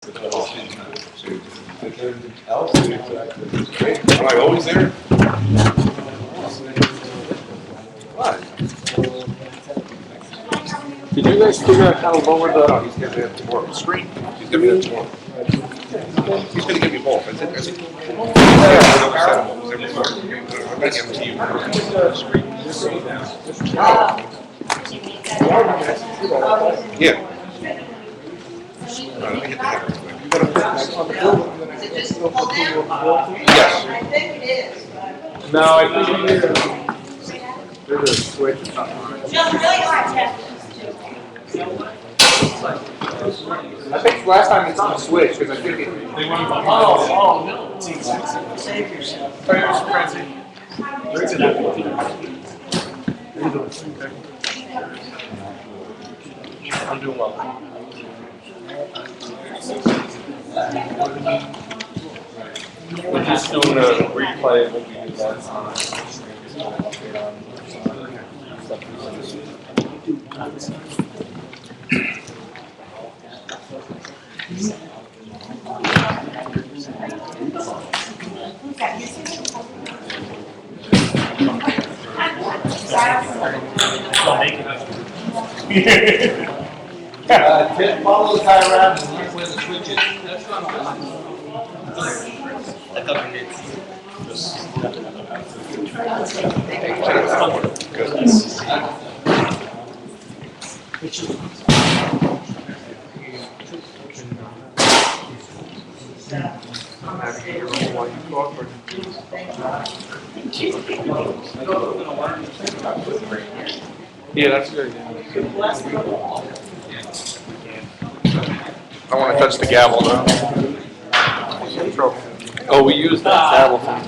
Am I always there? What? Did you guys figure out how to lower the? Oh, he's gonna have more screen. He's gonna have more. He's gonna give me both. That's it. I'm gonna give them to you. Yeah. Let me get the header. Yes. I think it is. No, I think there's a switch. No, really hard I think last time it's on a switch because I think it. Oh, no. Save yourself. I'm doing well. We're just doing a replay of what we did last time. Follow the guy around and look where the switch is. Yeah, that's good. I want to touch the gavel now. Oh, we used that gavel thing.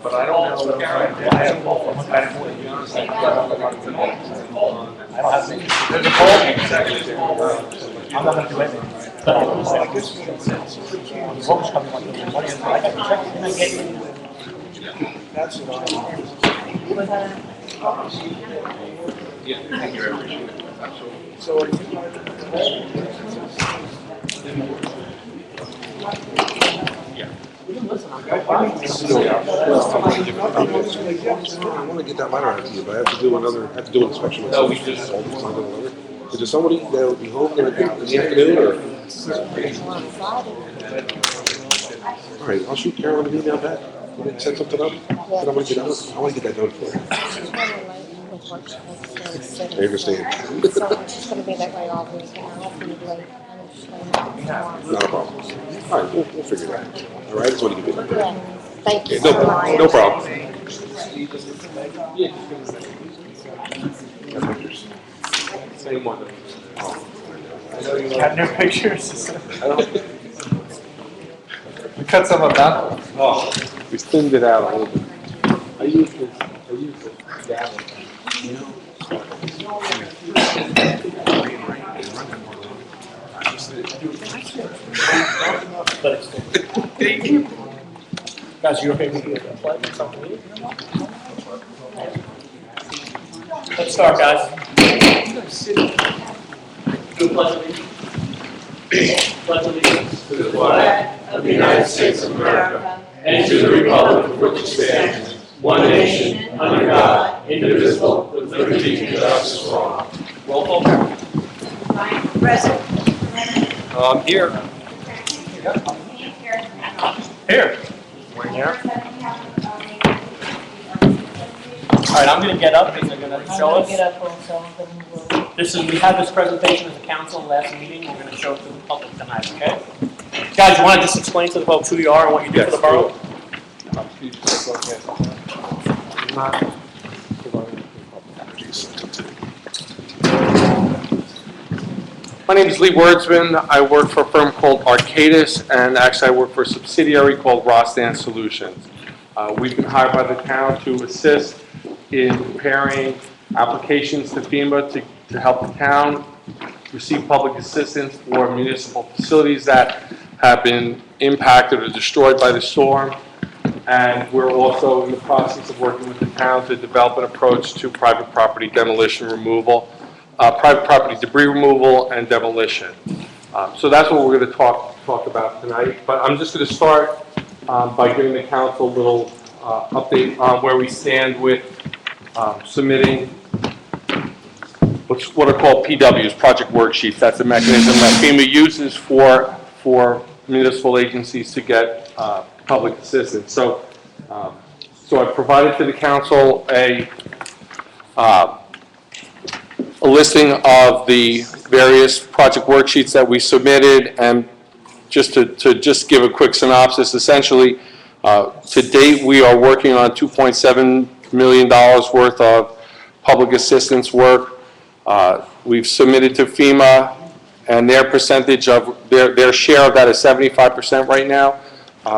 But I don't know. I don't have any. There's a poll. I'm not going to do anything. But I was like, this makes sense. What was coming on the money? I got to check. Can I get you? That's what I Yeah, thank you. So are you? Yeah. I want to get that letter out to you, but I have to do an inspection. No, we just. Is there somebody that will be home in the afternoon or? All right, I'll shoot Carolyn an email back. Set something up. I want to get that done for you. I understand. So it's just going to be that way all week, and I'll be late. Not a problem. All right, we'll figure it out. All right, that's what you can do. Yeah, thank you Okay, so much. no problem. Same one. Got new pictures. We cut some of that. Oh, we thinned it out a little bit. I use this gavel. Guys, you okay with the flight? Let's start, guys. Do a pledge allegiance to the flag of the United States of America and to the republic for which it stands, one nation, under God, indivisible, with liberty and justice for all. Roll call. Present. Here. Here. We're here. All right, I'm going to get up because they're going to show us. We had this presentation as a council last meeting. We're going to show it to the public tonight, okay? Guys, you want to just explain to the folks who you are and what you do for the borough? My name is Lee Wordsman. I work for a firm called Arcadis, and actually I work for a subsidiary called Rostan Solutions. We've been hired by the town to assist in preparing applications to FEMA to help the town receive public assistance for municipal facilities that have been impacted or destroyed by the storm. And we're also in the process of working with the town to develop an approach to private property demolition removal, private property debris removal and demolition. So that's what we're going to talk about tonight. But I'm just going to start by giving the council a little update on where we stand with submitting what are called PWs, project worksheets. That's a mechanism that FEMA uses for municipal agencies to get public assistance. So I've provided to the council a listing of the various project worksheets that we submitted, and just to give a quick synopsis, essentially, to date we are working on $2.7 million worth of public assistance work. We've submitted to FEMA, and their percentage of their share of that is 75% right now.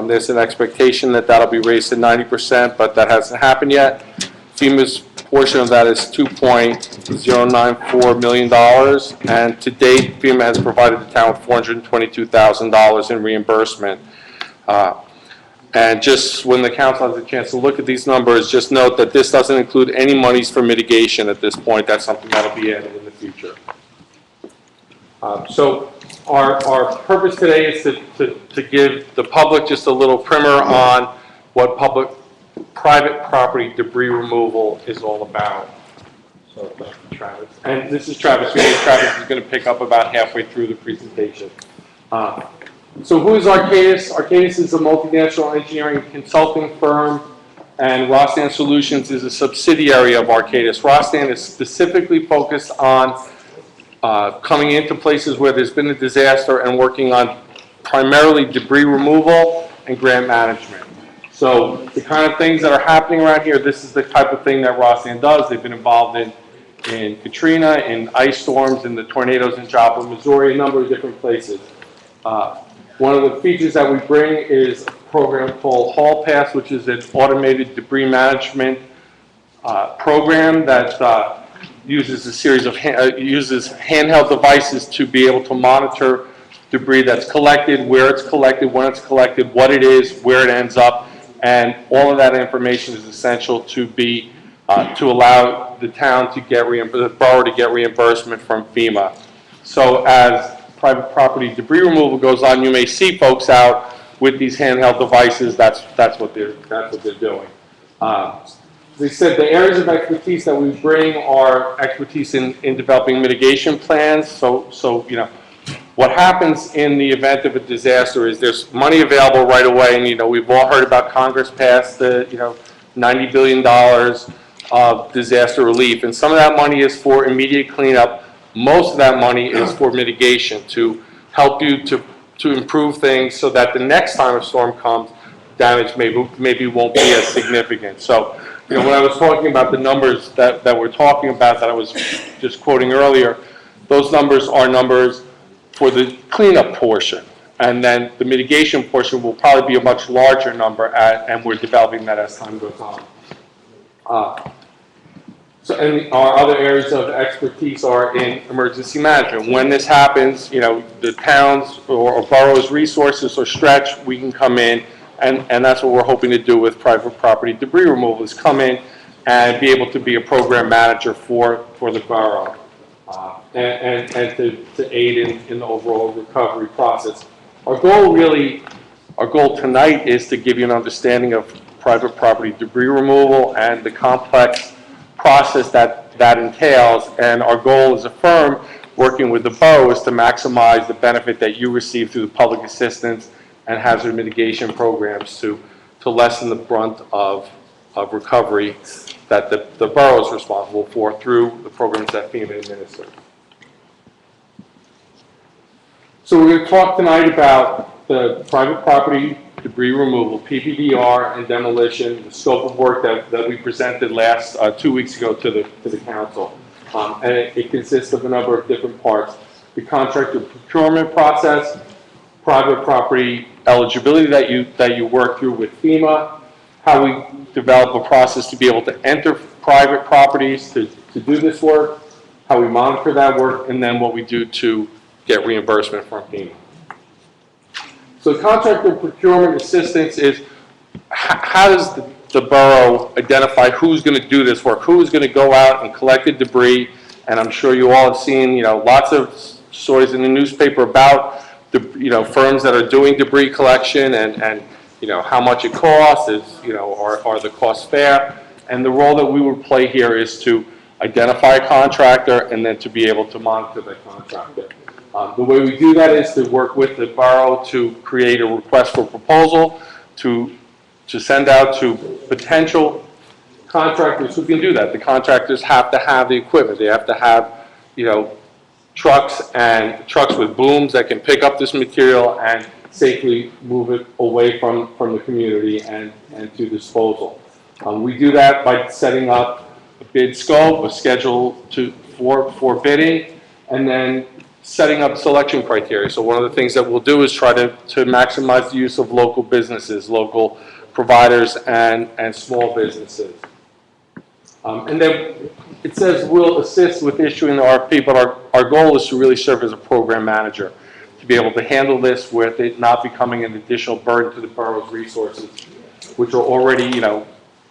There's an expectation that that'll be raised to 90%, but that hasn't happened yet. FEMA's portion of that is $2.094 million, and to date, FEMA has provided the town with $422,000 in reimbursement. And just when the council has a chance to look at these numbers, just note that this doesn't include any monies for mitigation at this point. That's something that'll be added in the future. So our purpose today is to give the public just a little primer on what private property debris removal is all about. So thank you, Travis. And this is Travis. Travis is going to pick up about halfway through the presentation. So who is Arcadis? Arcadis is a multinational engineering consulting firm, and Rostan Solutions is a subsidiary of Arcadis. Rostan is specifically focused on coming into places where there's been a disaster and working on primarily debris removal and grant management. So the kind of things that are happening around here, this is the type of thing that Rostan does. They've been involved in Katrina, in ice storms, in the tornadoes in Joplin, Missouri, a number of different places. One of the features that we bring is a program called Hall Pass, which is an automated debris management program that uses a series of uses handheld devices to be able to monitor debris that's collected, where it's collected, when it's collected, what it is, where it ends up, and all of that information is essential to be to allow the town to get the borough to get reimbursement from FEMA. So as private property debris removal goes on, you may see folks out with these handheld devices. That's what they're doing. They said the areas of expertise that we bring are expertise in developing mitigation plans. So you know, what happens in the event of a disaster is there's money available right away, and we've all heard about Congress passed the $90 billion of disaster relief, and some of that money is for immediate cleanup. Most of that money is for mitigation, to help you to improve things so that the next time a storm comes, damage maybe won't be as significant. So, when I was talking about the numbers that we're talking about, that I was just quoting earlier, those numbers are numbers for the cleanup portion. And then the mitigation portion will probably be a much larger number, and we're developing that as time goes on. So, and our other areas of expertise are in emergency management. When this happens, the towns or boroughs' resources are stretched, we can come in, and that's what we're hoping to do with private property debris removal, is come in and be able to be a program manager for the borough, and to aid in the overall recovery process. Our goal tonight is to give you an understanding of private property debris removal and the complex process that entails, and our goal as a firm working with the borough is to maximize the benefit that you receive through the public assistance and hazard mitigation programs to lessen the brunt of recovery that the borough is responsible for through the programs that FEMA administers. So we're going to talk tonight about the private property debris removal, PPDR, and demolition, the scope of work that we presented 2 weeks ago to the council. And it consists of a number of different parts. The contractor procurement process, private property eligibility that you work through with FEMA, how we develop a process to be able to enter private properties, to to do this work, how we monitor that work, and then what we do to get reimbursement from FEMA. So contractor procurement assistance is how does the borough identify who's going to do this work, who is going to go out and collect the debris, and I'm sure you all have seen, lots of stories in the newspaper about the, firms that are doing debris collection and how much it costs, are the costs fair, and the role that we would play here is to identify a contractor and then to be able to monitor that contractor. The way we do that is to work with the borough to create a request for proposal to send out to potential contractors who can do that. The contractors have to have the equipment. They have to have, trucks with booms that can pick up this material and safely move it away from the community and to disposal. We do that by setting up a bid scope, a schedule for bidding, and then setting up selection criteria. So one of the things that we'll do is try to maximize the use of local businesses, local providers, and small businesses. And then it says we'll assist with issuing the RFP, but our goal is to really serve as a program manager, to be able to handle this with it not becoming an additional burden to the borough's resources, which are already,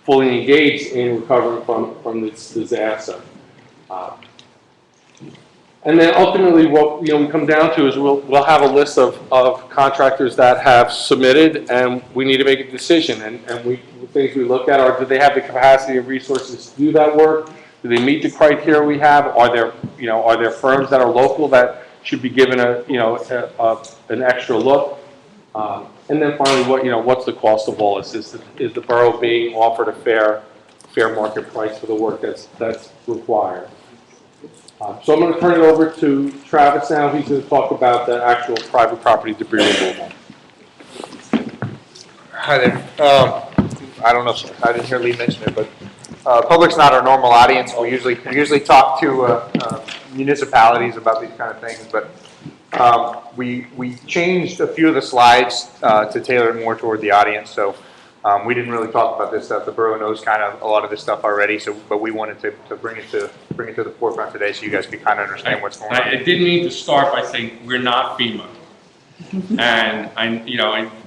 fully engaged in recovering from this disaster. And then ultimately what we come down to is we'll have a list of contractors that have submitted, and we need to make a decision. And the things we look at are, do they have the capacity and resources to do that work? Do they meet the criteria we have? Are there firms that are local that should be given an extra look? And then finally, what's the cost of all this? Is the borough being offered a fair market price for the work that's required? So I'm going to turn it over to Travis now. He's going to talk about the actual private property debris removal. Hi there. I don't know if I didn't hear Lee mention it, but public's not our normal audience. We usually talk to municipalities about these kind of things, but we changed a few of the slides to tailor it more toward the audience. So we didn't really talk about this stuff. The borough knows kind of a lot of this stuff already. So, but we wanted to bring it to the forefront today, so you guys can kind of understand what's going on. I didn't mean to start by saying we're not FEMA. And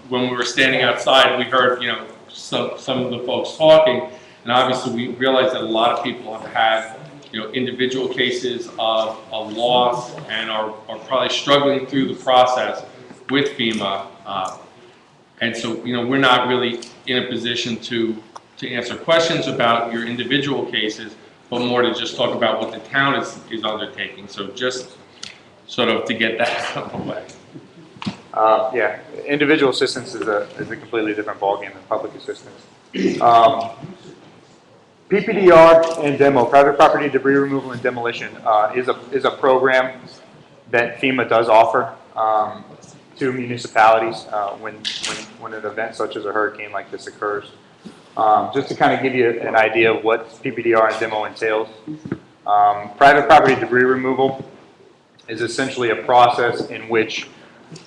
when we were standing outside, we heard some of the folks talking, and obviously we realized that a lot of people have had individual cases of loss and are probably struggling through the process with FEMA. And so, we're not really in a position to answer questions about your individual cases, but more to just talk about what the town is undertaking. So just sort of to get that out of the way. Yeah, individual assistance is a completely different ballgame than public assistance. PPDR and demo, private property debris removal and demolition, is a program that FEMA does offer to municipalities when an event such as a hurricane like this occurs. Just to kind of give you an idea of what PPDR and demo entails, private property debris removal is essentially a process in which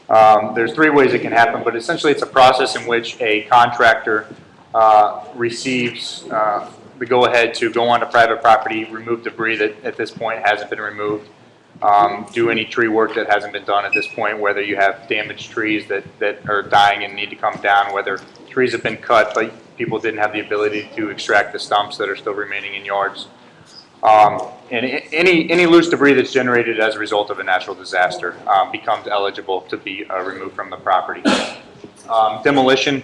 there's three ways it can happen, but essentially it's a process in which a contractor receives the go-ahead to go onto private property, remove debris that at this point hasn't been removed, do any tree work that hasn't been done at this point, whether you have damaged trees that are dying and need to come down, whether trees have been cut but people didn't have the ability to extract the stumps that are still remaining in yards. And any loose debris that's generated as a result of a natural disaster becomes eligible to be removed from the property. Demolition,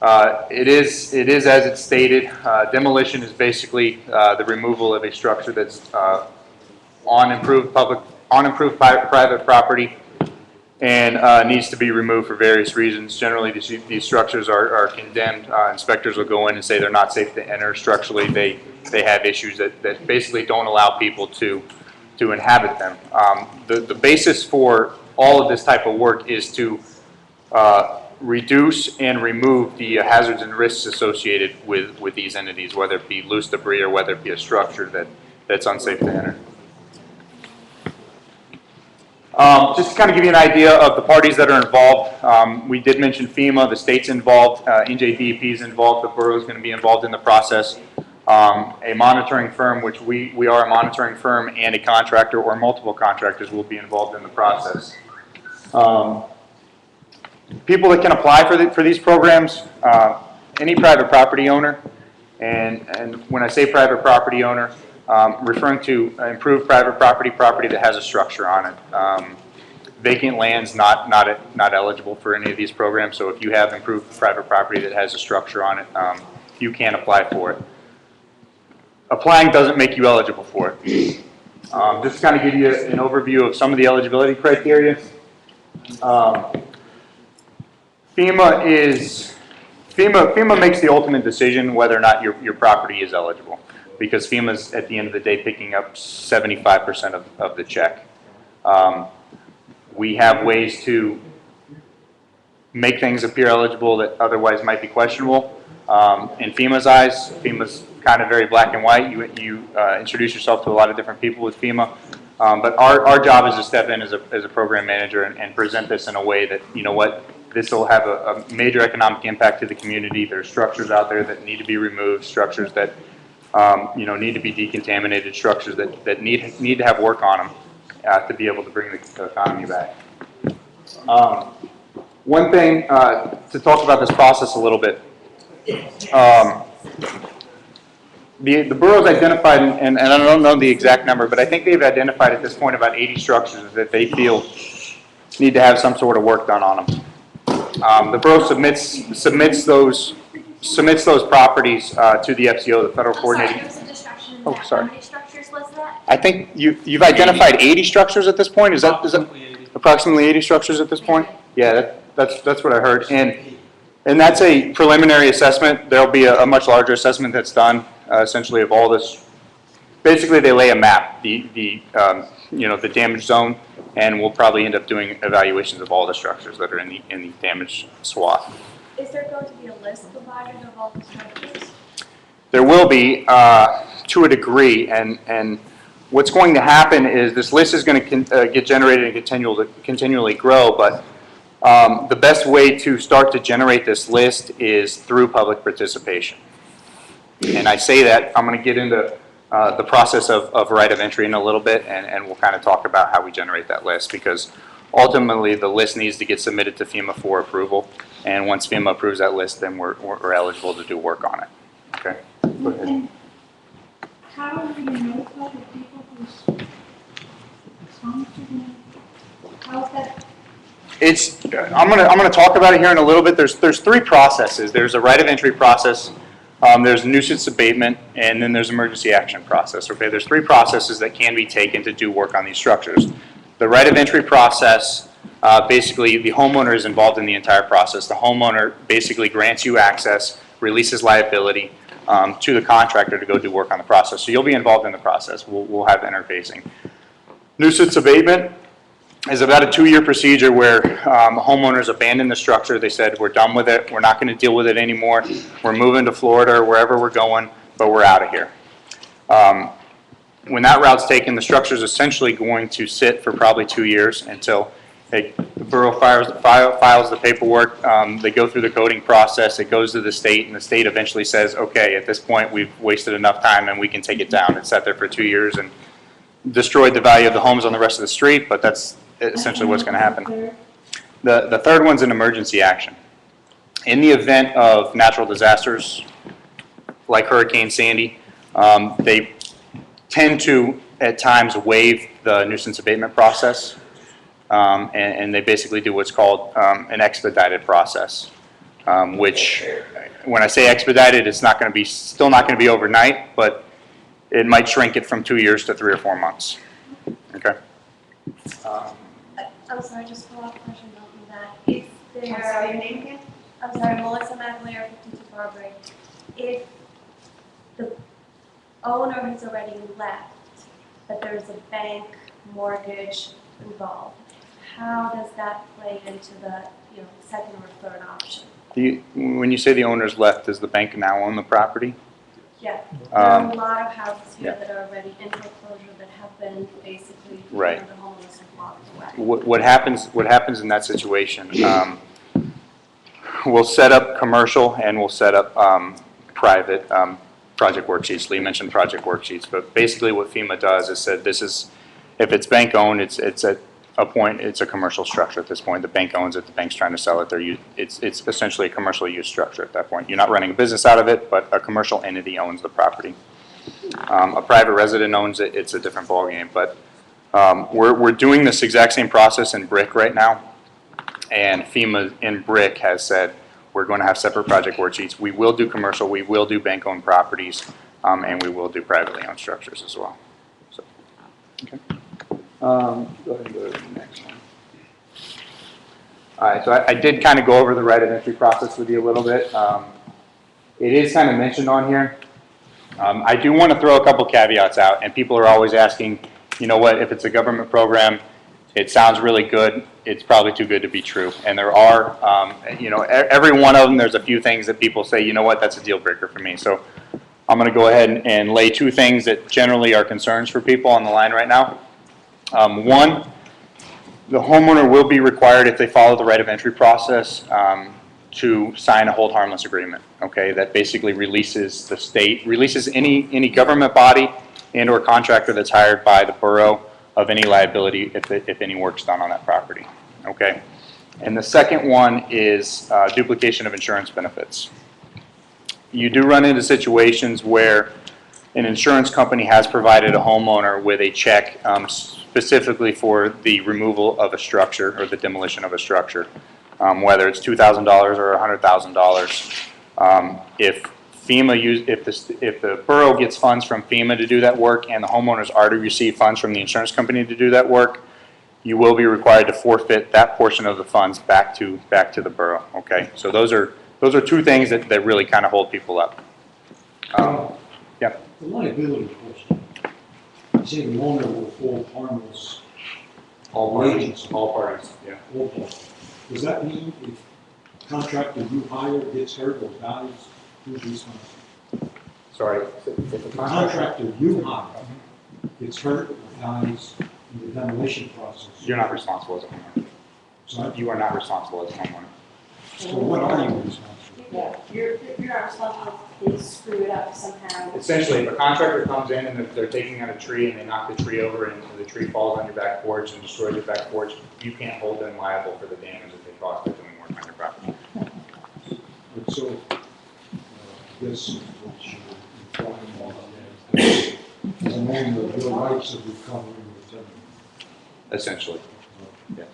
it is as it's stated. Demolition is basically the removal of a structure that's on improved private property and needs to be removed for various reasons. Generally, these structures are condemned. Inspectors will go in and say they're not safe to enter. Structurally, they have issues that basically don't allow people to inhabit them. The basis for all of this type of work is to reduce and remove the hazards and risks associated with these entities, whether it be loose debris or whether it be a structure that's unsafe to enter. Just to kind of give you an idea of the parties that are involved, we did mention FEMA, the state's involved, NJDEP is involved, the borough is going to be involved in the process. A monitoring firm, which we are a monitoring firm, and a contractor or multiple contractors will be involved in the process. People that can apply for these programs, any private property owner, and when I say private property owner, referring to improved private property that has a structure on it. Vacant land's not eligible for any of these programs, so if you have improved private property that has a structure on it, you can apply for it. Applying doesn't make you eligible for it. Just to kind of give you an overview of some of the eligibility criteria. FEMA makes the ultimate decision whether or not your property is eligible, because FEMA's at the end of the day picking up 75% of the check. We have ways to make things appear eligible that otherwise might be questionable. In FEMA's eyes, FEMA's kind of very black and white. You introduce yourself to a lot of different people with FEMA. But our job is to step in as a program manager and present this in a way that, you know what, this will have a major economic impact to the community. There's structures out there that need to be removed, structures that need to be decontaminated, structures that need to have work on them to be able to bring the economy back. One thing to talk about this process a little bit. The borough's identified, and I don't know the exact number, but I think they've identified at this point about 80 structures that they feel need to have some sort of work done on them. The borough submits those properties to the FCO, the Federal Coordinating. There was a distraction in Oh, that. sorry. How many structures was that? I think you've identified 80 structures at this point. Is that approximately 80 structures at this point? Yeah, that's what I heard. And that's a preliminary assessment. There'll be a much larger assessment that's done, essentially of all this. Basically, they lay a map, the damaged zone, and we'll probably end up doing evaluations of all the structures that are in the damaged swath. Is there going to be a list provided of all the structures? There will be, to a degree, and what's going to happen is this list is going to get generated and continually grow, but the best way to start to generate this list is through public participation. And I say that, I'm going to get into the process of right of entry in a little bit, and we'll kind of talk about how we generate that list, because ultimately the list needs to get submitted to FEMA for approval, and once FEMA approves that list, then we're eligible to do work on it. Okay? Go ahead. And how are we notify the people who's responsible? How is that? I'm gonna talk about it here in a little bit. There's three processes. There's a right of entry process, there's nuisance abatement, and then there's emergency action process. Okay, there's three processes that can be taken to do work on these structures. The right of entry process, basically the homeowner is involved in the entire process. The homeowner basically grants you access, releases liability to the contractor to go do work on the process. So you'll be involved in the process. We'll have interfacing. Nuisance abatement is about a 2-year procedure where homeowners abandon the structure. They said, we're done with it. We're not going to deal with it anymore. We're moving to Florida or wherever we're going, but we're out of here. When that route's taken, the structure is essentially going to sit for probably 2 years until the borough files the paperwork. They go through the coding process. It goes to the state, and the state eventually says, okay, at this point, we've wasted enough time and we can take it down. It sat there for 2 years and destroyed the value of the homes on the rest of the street, but that's essentially what's going to happen. The third one's an emergency action. In the event of natural disasters like Hurricane Sandy, they tend to at times waive the nuisance abatement process, and they basically do what's called an expedited process, which when I say expedited, it's still not going to be overnight, but it might shrink it from 2 years to 3 or 4 months. Okay. I'm sorry, just follow-up question about that. If there, I'm sorry, your name again? I'm sorry, Melissa McAleer, 52 Barbary. If the owner has already left, but there's a bank mortgage involved, how does that play into the second or third option? When you say the owner's left, does the bank now own the property? Yeah, there are a lot of houses here that are already in foreclosure that have been basically, Right. the homeless have walked away. What happens in that situation, we'll set up commercial and we'll set up private. project worksheets. Lee mentioned project worksheets, but basically what FEMA does is said this is, if it's bank owned, it's at a point, it's a commercial structure at this point. The bank owns it, the bank's trying to sell it. It's essentially a commercial use structure at that point. You're not running a business out of it, but a commercial entity owns the property. A private resident owns it, it's a different ballgame. But we're doing this exact same process in brick right now. And FEMA in brick has said we're going to have separate project worksheets. We will do commercial, we will do bank-owned properties, and we will do privately owned structures as well. So, okay. Go ahead and go to the next one. All right, so I did kind of go over the right of entry process with you a little bit. It is kind of mentioned on here. I do want to throw a couple caveats out, and people are always asking, you know what, if it's a government program, it sounds really good, it's probably too good to be true. And there are, you know, every one of them, there's a few things that people say, you know what, that's a deal breaker for me. So I'm going to go ahead and lay two things that generally are concerns for people on the line right now. One, the homeowner will be required, if they follow the right of entry process, to sign a hold harmless agreement, okay? That basically releases the state, releases any government body and or contractor that's hired by the borough of any liability if any work's done on that property, okay? And the second one is duplication of insurance benefits. You do run into situations where an insurance company has provided a homeowner with a check specifically for the removal of a structure or the demolition of a structure, whether it's $2,000 or $100,000. If the borough gets funds from FEMA to do that work and the homeowners are to receive funds from the insurance company to do that work, you will be required to forfeit that portion of the funds back to the borough. Okay, so those are two things that really kind of hold people up. Yeah. The liability question. You say the owner will hold harmless. All parties. All parties. Yeah. All parties. Does that mean if contractor you hire gets hurt or dies, who's responsible? Sorry. If the contractor you hire gets hurt or dies in the demolition process, You're not responsible as a homeowner. so You are not responsible as a homeowner. what are you responsible? Yeah, you're not responsible if they screw it up somehow. Essentially, if a contractor comes in and they're taking out a tree and they knock the tree over and the tree falls on your back porch and destroys your back porch, you can't hold them liable for the damage that they caused by doing work on your property. So, this what you're talking about is the name of your rights of recovery with them. Essentially, yes.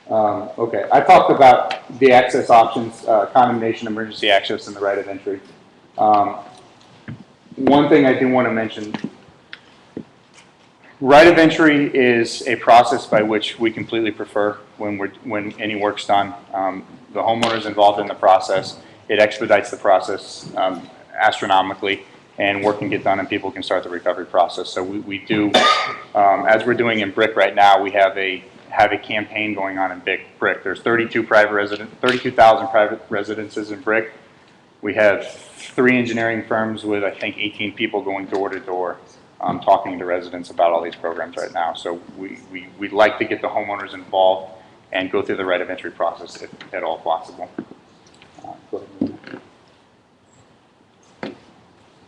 Okay, I talked about the access options, condemnation, emergency access, and the right of entry. One thing I do want to mention, right of entry is a process by which we completely prefer when any work's done. The homeowner's involved in the process. It expedites the process astronomically, and work can get done and people can start the recovery process. So we do, as we're doing in brick right now, we have a campaign going on in brick. There's 32,000 private residences in brick. We have 3 engineering firms with, I think, 18 people going door to door, talking to residents about all these programs right now. So we'd like to get the homeowners involved and go through the right of entry process if at all possible. Go ahead.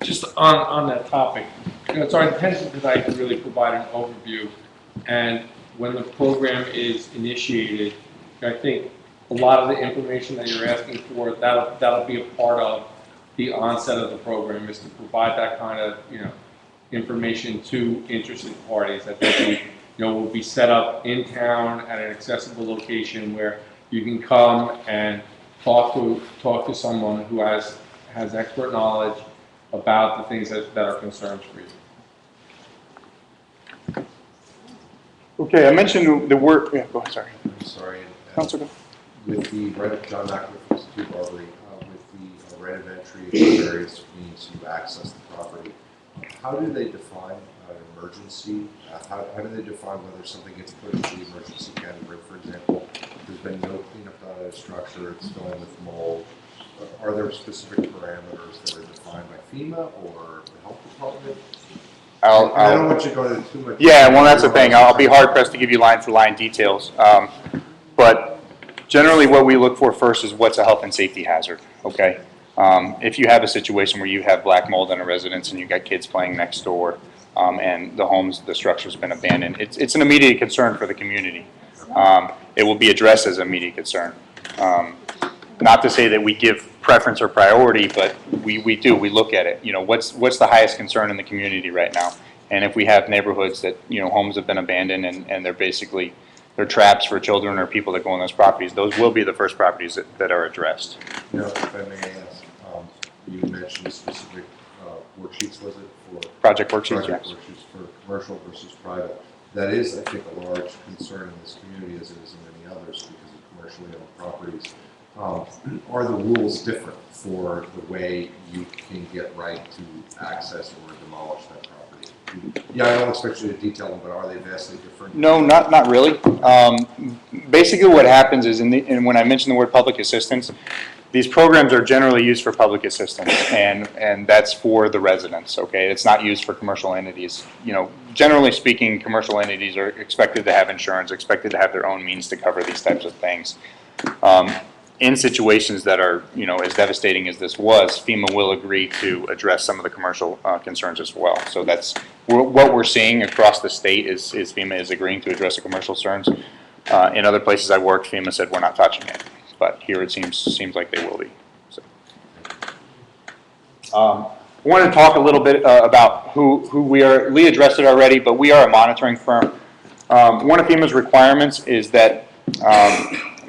Just on that topic, you know, it's our intention tonight to really provide an overview, and when the program is initiated, I think a lot of the information that you're asking for, that'll be a part of the onset of the program, is to provide that kind of, you know, information to interested parties, that they can, you know, will be set up in town at an accessible location where you can come and talk to someone who has expert knowledge about the things that are concerns for you. Okay, I mentioned the work. Yeah, go ahead. Sorry. I'm sorry. Councilor. With the right of John McAfee Institute Barbary, with the right of entry and various means to access the property, how do they define an emergency? How do they define whether something gets put into the emergency category? For example, there's been no cleanup done at a structure, it's filling with mold. Are there specific parameters that are defined by FEMA or the health department? I don't want you to go into too much. Yeah, well, that's the thing. I'll be hard pressed to give you line for line details. But generally what we look for first is what's a health and safety hazard, okay? If you have a situation where you have black mold in a residence and you've got kids playing next door, and the structure's been abandoned, it's an immediate concern for the community. It will be addressed as an immediate concern. Not to say that we give preference or priority, but we look at it. What's the highest concern in the community right now? And if we have neighborhoods that, homes have been abandoned and they're traps for children or people that go on those properties, those will be the first properties that are addressed. If I may ask, you mentioned specific worksheets, was it, for? Project worksheets, Project yes. worksheets for commercial versus private. That is, I think, a large concern in this community, as it is in many others, because of commercially owned properties. Are the rules different for the way you can get right to access or demolish that property? Yeah, I don't expect you to detail them, but are they vastly different? No, not really. Basically what happens is, and when I mention the word public assistance, these programs are generally used for public assistance, and that's for the residents, okay? It's not used for commercial entities. Generally speaking, commercial entities are expected to have insurance, expected to have their own means to cover these types of things. In situations that are, as devastating as this was, FEMA will agree to address some of the commercial concerns as well. So that's what we're seeing across the state is FEMA is agreeing to address the commercial concerns. In other places I worked, FEMA said we're not touching it, but here it seems like they will be. So, I want to talk a little bit about who we are. Lee addressed it already, but we are a monitoring firm. One of FEMA's requirements is that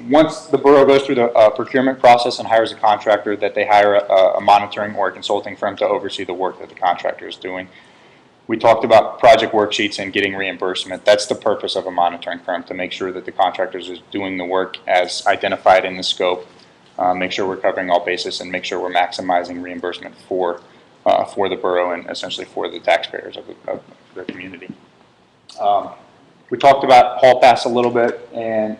once the borough goes through the procurement process and hires a contractor, that they hire a monitoring or a consulting firm to oversee the work that the contractor is doing. We talked about project worksheets and getting reimbursement. That's the purpose of a monitoring firm, to make sure that the contractors is doing the work as identified in the scope, make sure we're covering all bases, and make sure we're maximizing reimbursement for the borough and essentially for the taxpayers of the community. We talked about Hall Pass a little bit, and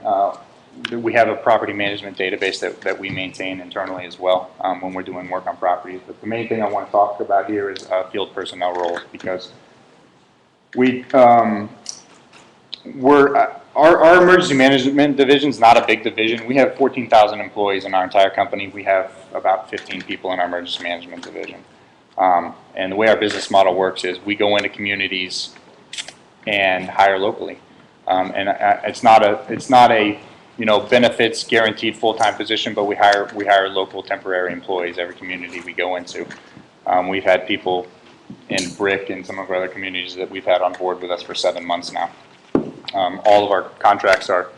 we have a property management database that we maintain internally as well when we're doing work on properties. But the main thing I want to talk about here is field personnel roles, because our emergency management division is not a big division. We have 14,000 employees in our entire company. We have about 15 people in our emergency management division. And the way our business model works is we go into communities and hire locally. And it's not a benefits guaranteed full-time position, but we hire local temporary employees every community we go into. We've had people in Brick and some of our other communities that we've had on board with us for 7 months now. All of our contracts are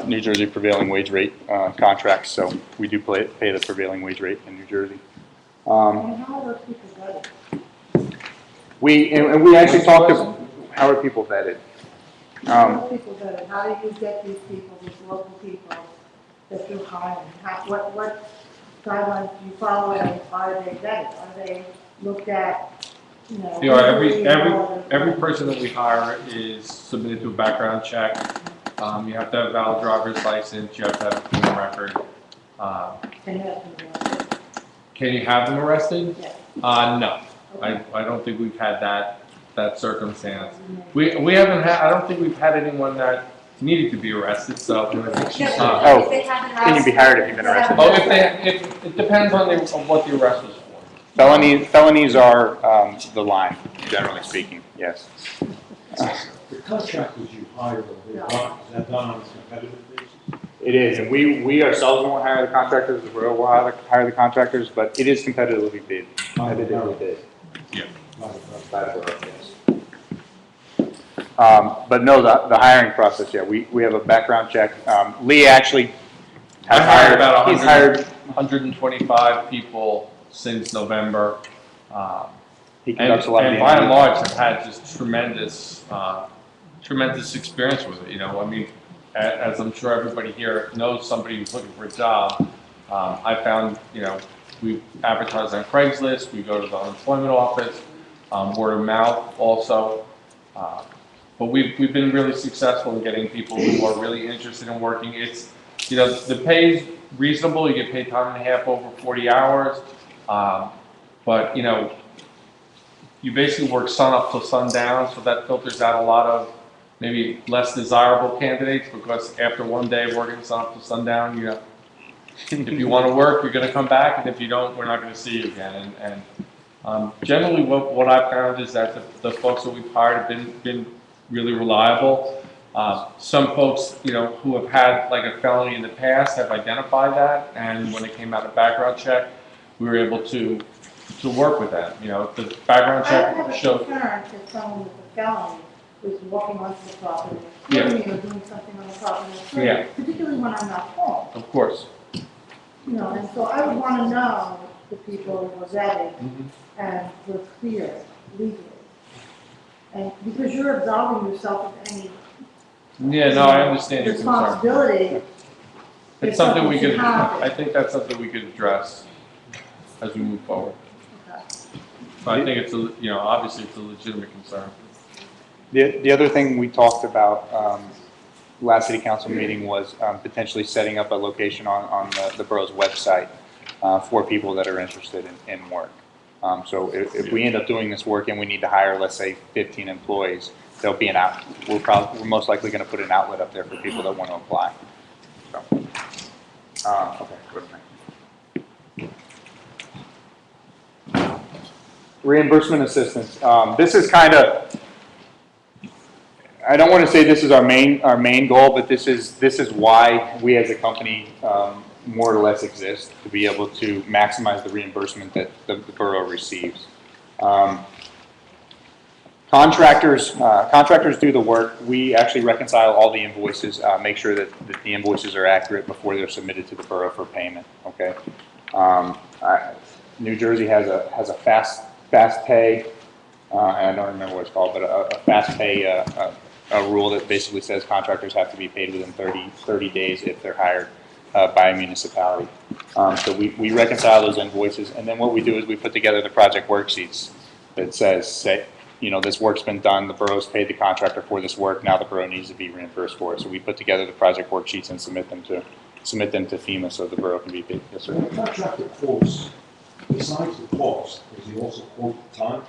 New Jersey prevailing wage rate contracts, so we do pay the prevailing wage rate in New Jersey. And how are those people vetted? We actually talked to how are people vetted. How are people vetted? How do you get these people, these local people that you're hiring? What guidelines do you follow, and are they vetted? Are they looked at, Every person that we hire is submitted to a background check. You have to have a valid driver's license, you have to have a criminal record. Can you have them arrested? Yes. No. Okay. I don't think we've had that circumstance. We haven't had, I don't think we've had anyone that needed to be arrested, so. Can you be hired if you've been arrested? Oh, if it depends on what the arrest was for. Felonies are the line, generally speaking, yes. The contractors you hire, is that done on a competitive basis? It is, and we ourselves won't hire the contractors, the borough will hire the contractors, but it is competitively bid. By the borough. Yeah. By the borough, yes. But no, the hiring process, yeah, we have a background check. Lee actually has hired about he's hired 125 people since November. He conducts a lot of and by and large have had just tremendous experience with it. I mean, as I'm sure everybody here knows, somebody who's looking for a job. I found, we advertise on Craigslist, we go to the unemployment office, word of mouth also. But we've been really successful in getting people who are really interested in working. It's, the pay is reasonable. You get paid time and a half over 40 hours. But, you basically work sun up till sundown, so that filters out a lot of maybe less desirable candidates, because after one day of working sun up to sundown, If you want to work, you're going to come back, and if you don't, we're not going to see you again. And generally, what I've found is that the folks that we've hired have been really reliable. Some folks, who have had like a felony in the past have identified that, and when it came out of background check, we were able to work with that. The background I check have a showed. concern that someone with a felony is walking onto the property, Yeah. or doing something on the property, Yeah. particularly when I'm not home. Of course. And so I would want to know the people who were vetted and were clear legally. And because you're absolving yourself of any Yeah, no, I understand your concern. responsibility. It's something we should could, happen. I think that's something we could address as we move forward. Okay. So I think it's obviously it's a legitimate concern. The other thing we talked about last city council meeting was potentially setting up a location on the borough's website for people that are interested in work. So if we end up doing this work and we need to hire, let's say, 15 employees, there'll be we're most likely going to put an outlet up there for people that want to apply. So, okay, go to the next. Reimbursement assistance. This is kind of, I don't want to say this is our main goal, but this is why we as a company more or less exist, to be able to maximize the reimbursement that the borough receives. Contractors do the work. We actually reconcile all the invoices, make sure that the invoices are accurate before they're submitted to the borough for payment. Okay. New Jersey has a fast pay, and I don't remember what it's called, but a fast pay a rule that basically says contractors have to be paid within 30 days if they're hired by a municipality. So we reconcile those invoices, and then what we do is we put together the project worksheets that says, this work's been done, the borough's paid the contractor for this work, now the borough needs to be reimbursed for it. So we put together the project worksheets and submit them to FEMA so the borough can be paid. Yes, sir. When the contractor quotes, besides the cost, does he also quote the time?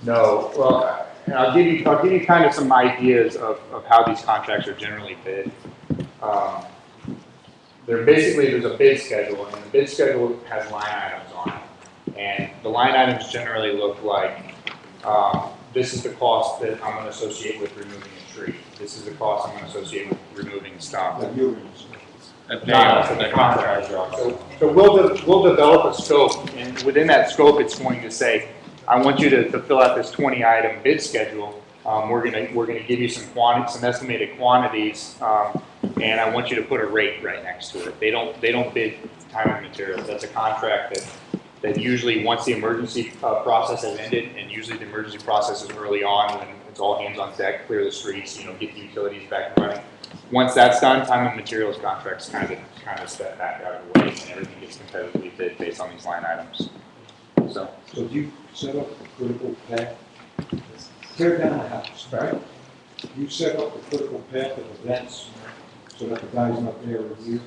No, well, I'll give you kind of some ideas of how these contracts are generally bid. There's a bid schedule, and the bid schedule has line items on it. And the line items generally look like, this is the cost that I'm going to associate with removing a tree. This is the cost I'm going to associate with removing a stump. That you're Not the contractor. So we'll develop a scope, and within that scope, it's going to say, I want you to fill out this 20-item bid schedule. We're gonna give you some estimated quantities, and I want you to put a rate right next to it. They don't bid time and materials. That's a contract that usually once the emergency process has ended, and usually the emergency process is early on when it's all hands on deck, clear the streets, get the utilities back and running. Once that's done, time and materials contracts kind of step back out of the way, and everything gets competitively bid based on these line items. So So do you set up a critical path? Tear down a house, right? You set up a critical path of events so that the guy's not there a year?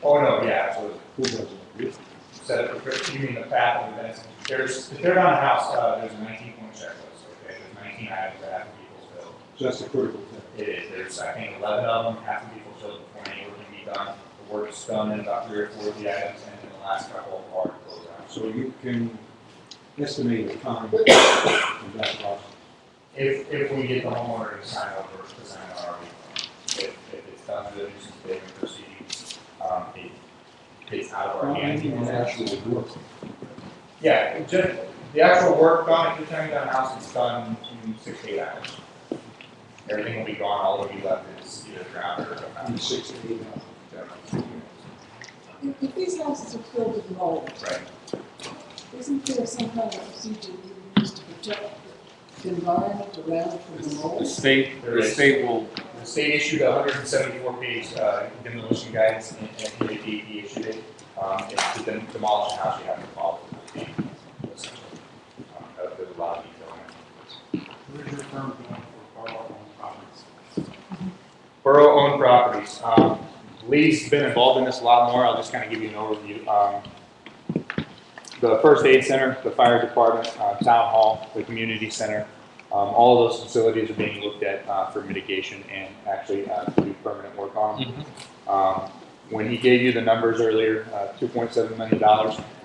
Oh, no, yeah, absolutely. Who doesn't agree? Set up you mean the path of events. To tear down a house, there's a 19-point checklist, okay? There's 19 items that have to be fulfilled. So that's the critical path. It is, there's, I think, 11 of them have to be fulfilled before any work can be done. The work's done in about 3 or 4 of the items, and then the last couple are closed out. So you can estimate the time of that process. If we get the homeowner to sign over, to sign an RV form. If it's done through the nuisance abatement proceedings, it's out of our hands. Actually work. Yeah, the actual work done, if you're tearing down a house, it's done in 6 to 8 hours. Everything will be gone, all that will be left is either ground or a In 6 to 8 hours. If these houses are filled with mold, Right. isn't there some kind of procedure you use to protect the environment around from the The mold? state will, The state issued a 174-page demolition guidance, and the DEP issued it. If to demolish a house, you have to follow the DEP. There's a lot of detail in it. Where's your firm going for borough-owned properties? Borough-owned properties. Lee's been involved in this a lot more. I'll just kind of give you an overview. The first aid center, the fire department, town hall, the community center, all of those facilities are being looked at for mitigation and actually to do permanent work on them. when he gave you the numbers earlier, $2.7 million,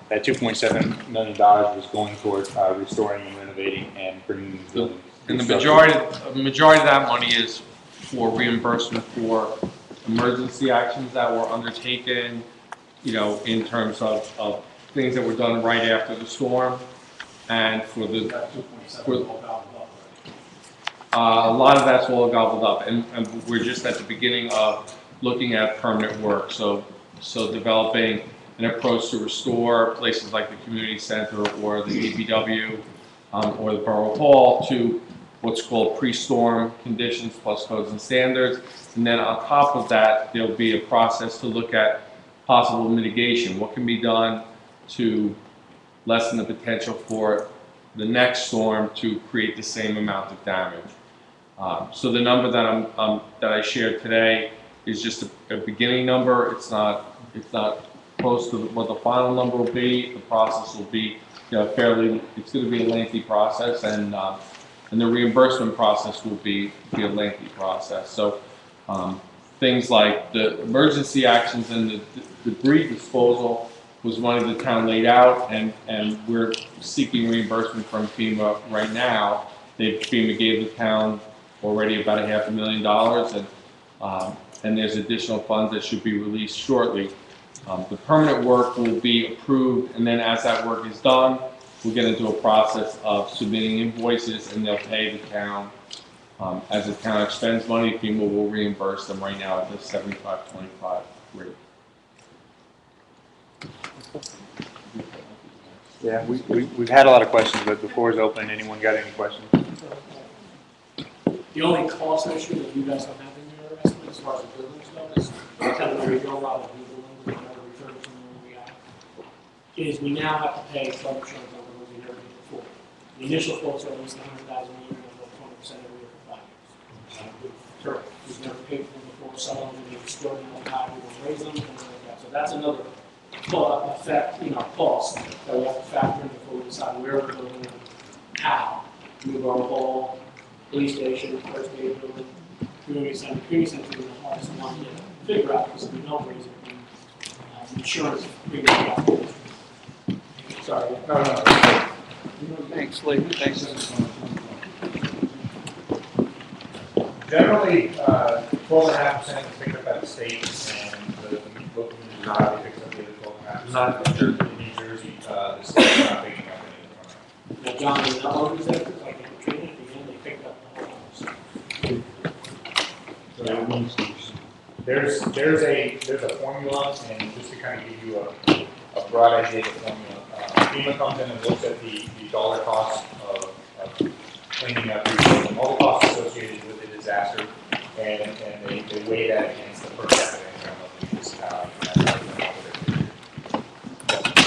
that $2.7 million was going toward restoring and renovating and bringing these buildings. And the majority of that money is for reimbursement for emergency actions that were undertaken, you know, in terms of things that were done right after the storm, and for the, a lot of that's all gobbled up, and we're just at the beginning of looking at permanent work, so developing an approach to restore places like the community center or the DPW or the Borough Hall to what's called pre-storm conditions plus codes and standards. And then on top of that, there'll be a process to look at possible mitigation. What can be done to lessen the potential for the next storm to create the same amount of damage. So the number that that I shared today is just a beginning number. It's not close to what the final number will be. The process will be, you know, it's going to be a lengthy process, and the reimbursement process will be a lengthy process. So things like the emergency actions and the debris disposal was money the town laid out, and we're seeking reimbursement from FEMA right now. FEMA gave the town already about $500,000, and there's additional funds that should be released shortly. The permanent work will be approved, and then as that work is done, we'll get into a process of submitting invoices, and they'll pay the town. As the town expends money, FEMA will reimburse them right now at the 75-25 rate. Yeah, we've had a lot of questions, but the floor is open. Anyone got any questions? The only cost issue that you guys don't have in your estimate as far as the buildings go is kind of where we go about the legal language, refurbishing what we have, is we now have to pay flood insurance on the ones we never did before. The initial quotes are at least $100,000 a year, and about 20% every year for 5 years. Correct. We've never paid for them before, some of them are extraordinarily high, we will raise them, things like that. So that's another effect in our cost that we have to factor in before we decide where we're building them, how. New Borough Hall, police station, first aid building, community center. Community center is the hardest one to figure out because we don't raise it. Insurance premium out. Sorry. No. Thanks, Lee. Thanks. Generally, 12.5% is picked up by the state, and the local municipality picks up the other 12.5%. Not in New Jersey, the state's not picking up any of the Now, John, is that what you said? Like in Katrina, at the end, they picked up the whole house. There's a formula, and just to kind of give you a broad idea of the formula, FEMA comes in and looks at the dollar cost of cleaning up, rebuilding, all the costs associated with the disaster, and they weigh that against the per capita income of the municipality.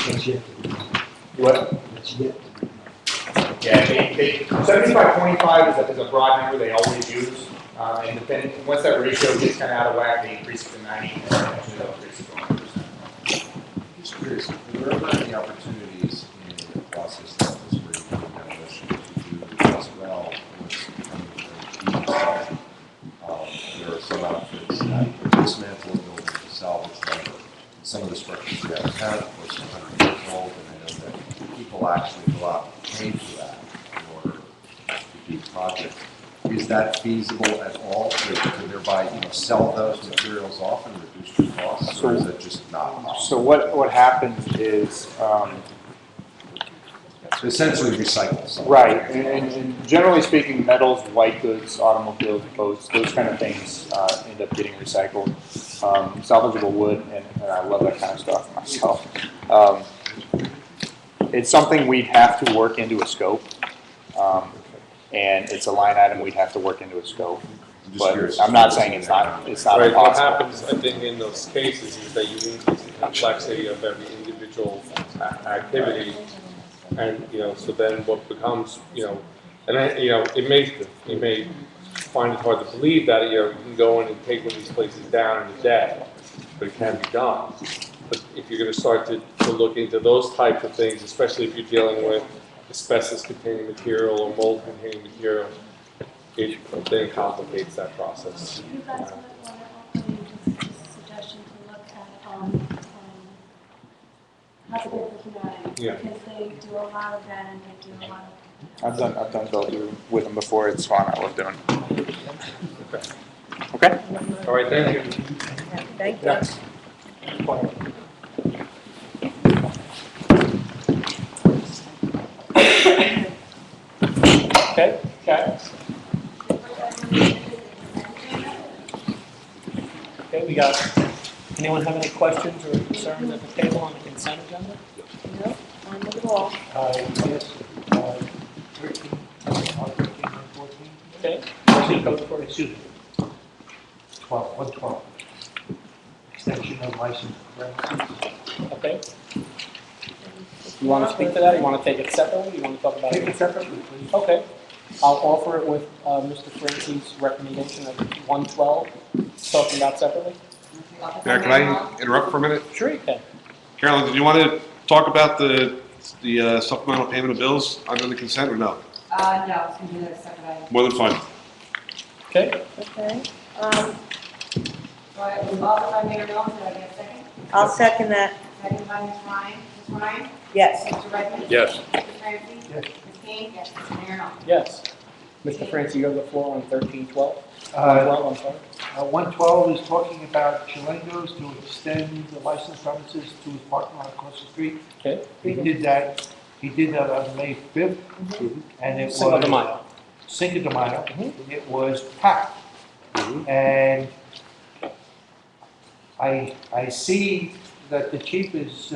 That's yet to be done. What? That's yet to be done. Yeah, 75-25 is a broad number they always use, and depending, once that ratio gets kind of out of whack, they increase it to 90, and eventually they'll increase it to 100%. Just curious, are there ever any opportunities in the process like this where you can demolition to do as well what's becoming very key? There are some outfits that dismantle a building to salvage them. Some of the structures we have had, of course, are 100 years old, and I know that people actually go out and pay for that in order to do projects. Is that feasible at all to thereby, sell those materials off and reduce your costs, or is it just not possible? So what happens is, So essentially recycle something. right, and generally speaking, metals, white goods, automobiles, boats, those kind of things end up getting recycled. Salvageable wood, and I love that kind of stuff myself. It's something we'd have to work into a scope, and it's a line item we'd have to work into a scope. But I'm not saying it's not Right, what impossible. happens, I think, in those cases is that you increase the complexity of every individual activity. And, so then what becomes, and then, it may find it hard to believe that, you can go in and take one of these places down in a day, but it can be done. But if you're gonna start to look into those types of things, especially if you're dealing with asbestos-containing material or mold-containing material, it then complicates that process. You guys might want to offer me just a suggestion to look at have a good personality. Yeah. Because they do a lot of that and they do a lot of. I've done build with them before. It's fun. I love doing it. Okay? All right, thank you. Thank you. Yes. Okay, okay. Okay, we got, anyone have any questions or concerns at the table on the consent agenda? No, I'm with it all. Yes, 13, 14. Okay. Proceed, Coach Porter. Excuse me. 112. Extension of license premises. Okay. You want to speak to that? You want to take it separately? You want to talk about it? Take it separately, please. Okay. I'll offer it with Mr. Francis' recommendation of 112, talking about separately. Yeah, can I interrupt for a minute? Sure you can. Carolyn, did you want to talk about the supplemental payment of bills under the consent or no? No, I was gonna do that a second item. More than fine. Okay. Okay. So it was offered by Mayor Mills, did I get a second? I'll second that. Second by Ms. Ryan. Ms. Ryan? Yes. Mr. Redmond? Yes. Mr. Francis? Yes. Ms. King? Yes. Mayor Mills? Yes. Mr. Francis, you have the floor on 1312. 112, I'm sorry. 112 is talking about Chilengo's to extend the license premises to his parking lot across the street. Okay. He did that on May 5th, and it was. Cinco de Mayo. Cinco de Mayo. It was packed. And I see that the chief is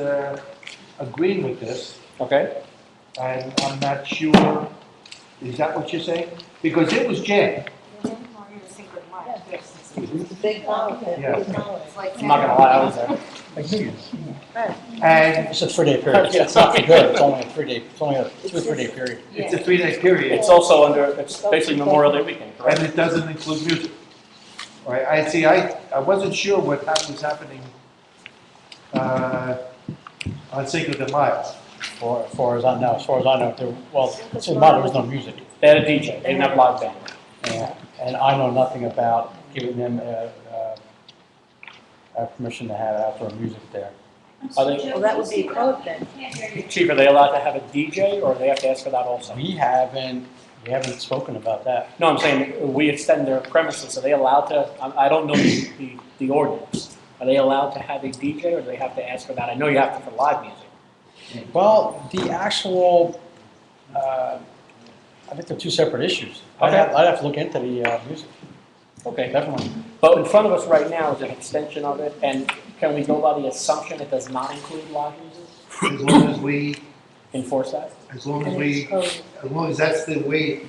agreeing with this, Okay. and I'm not sure, is that what you're saying? Because it was jammed. It's a big holiday. Yeah. Big holiday. It's like I'm not gonna lie, I was there. And It's a 3-day period. It's not for good. It's only a 3-day, it's only a 2 or 3-day period. it's a 3-day period, It's also under, it's basically Memorial Day weekend, and correct? it doesn't include music. All right, I see, I wasn't sure what was happening on Cinco de Mayo. As far as I know, there was no music. They had a DJ, they didn't have live band. And I know nothing about giving them permission to have outdoor music there. Are they, Well, that would be a code then. Chief, are they allowed to have a DJ or do they have to ask for that also? We haven't spoken about that. No, I'm saying we extend their premises, are they allowed to, I don't know the ordinance. Are they allowed to have a DJ or do they have to ask for that? I know you have to for live music. Well, the actual, I think they're two separate issues. Okay. I'd have to look into the music, Okay. definitely. But in front of us right now is an extension of it, and can we go by the assumption it does not include live music? As long as we, Enforce that? as long as And we, it's code. as long as that's the way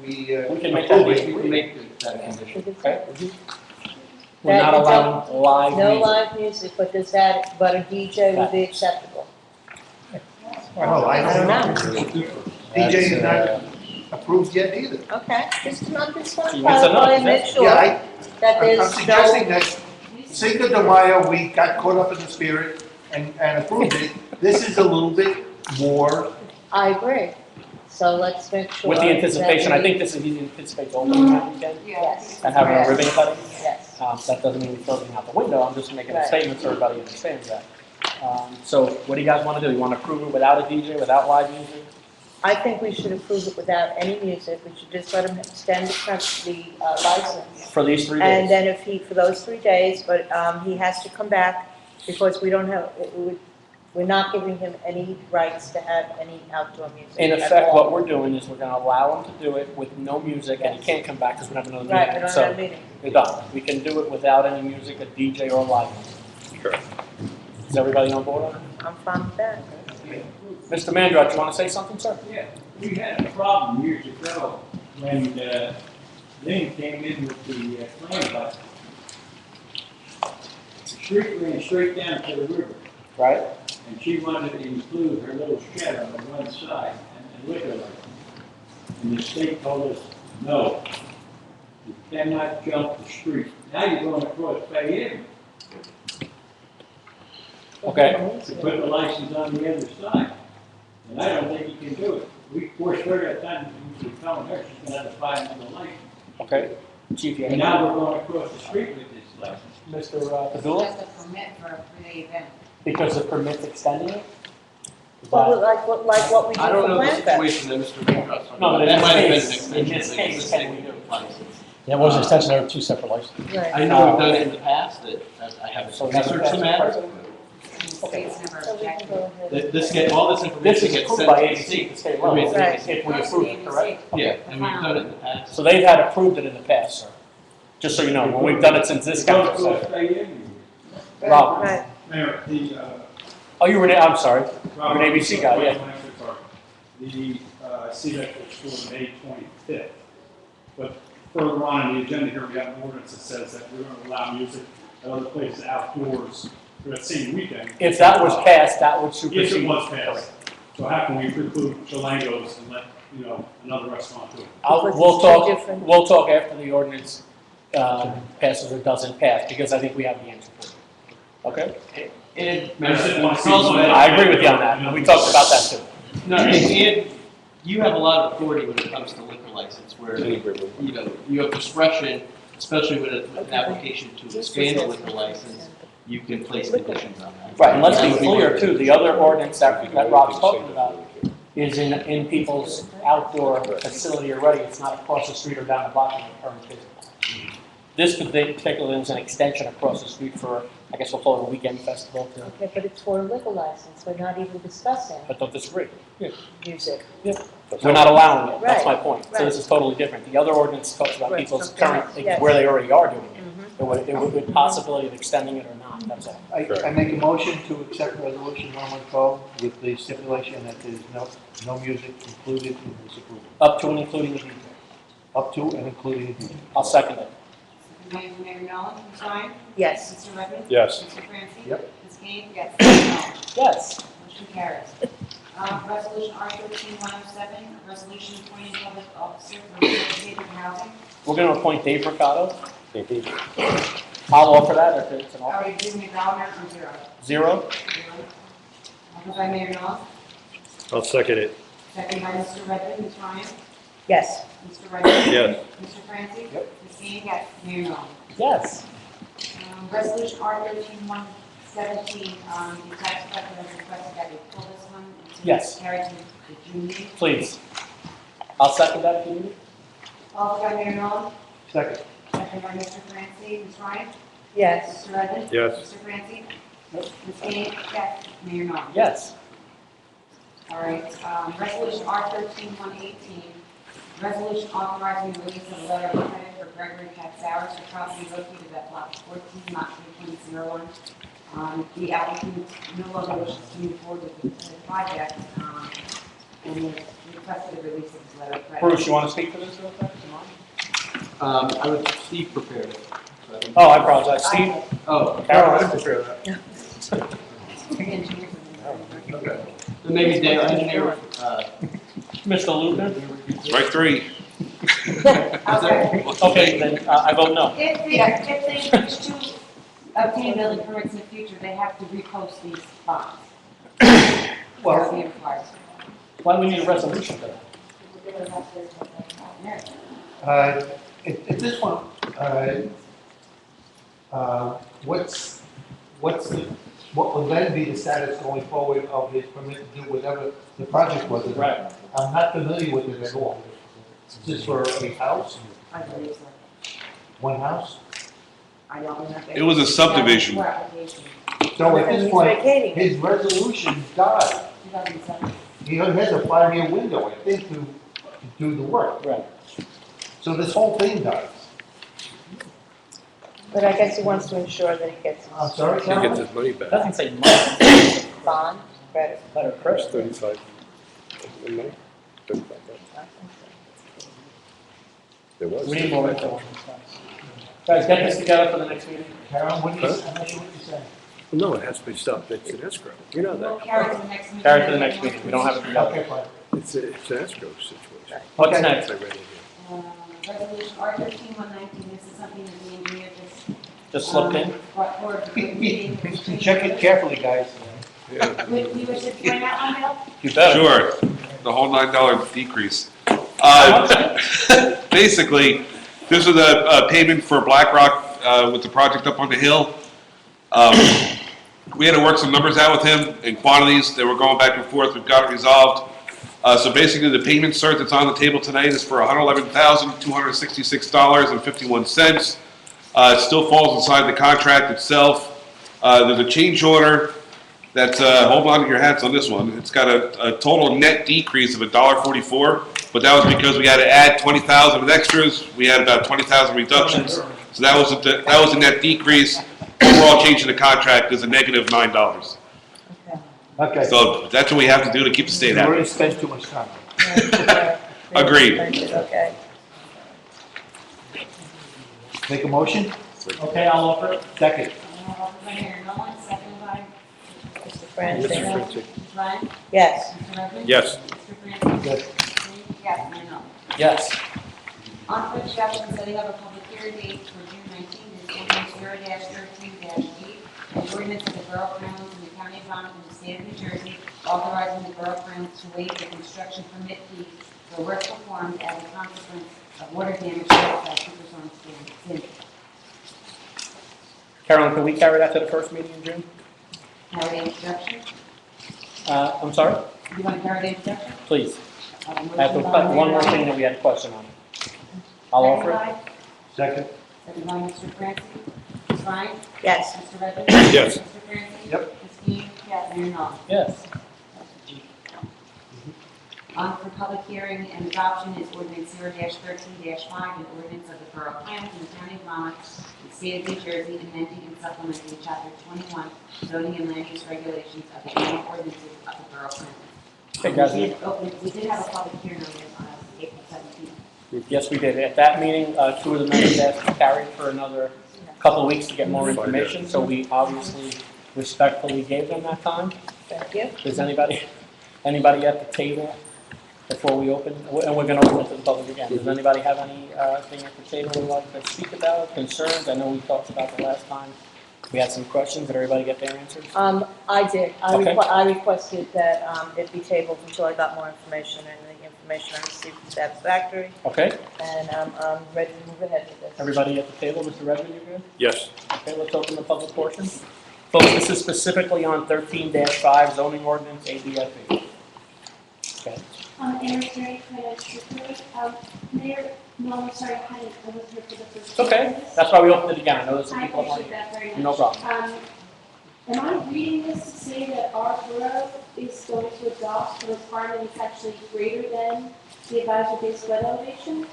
we We can make that, approve it. we can make that a condition, Okay. okay? We're not allowing live No music. live music, but but a DJ would be acceptable. Well, I don't know. DJ is That's, not approved yet either. Okay, just to want to That's enough, clarify and make isn't sure Yeah, that I'm there's suggesting no. that Cinco de Mayo, we got caught up in the spirit and approved it. This is a little bit more, I agree. So let's make sure. With the anticipation, I that think this is, he anticipates opening that weekend Yes. and having a ribbon cutting. Yes. That doesn't mean throwing out the window, I'm just making a Right. statement so everybody understands that. So what do you guys want to do? You want to approve it without a DJ, without live music? I think we should approve it without any music. We should just let him extend the license. For these 3 And days? then if he, for those 3 days, but he has to come back because we don't have, we're not giving him any rights to have any outdoor music. In at effect, all. what we're doing is we're going to allow him to do it with no music, and he can't come back because we don't have another Right, we meeting. don't So have a meeting. we're done. We can do it without any music, a DJ or live music. Sure. Is everybody on board on it? I'm fine with that. Mr. Mandrot, you want to say something, sir? Yeah, we had a problem years ago when Lynn came in with the claim bus. The street ran straight down to the river, Right? and she wanted to include her little shed on the one side and liquor license. And the state told us, no, you cannot jump the street. Now you're going across Bay Ave Okay. to put the license on the other side. And I don't think you can do it. We forced her that time, we were telling her she's gonna have to buy another license. Okay. Chief, you have And any- now we're going across the street with this license. Mr. Padula? Just a permit for a 3-day event. Because the permit's extending it? Well, like what we do I don't for know the Plan Fest. situation that Mr. Raindrop's talking No, about. but That might have been an in extension. this case, can we do? License. Yeah, it was an extension, there were two separate licenses. Right. I know we've done it in the past, that I haven't So we have a researched the matter. precedent? State's never So we can objected. go ahead. All this This information is gets approved sent by to the ABC, state. the state level, Right. if we approve it, correct? Yeah, and we've done it in the past. So they've had approved it in the past, sir. Just so you know, when we've done it since this council session. Rob, Right. Mayor, oh, you were, I'm sorry, you're an ABC guy, yeah. I see that it's for May 25th. But further on in the agenda here, we have an ordinance that says that we're going to allow music at other places outdoors for that same weekend. If that was passed, that would If supersede. it was passed. So how can we preclude Chalangos and let, another restaurant do it? We'll talk after the ordinance passes or doesn't pass, because I think we have the answer for it. Okay? And I just didn't want to see- I agree with you on that, and we talked about that too. No, and you have a lot of authority when it comes to liquor license, where, you have discretion, especially with an application to expand the liquor license, you can place conditions on that. Right, and let's be That would clear one. too, the other ordinance that Rob's talking about is in people's outdoor facility already, it's not across the street or down the block in the current business. This particularly is an extension across the street for, I guess we'll call it a weekend festival too, Okay, but it's for a liquor license, we're not even discussing but don't disagree. music. We're not allowing it, that's my Right, point. So right. this is totally different. The other ordinance talks about Right, people's something current, else, yes. where they already are doing it. Mhm. There would be possibility of extending it or not, that's all. I make a motion to accept resolution 112 with the stipulation that there's no music included in this approval. Up to and including the DJ. Up to and including the DJ. I'll second it. Mayor Nolan, Ms. Ryan? Yes. Mr. Redmond? Yes. Mr. Francie? Yep. Ms. Kane? Yes. Mr. Nolan? Yes. Motion carries. Resolution R-13-107, a resolution appointing public officer for rehabilitative housing. We're going to appoint Dave Mercado. I'll offer that if it's an offer. Are we giving a dollar amount or zero? Zero? Offered by Mayor Nolan, I'll second it. second by Mr. Redmond, Ms. Ryan? Yes. Mr. Redmond? Yes. Mr. Francie? Yep. Ms. Kane? Yes. Mayor Nolan? Yes. Resolution R-13-117, the tax collector has requested that we pull this one. and Yes. Carry to the June meeting. Please. I'll second that if you need. Offered by Mayor Nolan, Second. second by Mr. Francie, Ms. Ryan? Yes. Mr. Redmond? Yes. Mr. Francie? Ms. Kane? Yes. Mayor Nolan? Yes. All right, resolution R-13-118, resolution authorizing the release of a letter of credit for Gregory Katsouris for property located at block 14, lot 3.01. The applicant no longer wishes to move forward with the project, and has requested a release of his letter of credit. Bruce, you want to speak to this real quick? I would, Steve prepared it. So I don't- Oh, I apologize. Steve? Oh, Carol? then maybe Dale, engineer, Mr. Luther? Strike three. Okay. Okay, then I vote no. If they wish to obtain building permits in the future, they have to repost these bonds. Well, That's required. why do we need a resolution for that? At this one, what will then be the status going forward of his permit to do whatever the project was? Right. I'm not familiar with it at all. Is this for a house, I believe so. one house? I don't remember. It was a subdivision. For application, So at And this he's point, vacating it. his resolution died. 2007. He has a 5-year window, I think, to do the work. Right. So this whole thing dies. But I guess he wants to ensure that he gets I'm sorry, He gets Carol? his money It back. doesn't say money, bond credit. letter of credit. 35. Money? 35. There was. We need more info on this, guys. Guys, get this together for the next meeting. Carol, what do you, Huh? I'm not sure what you're saying. No, it has to be stopped. It's an escrow. You know We'll that. carry to the next meeting. Carry it to the next meeting, we don't have it together. Okay, fine. It's an escrow situation. What's Okay. next? I read it here. Resolution R-13-119, this is something that the engineer Just slipped in? brought forward for the meeting. Check it carefully, guys. Yeah. Would you wish to point out one, Bill? You better. Sure, the whole $9 decrease. Basically, this is a payment for Black Rock with the project up on the hill. We had to work some numbers out with him in quantities. They were going back and forth. We've got it resolved. So basically, the payment cert that's on the table tonight is for $111,266.51. It still falls inside the contract itself. There's a change order that's, hold on to your hats on this one. It's got a total net decrease of $1.44, but that was because we had to add 20,000 of extras. We had about 20,000 reductions. So that was a net decrease. Overall change in the contract is a negative $9. Okay. So that's what we have to do to keep the state We're happy. going to spend too much time. Agreed. Okay. Make a motion? Okay, I'll offer it. Second. Offered by Mayor Nolan, seconded by Mr. Francis? Mr. Ryan. Yes. Mr. Redmond. Yes. Mr. Francis. Yes. Yes, Mayor Nolan. Yes. On for discussion, setting up a public hearing date for June 19th is ordinance 0-13-8, an ordinance of the Borough Grounds in the County of Monmouth in the state of New Jersey, authorizing the Borough Grounds to waive the construction permit fees for work performed as a consequence of water damage caused by Superstorm Sandy. Carolyn, can we carry that to the first meeting in June? Carry the introduction? I'm sorry? You want to carry the introduction? Please. Motion I have to by put one more Mayor thing that we had a question on. I'll offer it. Second. Second by Mr. Francis. Ms. Ryan? Yes. Mr. Redmond? Yes. Mr. Francis? Yep. Ms. Keane? Yes. Mayor Nolan? Yes. On for public hearing and adoption is ordinance 0-13-5, an ordinance of the Borough of Clarendon in the County of Monmouth, the state of New Jersey, amending and supplementing Chapter 21 zoning and land use regulations of the annual ordinances of the Borough of Okay, guys. We did have a public hearing on this on April 17th. Yes, we did. At that meeting, two of the members asked to carry it for another couple of weeks to get more information, so we obviously respectfully gave them that time. Thank you. Does anybody at the table before we open, and we're going to open it to the public again, does anybody have anything at the table they'd like to speak about, concerns? I know we talked about the last time. We had some questions. Did everybody get their answers? I did. Okay. I requested that it be tabled until I got more information, and the information I received was satisfactory, Okay. and I'm ready to move ahead with this. Everybody at the table, Mr. Redmond, you good? Yes. Okay, let's open the public portion. Folks, this is specifically on 13-5 zoning ordinance ADFE. Okay. Eric, very kind Mayor, no, I'm sorry, I wasn't here for the first. It's okay. That's why we opened it again. I know there's some I people. appreciate that very much. No problem. Am I reading this to say that our borough is going to adopt a requirement that's actually greater than the advisory-based flood elevation?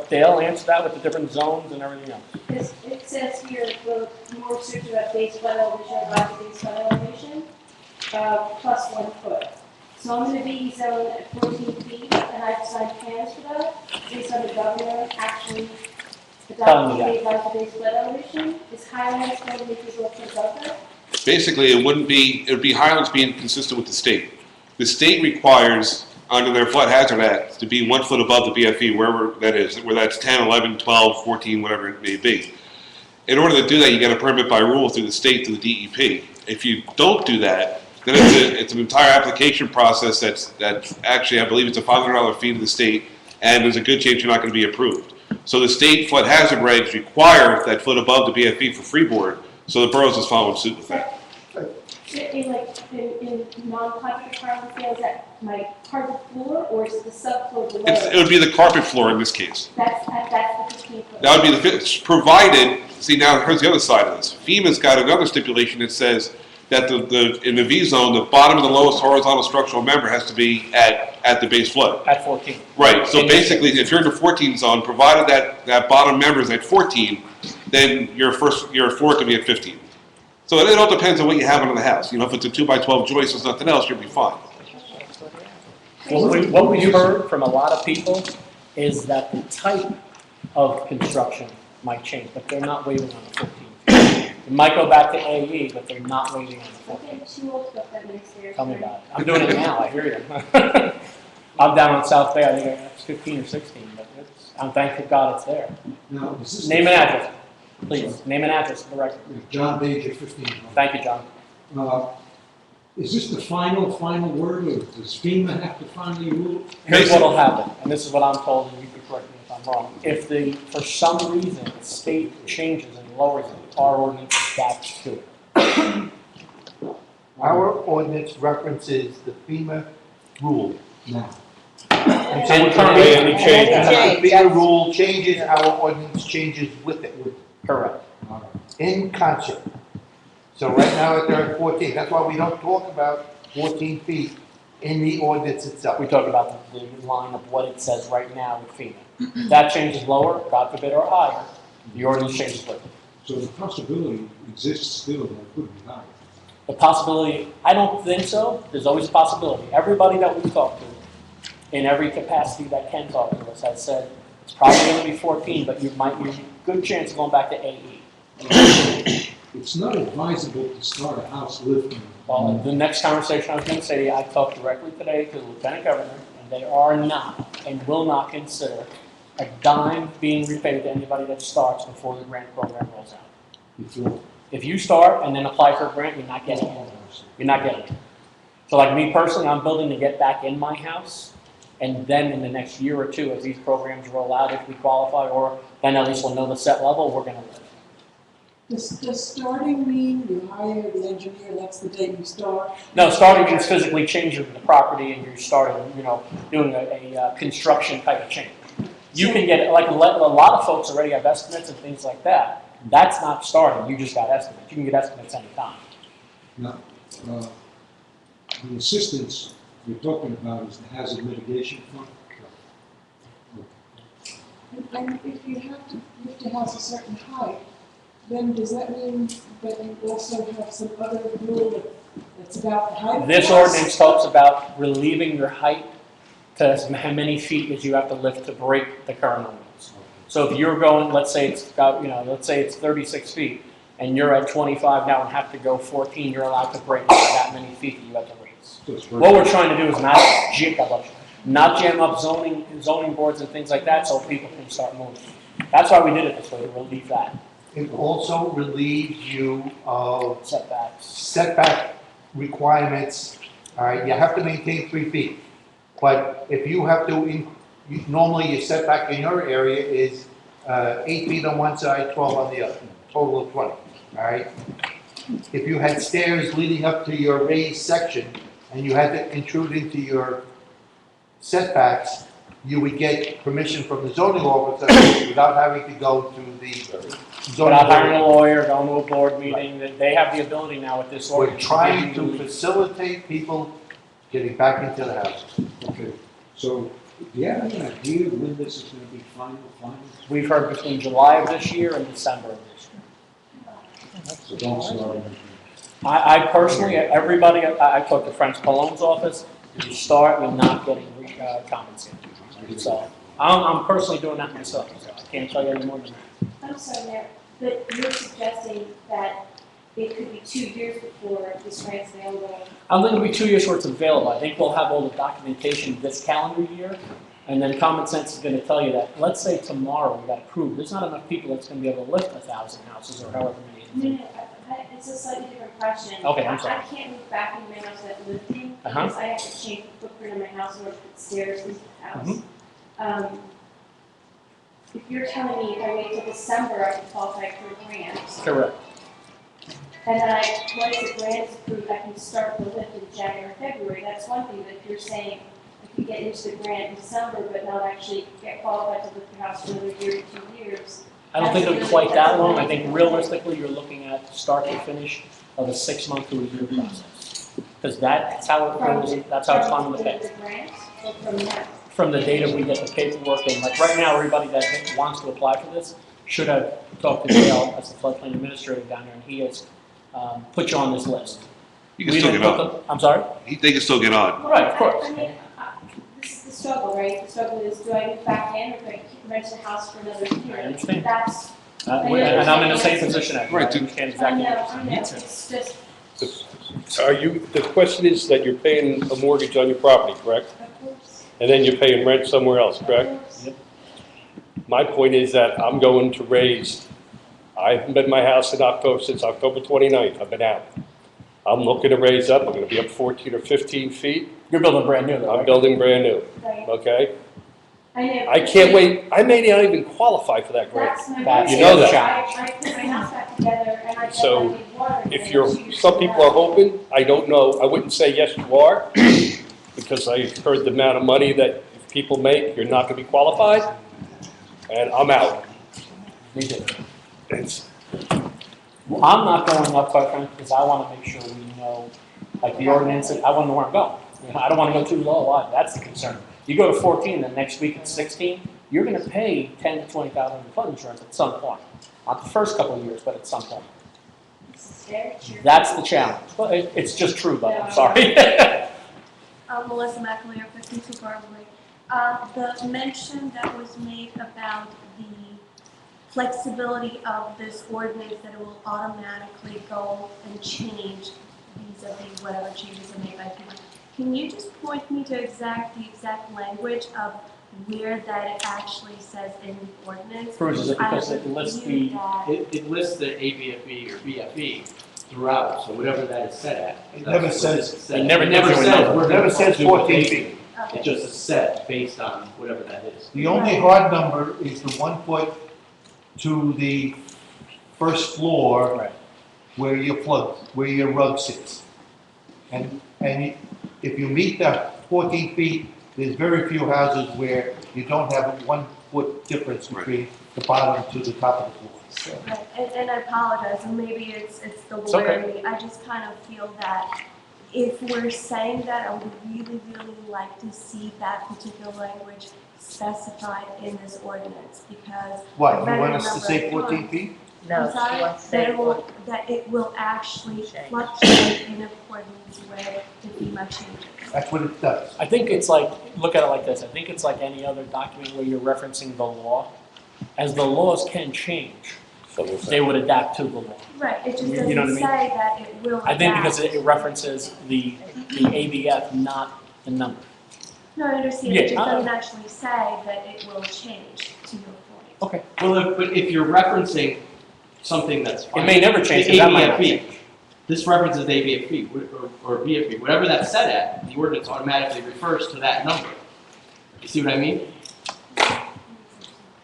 They'll answer that with the different zones and everything else. Because it says here, the more restrictive at base flood elevation, advisory-based flood elevation, plus 1 foot. So I'm going to be zoned at 14 feet, and I've signed plans for that, based on the governor actually adopting the advisory-based flood elevation. Is Highlands going to make this look above that? Basically, it would be Highlands being consistent with the state. The state requires, under their Flood Hazard Act, to be 1 foot above the BFE, wherever that is, whether that's 10, 11, 12, 14, whatever it may be. In order to do that, you get a permit by rule through the state to the DEP. If you don't do that, then it's an entire application process that's actually, I believe it's a $500 fee to the state, and there's a good chance you're not going to be approved. So the state flood hazard regs require that foot above the BFE for freeboard, so the boroughs is following suit with that. In non-contract requirements, is that my carpet floor, or is it the subfloor below? It would be the carpet floor in this case. That's the 15 foot. That would be provided, see now here's the other side of this. FEMA's got another stipulation that says that in the V zone, the bottom of the lowest horizontal structural member has to be at the base flood. At 14. Right, so basically, if you're in the 14 zone, provided that bottom member is at 14, then your floor can be at 15. So it all depends on what you have under the house. You know, if it's a 2x12 joist or nothing else, you'll be fine. What we've heard from a lot of people is that the type of construction might change, but they're not waiving on the 14. It might go back to AE, but they're not waiving on the 14. Okay, too old to go up that many stairs. Tell me about it. I'm doing it now, I hear you. I'm down on South Bay, I think it's 15 or 16, but I'm thankful God it's there. Now, is this Name and address, please. Name and address for the record. John Baker, 15. Thank you, John. Is this the final word, or does FEMA have to finally rule? Here's what'll happen, and this is what I'm told, and you can correct me if I'm wrong. If for some reason, the state changes and lowers it, our ordinance adapts to it. Our ordinance references the FEMA rule now. And so And we're currently gonna- it changes. And the FEMA rule changes, our ordinance changes with it, Correct. in concert. So right now they're at 14, that's why we don't talk about 14 feet in the ordinance itself. We talk about the line of what it says right now with FEMA. If that changes lower, God forbid, or higher, the ordinance changes with it. so the possibility exists still that it could be higher. The possibility, I don't think so, there's always a possibility. Everybody that we've talked to, in every capacity that can talk to us, has said, it's probably gonna be 14, but you might, you good chance of going back to AE. It's not advisable to start a house lifting. Well, the next conversation I was gonna say, I talked directly today to the Lieutenant Governor, and they are not, and will not consider a dime being repaid to anybody that starts before the grant program rolls out. Before. If you start and then apply for a grant, you're not getting it. You're not getting it. So like me personally, I'm building to get back in my house, and then in the next year or two, as these programs roll out, if we qualify, or then at least we'll know the set level, we're gonna live. Does starting mean you hire the engineer, that's the day you start? No, starting means physically changing the property and you're starting, doing a construction type of change. You can get, like a lot of folks already have estimates and things like that. That's not starting, you just got estimates. You can get estimates anytime. Now, the assistance we're talking about is the hazard mitigation fund. And if you have to lift a house a certain height, then does that mean that you also have some other rule that's about the height of the This house? ordinance talks about relieving your height to as many feet as you have to lift to break the current ordinance. So if you're going, let's say it's got, let's say it's 36 feet, and you're at 25 now and have to go 14, you're allowed to break by that many feet that you have to raise. What we're trying to do is not jam up zoning boards and things like that so people can start moving. That's why we did it this way, to relieve that. It also relieves you of Setbacks. setback requirements. All right, you have to maintain 3 feet. But if you have to, normally your setback in your area is 8 feet on one side, 12 on the other, total of 20, all right? If you had stairs leading up to your raised section and you had to intrude into your setbacks, you would get permission from the zoning officer without having to go to the zoning Without hiring a board. lawyer, going to a board meeting, they have the ability now with this We're ordinance. trying to facilitate people getting back into the house. Okay, so do you have any idea when this is going to be final? We've heard between July of this year and December of this year. So don't start anything. I personally, everybody, I talked to Frank Cologne's office, if you start, you're not getting compensated. So I'm personally doing that myself, so I can't tell you any more than that. I'm sorry, Mayor, but you're suggesting that it could be 2 years before this grant's available? I think it'll be 2 years where it's available. I think we'll have all the documentation this calendar year, and then common sense is gonna tell you that, let's say tomorrow we got approved, there's not enough people that's gonna be able to lift 1,000 houses or however many. No, it's a slightly different question. Okay, I'm sorry. I can't move back into my house without lifting, Uh-huh. because I have to change the footprint of my house in order to put stairs into the house. Mhm. If you're telling me if I wait till December, I can qualify for a grant, Correct. and then once the grant is approved, I can start the lift in January, February, that's one thing, but if you're saying I could get into the grant in December, but not actually get qualified to lift the house for another year to 2 years. I don't think it'll be quite that long. I think realistically, you're looking at start to finish of a 6-month to a year process. Because that's how it goes, that's how it's on the pay. From the grant or from now? From the date of we get the paperwork in, like right now, everybody that wants to apply for this should have talked to Dale as the floodplain administrator down there, and he has put you on this list. You can still get on. I'm sorry? They can still get on. Right, of course. I mean, this is the struggle, right? The struggle is, do I move back in or do I keep renting the house for another year? I understand. That's. And I'm in the same position as you. I Right, understand exactly what you're I saying. know, it's just, Are you, the question is that you're paying a mortgage on your property, correct? of course, And then you're paying rent somewhere else, of correct? course. My point is that I'm going to raise, I haven't been in my house since October 29th, I've been out. I'm looking to raise up, I'm gonna be up 14 or 15 feet. You're building brand new, though, I'm right? building brand new, Right. okay? I can't wait, I may not even qualify for that grant. That's my That's You point. know that. I put my house back together and I get So, my water. If you're, some people are hoping, I don't know, I wouldn't say yes you are, because I heard the amount of money that if people make, you're not gonna be qualified, and I'm out. Me too. It's, Well, I'm not going up, quite frankly, because I want to make sure we know, like the ordinance, I want to know where I'm going. You know, I don't want to go too low, that's the concern. You go to 14, then next week it's 16, you're going to pay 10 to 20,000 in flood insurance at some point. Not the first couple of years, but at some point. That's the challenge. But it's just true, but I'm sorry. Melissa McAleer, 52 Bartley. The mention that was made about the flexibility of this ordinance, that it will automatically go and change vis-a-vis whatever changes are made by FEMA. Can you just point me to the exact language of where that it actually says in the ordinance? Bruce, is it because it lists the, It lists the ABFE or BFE throughout, so whatever that is set at. It never that's what says- it's set it at. never gives you a says number. we're It never gonna says do what 14 they- feet. It just is set based on whatever that is. The only hard number is the 1 foot to the first floor right. where your plug, where your rug sits. And if you meet the 14 feet, there's very few houses where you don't have a 1 foot difference between the bottom to the top of the floor. So, Right, and I apologize, and maybe it's the It's lawyer okay. in me. I just kind of feel that if we're saying that, I would really, really like to see that particular language specified in this ordinance, because. what, I've you read it want a us to number say of 14 times. feet? No, I'm she sorry, wants to that say it will, that it will actually Change. fluctuate in accordance with the FEMA changes. That's what it does. I think it's like, look at it like this, I think it's like any other document where you're referencing the law. As the laws can change, they would adapt to the law. Right, it just You know doesn't what I say that it will. I think adapt. because it references the ABF, not the number. No, I understand, Yeah, it just I- doesn't actually say that it will change, to your point. Okay. Well, but if you're referencing something that's. It may never change, 'cause that might not ABFE. change. This references ABFE or BFE, whatever that's set at, the ordinance automatically refers to that number. You see what I mean?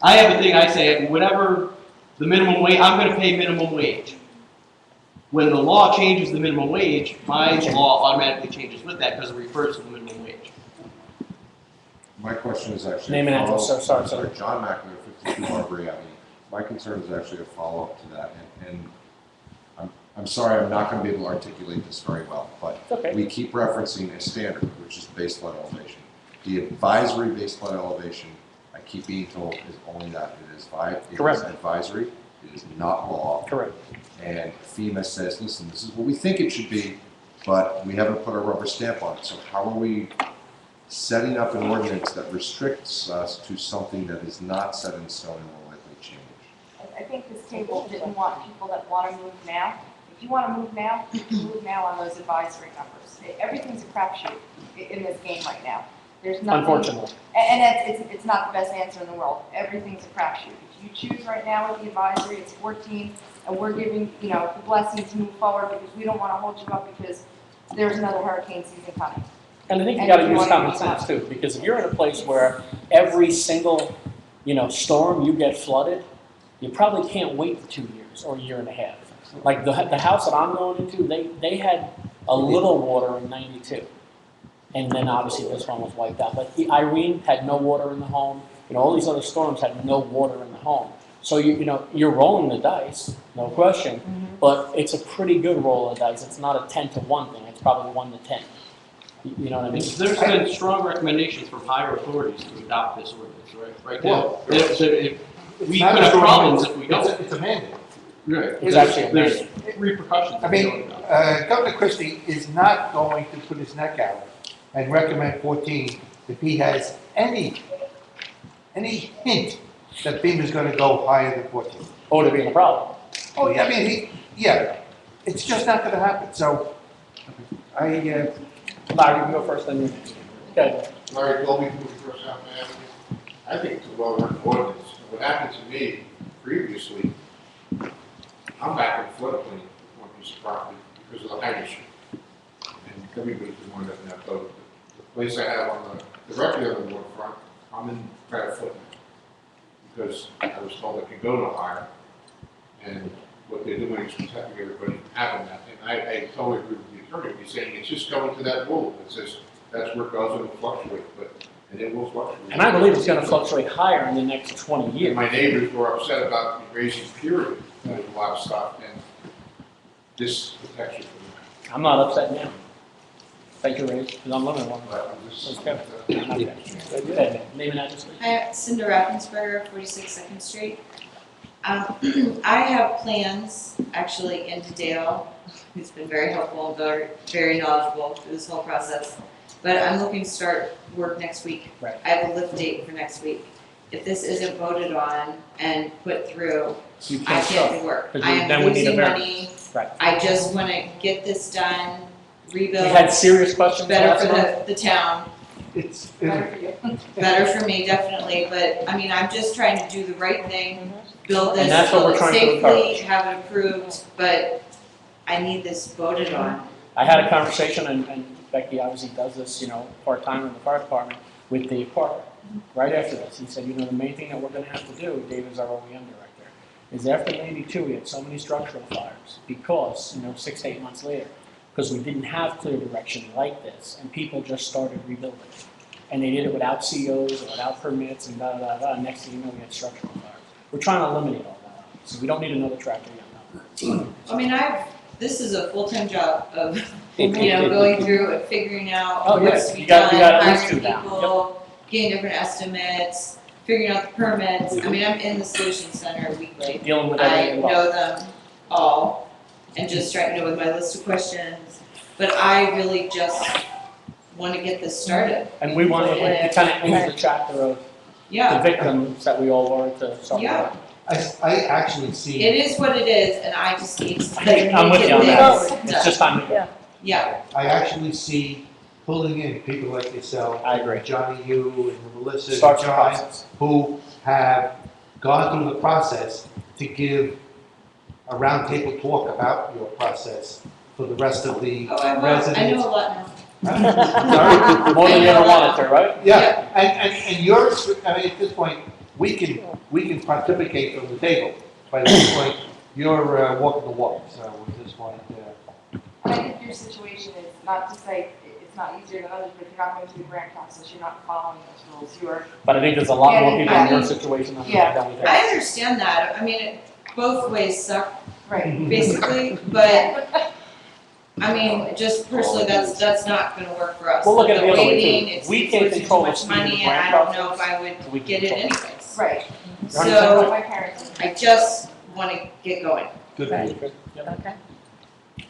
I have a thing, I say, whatever the minimum wage, I'm gonna pay minimum wage. When the law changes the minimum wage, my law automatically changes with that because it refers to the minimum wage. My question is actually. Name and a address, sir. follow-up. Sorry. John McAleer, 52 Marbury Avenue. My concern is actually a follow-up to that, and I'm sorry, I'm not gonna be able to articulate this very well, but Okay. we keep referencing a standard, which is base flood elevation. The advisory base flood elevation, I keep being told, is only that, it is Correct. advisory, it is not law. Correct. And FEMA says, listen, this is what we think it should be, but we haven't put a rubber stamp on it, so how are we setting up an ordinance that restricts us to something that is not set in stone and will likely change? I think this table didn't want people that want to move now. If you want to move now, you can move now on those advisory numbers. Everything's a crapshoot in this game right now. There's nothing. Unfortunately. And it's not the best answer in the world. Everything's a crapshoot. If you choose right now with the advisory, it's 14, and we're giving, the blessing to move forward because we don't want to hold you up because there's another hurricane season coming. And I think you And gotta if you use wanna common use sense too, because if you're in a place where every single, storm you get flooded, you probably can't wait for 2 years or a year and a half. Like the house that I'm going into, they had a little water in '92. And then obviously this one was wiped out. But the Irene had no water in the home, all these other storms had no water in the home. So you're rolling the dice, no question, but it's a pretty good roll of dice. It's not a 10-to-1 thing, it's probably 1 to 10. You know what I mean? There's been strong recommendations from higher authorities to adopt this ordinance, right? Well, We It's could not a have strong problems ordinance. if we don't. It's a mandate. Right. It's actually a There's mandate. repercussions. I if we mean, don't adopt it. Governor Christie is not going to put his neck out and recommend 14 if he has any hint that FEMA's gonna go higher than 14. Oh, to be in a problem. Oh, I mean, it's just not gonna happen, so, Larry, you can go first, then you. Okay. Larry Colby, 41st South Avenue. I think it's a well-run ordinance. What happened to me previously, I'm back in floodplain with one piece of property because of the height issue. And everybody's been wondering that, but the place I have directly on the waterfront, I'm in try to flip it. Because I was told I could go no higher, and what they're doing is protecting everybody from having that. And I totally agree with the attorney, he's saying it's just going to that rule, it says that's where it goes, and it will fluctuate, and it will fluctuate. And I believe it's gonna fluctuate higher in the next 20 And years. my neighbors were upset about me raising purity with a lot of stuff, and this protects you from that. I'm not upset now. Thank you, Ray, because I'm living one. But I'm just- Okay. Okay. Name and address, please. Hi, Cinda Raffensperger, 46 Second Street. I have plans, actually, in Dale, who's been very helpful, very, very knowledgeable through this whole process. But I'm looking to start work next week. Right. I have a lift date for next week. If this isn't voted on and put through, You I can't can't go. do work. 'Cause I am then we need a losing variance. money. Right. I just want to get this done, rebuild. We had serious questions Better last for month. the town. It's, Better for you. Better for me, definitely, but, I mean, I'm just trying to do the right thing, build And this, that's what build we're it trying to safely, encourage. have it approved, but I need this voted on. I had a conversation, and Becky obviously does this, part-time in the fire department, with Dave Parker. Right after this, he said, the main thing that we're gonna have to do, Dave is our OEM director, is after '92, we had so many structural fires, because, 6 to 8 months later, because we didn't have clear direction like this, and people just started rebuilding. And they did it without COs, or without permits, and da-da-da-da, next thing you know, we had structural fires. We're trying to eliminate all that, so we don't need another tragedy on that. I mean, this is a full-time job of, going through and figuring out Oh, yeah. what's to be You got done, at least hiring two now. people, getting different estimates, figuring out the permits. I mean, I'm in the solution center weekly. Dealing with I everything involved. know them all, and just trying to with my list of questions. But I really just want to get this started. And we want to, it kind of ends the chapter of the Yeah, victims that we all were to start with. yeah. I actually see. It is what it is, and I just need to I'm with you on that. get It's this just time to go. Yeah. Yeah, I actually see pulling in people like yourself. I agree. Johnny, you, and Melissa, and Starts the John, process. who have gone through the process to give a roundtable talk about your process for the rest of the oh, I residents. know a lot now. More than you ever wanted to, right? Yeah, and yours, I mean, at this point, we can pontificate from the table. By this point, you're walking the walk, so at this point, I think your situation is, not to say it's not easier than others, but you're not going to the grant process, you're not following those rules, you're. But I think there's a lot more people in your Yeah. situation than we I understand that, I mean, both ways suck, Right. basically, but, I mean, just personally, that's not gonna work for us. Well, look at it the other way, too. Waiting, it's We can't losing control too the much speed of the money, and I grant don't know if I We would can get it control anyways. Right. So, My parents. I just wanna get going. Good. Okay.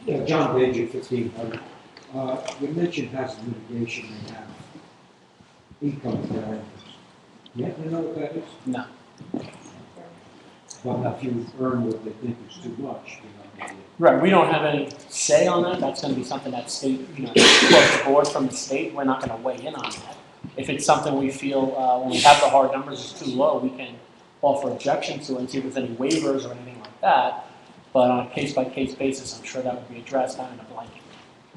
Yeah, John Banger, 1500. You mentioned hazard mitigation and have income variables. You happen to know what that is? No. Well, if you earn what they think is too much, Right, we don't have any say on that, that's gonna be something that state, across the board from the state, we're not gonna weigh in on that. If it's something we feel, when we have the hard numbers is too low, we can offer objections to it and see if there's any waivers or anything like that. But on a case-by-case basis, I'm sure that would be addressed, not in a blanket.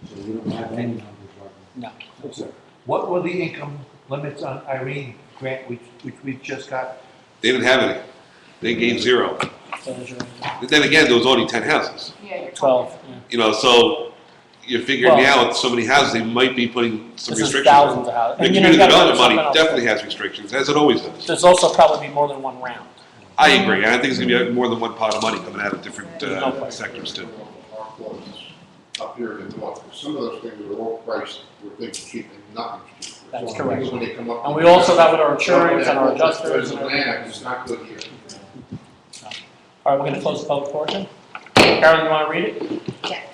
So we don't have any numbers right No. now. Sir. what were the income limits on Irene grant, which we just got? They didn't have any. They gave 0. So there's your But then again, there was only 10 houses. Yeah, you're. 12, yeah. So you're figuring Well- now with so many houses, they might be putting some This is restrictions. thousands of houses. The And, community you gotta development remember money something else. definitely has restrictions, as it always does. There's also probably be more than one round. I agree, and I think it's gonna be more than one pot of money coming out of different No question. sectors too. Our clothes up here in the north, because some of those things are all priced, we're thinking cheap and nothing's cheap. That's So correct. when they come up And we with- also have with our insurance and our adjusters and The everything. land is not good here. All right, we're gonna close the public portion. Carolyn, you wanna read it? Yes.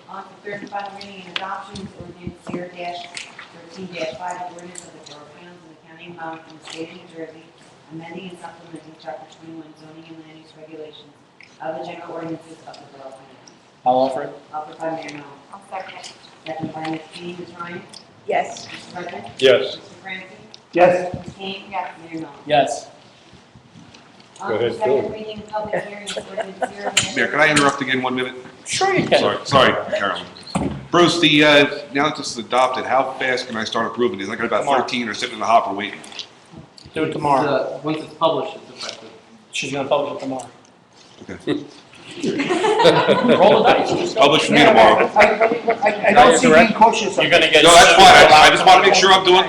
On to third and final reading and adoption, ordinance 0-13-5, ordinance of the Borough of Towns in the County of Monmouth and the State of New Jersey, amending and supplementing chapter 21 zoning and land use regulations of the general ordinances of the Borough of Towns. I'll offer it. Offered by Mayor Mel. I'll second. Second by Ms. Kane. Ms. Ryan? Yes. Mr. President? Yes. Mr. Francis? Yes. Ms. Kane? Yes. Mayor Mel. Yes. On Go to ahead, second Phil. reading, public hearing, ordinance 0. Mayor, can I interrupt again 1 minute? Sure you can. Sorry, Carolyn. Bruce, now that this is adopted, how fast can I start approving these? I got about Tomorrow. 13 or sitting in the hopper waiting. Do it tomorrow. Once it's published, it's effective. She's gonna publish it tomorrow. Okay. Roll the dice. Just go. Publish for me tomorrow. I don't see being cautious. You're gonna get. No, that's sued fine. for I just allowing want to make sure I'm doing,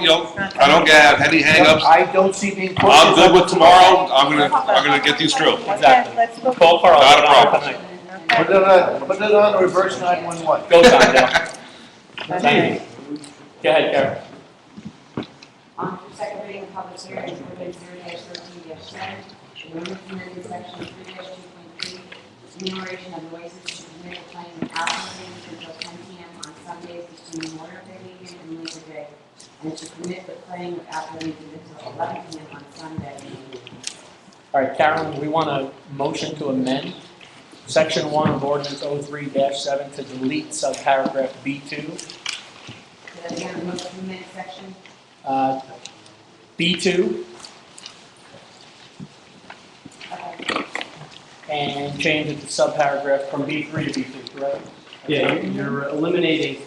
I don't get any hangups. I don't see being cautious. I'm good with tomorrow. I'm gonna get these through. Exactly. Let's go. Call Carl. Not a problem. Put it on reverse 911. Go time, Dale. Okay. Go ahead, Karen. On to second reading of public hearing, ordinance 0-13-7, amendment amended section 3-2.3, enumeration of noises to permit the playing of outdoor games until 10 p.m. on Sundays between Memorial Day weekend and Labor Day, and to permit the playing of outdoor games until 11 p.m. on Sunday. All right, Karen, we want a motion to amend section 1 of ordinance 03-7 to delete subparagraph B2. Did I get a motion to amend section? B2 Okay. and change it to subparagraph from B3 to B2, correct? Yeah, you're eliminating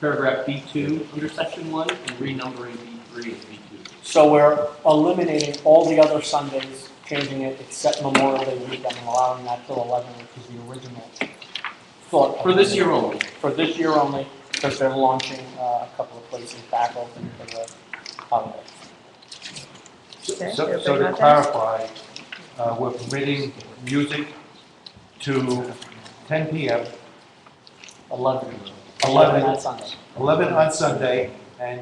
paragraph B2 under section 1 and renumbering B3 as B2. So we're eliminating all the other Sundays, changing it except Memorial Day weekend and allowing that till 11, which is the original thought. For this year only. For this year only, because they're launching a couple of places back open for the holiday. So to clarify, we're permitting music to 10 p.m., 11 11 on Sunday, 11 on Sunday, and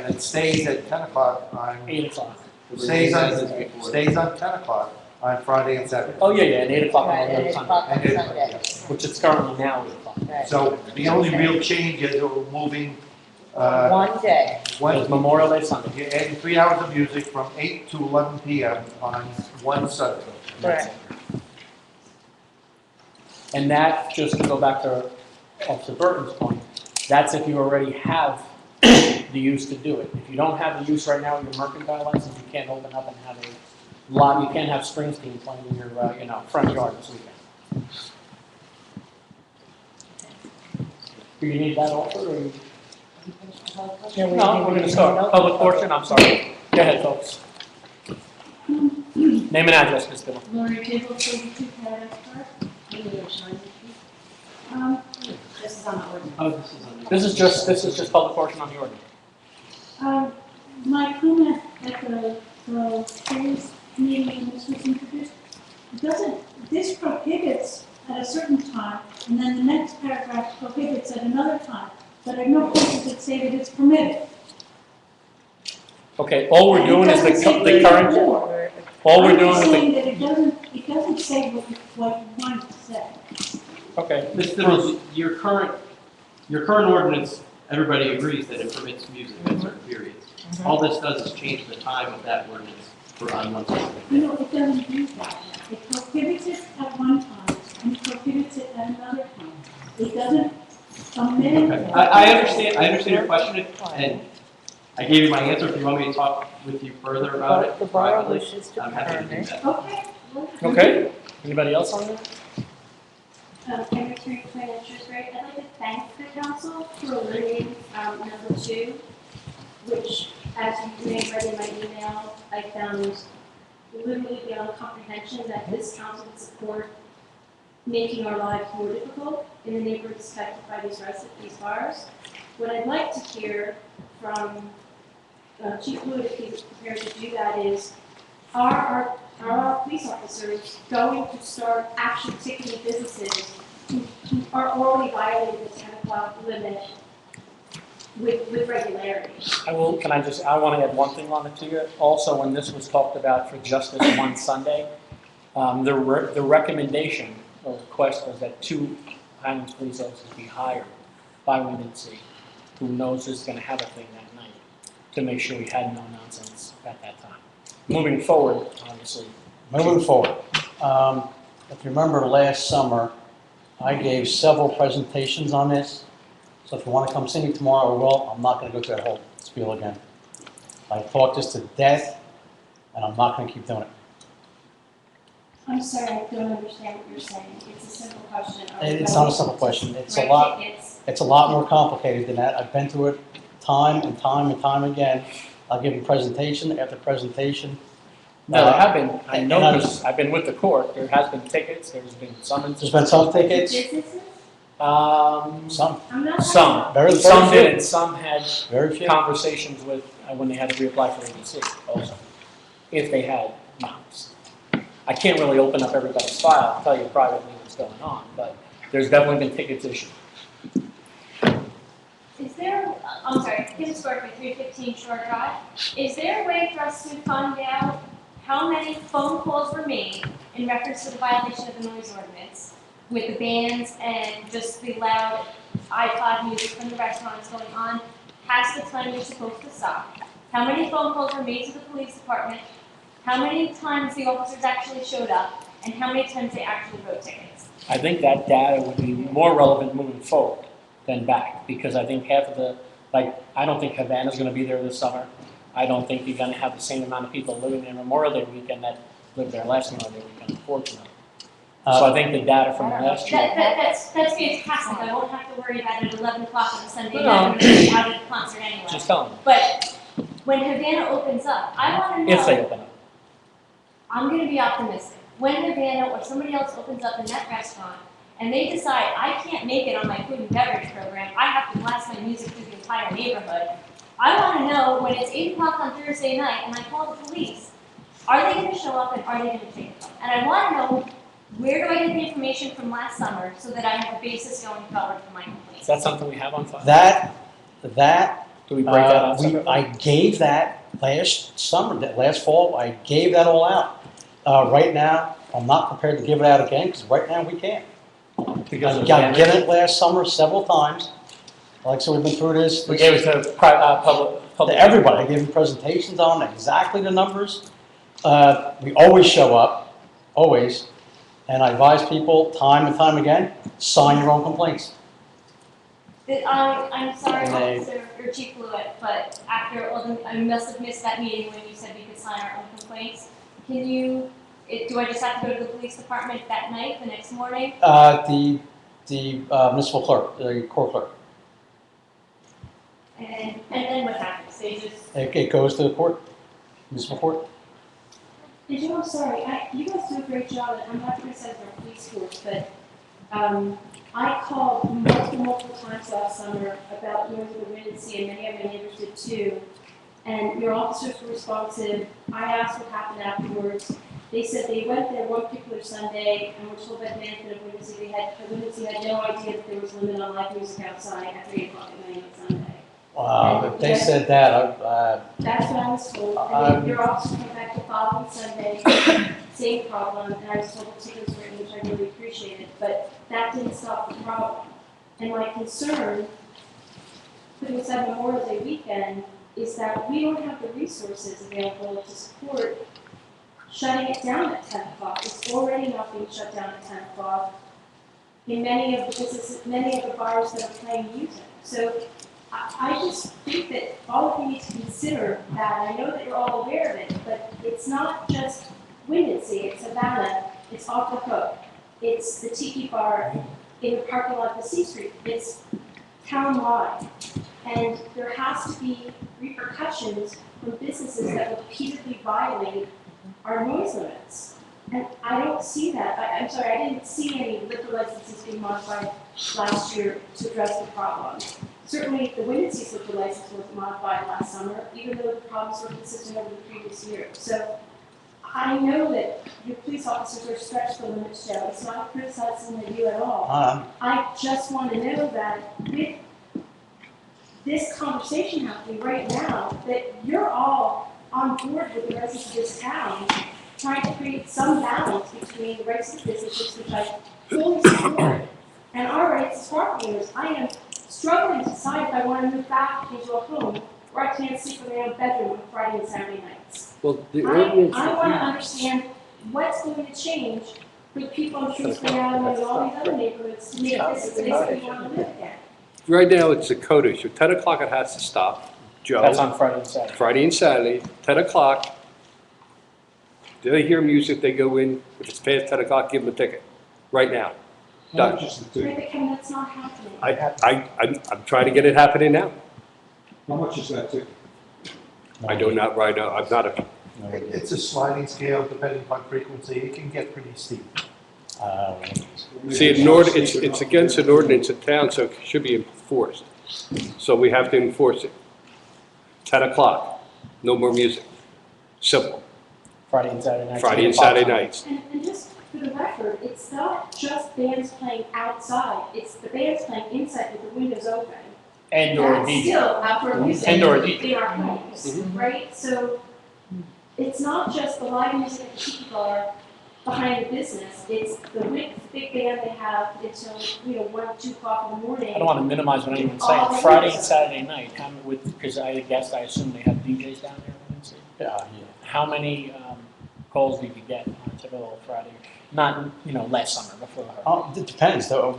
it stays at 10 o'clock on, 8 o'clock. stays on 10 o'clock on Friday and Saturday. Oh, yeah, and 8 o'clock on Right, every 8 Sunday, o'clock on And it- Sunday. which is currently now 8 o'clock. Right. So the only real change is we're moving, One day. It's one, Memorial Day Sunday. you're adding 3 hours of music from 8 to 11 p.m. on one Sunday. Correct. And that, just to go back to Officer Burton's point, that's if you already have the use to do it. If you don't have the use right now with your mercantile license, you can't open up and have a lot, you can't have Springsteen playing in your, front yard this weekend. Do you need that altered, or you? No, we're gonna start. Public portion, I'm sorry. Go ahead, folks. Name and address, Ms. Dillon. Lori Table, 32 Paradise Park. This is on the ordinance. Oh, this is on. This is just public portion on the ordinance. My comment at the previous meeting when this was introduced, this prohibits at a certain time, and then the next paragraph prohibits at another time, but at no point does it say that it's permitted. Okay, all we're doing is the current, all we're doing I'm is saying the, that it doesn't say what you want it to say. okay. Mr. Your current ordinance, everybody agrees that it permits music at certain periods. All this does is change the time of that ordinance for on one Sunday. You know, it doesn't do that. It prohibits it at one time, and it prohibits it at another time. It doesn't amend. Okay. I understand your question, and I gave you my answer. If you want me to talk with you further about it The borough privately, wishes to I'm happy to do permit. that. Okay. Okay, anybody else on that? Secretary of Financial Rate, I'd like to thank the council for eliminating number 2, which, as you may have read in my email, I found literally beyond comprehension that this council would support making our lives more difficult in the neighborhoods affected by these bars. What I'd like to hear from Chief Wood, if he's prepared to do that, is are our police officers going to start actually ticketing businesses who are already violating the 10 o'clock limit with regularity? I want to add one thing on it to you. Also, when this was talked about for just this one Sunday, the recommendation or request was that 2 Highlands police officers be hired by Windency, who knows is going to have a thing that night, to make sure we had no nonsense at that time. Moving forward, obviously. Moving forward, if you remember last summer, I gave several presentations on this. So if you want to come see me tomorrow, I will. I'm not going to go through that whole spiel again. I fought this to death, and I'm not going to keep doing it. I'm sorry, I don't understand what you're saying. It's a simple question. It's not a simple question. It's a Right, lot more complicated than that. I've been through it time and time and time again. I'll give them presentation after presentation. No, there have been, I and know, I- because I've been with the court, there has been tickets, there's been summonses. There's been some tickets, Businesses? some, I'm not. Some, Very some few. did, and some had very few. conversations with, when they had to reapply for ABC also, if they had amounts. I can't really open up everybody's file and tell you privately what's going on, but there's definitely been tickets issued. Is there, I'm sorry, Kim Sparky, 315 Shore Drive. Is there a way for us to find out how many phone calls were made in reference to the violation of the noise ordinance with the bands and just the loud iPod music from the restaurants going on past the time you're supposed to stop? How many phone calls were made to the police department? How many times the officers actually showed up? And how many times they actually wrote tickets? I think that data would be more relevant moving forward than back, because I think half of the, like, I don't think Havana's gonna be there this summer. I don't think you're gonna have the same amount of people living there Memorial Day weekend that lived there last Memorial Day weekend, unfortunately. So I think the data from last year. That's fantastic. I won't have to worry about it at 11 o'clock on a Sunday No. night when we're out at the concert anyway. Just tell them, But when Havana opens up, I want to know. if they open up. I'm going to be optimistic. When Havana or somebody else opens up in that restaurant and they decide I can't make it on my food and beverage program, I have to blast my music through the entire neighborhood. I want to know when it's 8 o'clock on Thursday night and I call the police, are they going to show up and are they going to take it? And I want to know, where do I get the information from last summer so that I have a basis going forward for my complaints? Is that something we have on file? That, Do we break that out separately? I gave that last summer, that last fall, I gave that all out. Right now, I'm not prepared to give it out again, because right now we can't. Because of I gave it last summer several times. Like, so we've been through this. We gave it to public. To everybody, I gave them presentations on exactly the numbers. We always show up, always, and I advise people time and time again, sign your own complaints. I'm sorry, And they- Officer, or Chief Blewett, but after all the, I must have missed that meeting when you said we could sign our own complaints. Can you, do I just have to go to the police department that night, the next morning? The municipal clerk, the court clerk. And then what happens? They just, It goes to the court, municipal court. And Joe, I'm sorry, you guys do a great job, and I'm not criticizing our police force, but, I called multiple times last summer about noise of the wind and sea, and many of my neighbors did too. And your officers were responsive. I asked what happened afterwards. They said they went there one particular Sunday and were told by the management of Windansea the Windansea had no idea that there was a limit on live music outside at 3 o'clock at night on Sunday. Wow, if they said that, That's what I was told. And then your officers came back the following Sunday, same problem, and I was told the tickets were written, which I really appreciated, but that didn't stop the problem. And my concern, putting aside Memorial Day weekend, is that we don't have the resources available to support shutting it down at 10 o'clock. It's already not being shut down at 10 o'clock in many of the businesses, many of the bars that are playing music. So I just think that all of you need to consider that. I know that you're all aware of it, but it's not just Windansea, it's Havana, it's Off the Hook, it's the Tiki Bar in the parking lot of the C Street. It's town-wide. And there has to be repercussions from businesses that repeatedly violate our noise limits. And I don't see that. I'm sorry, I didn't see any liquor licenses being modified last year to address the problem. Certainly, the Windansea's liquor license was modified last summer, even though the problems were consistent over the previous year. So I know that your police officers are stretched to the limits, Joe. It's not a criticism of you at all. I just want to know that with this conversation happening right now, that you're all on board with the residents of this town, trying to create some balance between the rights of the businesses, which I fully support, and our rights as property owners. I am struggling to decide if I want to move back into a home where I can't sleep in my own bedroom on Friday and Saturday nights. Well, the I ordinance. want to understand what's going to change for the people in Shrewsbury Avenue and all these other neighborhoods to make this a place that we want to live again. Right now, it's a code issue. 10 o'clock it has to stop. Joe. That's on Friday and Saturday. Friday and Saturday, 10 o'clock. They hear music, they go in. If it's past 10 o'clock, give them a ticket. Right now. Done. Right, but Kevin, that's not happening. I'm trying to get it happening now. How much is that ticket? I do not right now, I'm not a, It's a sliding scale depending upon frequency. It can get pretty steep. see, it's against an ordinance in town, so it should be enforced. So we have to enforce it. 10 o'clock, no more music. Simple. Friday and Saturday nights. Friday and Saturday nights. And just for the record, it's not just bands playing outside, it's the bands playing inside with the windows open. And or That's DJ. still outdoor music. And or DJ. They are playing, right? So it's not just the live music at the tiki bar behind the business, it's the big band they have until, 1, 2 o'clock in the morning. I don't want to minimize what anyone's All saying. the Friday music. and Saturday night, because I assume they have DJs down there. Yeah. How many calls do you get on a typical Friday? Not, last summer, before the hurricane. It depends, though.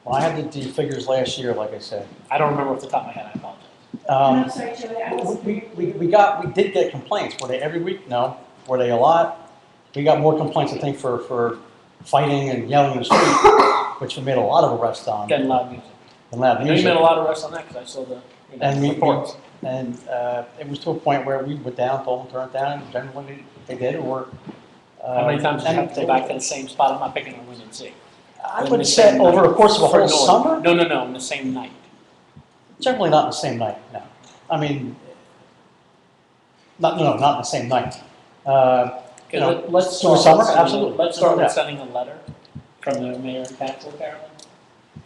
Well, I had the figures last year, like I said. I don't remember off the top of my head, I apologize. I'm sorry, Joey, I wasn't. We did get complaints. Were they every week? No. Were they a lot? We got more complaints, I think, for fighting and yelling in the street, which we made a lot of arrests on. Getting loud music. And loud I know you music. made a lot of arrests on that, because I saw the And reports. it was to a point where we went down, told them to turn it down, and generally they did, or. How many times did you have to go and back to the same spot? I'm not picking on Windy City. I would say over the course of a whole summer? No, in the same night. Generally not in the same night, no. I mean, not in the same night. Let's through the summer, absolutely. Let's start with Yeah. sending a letter from the mayor and council, Carolyn,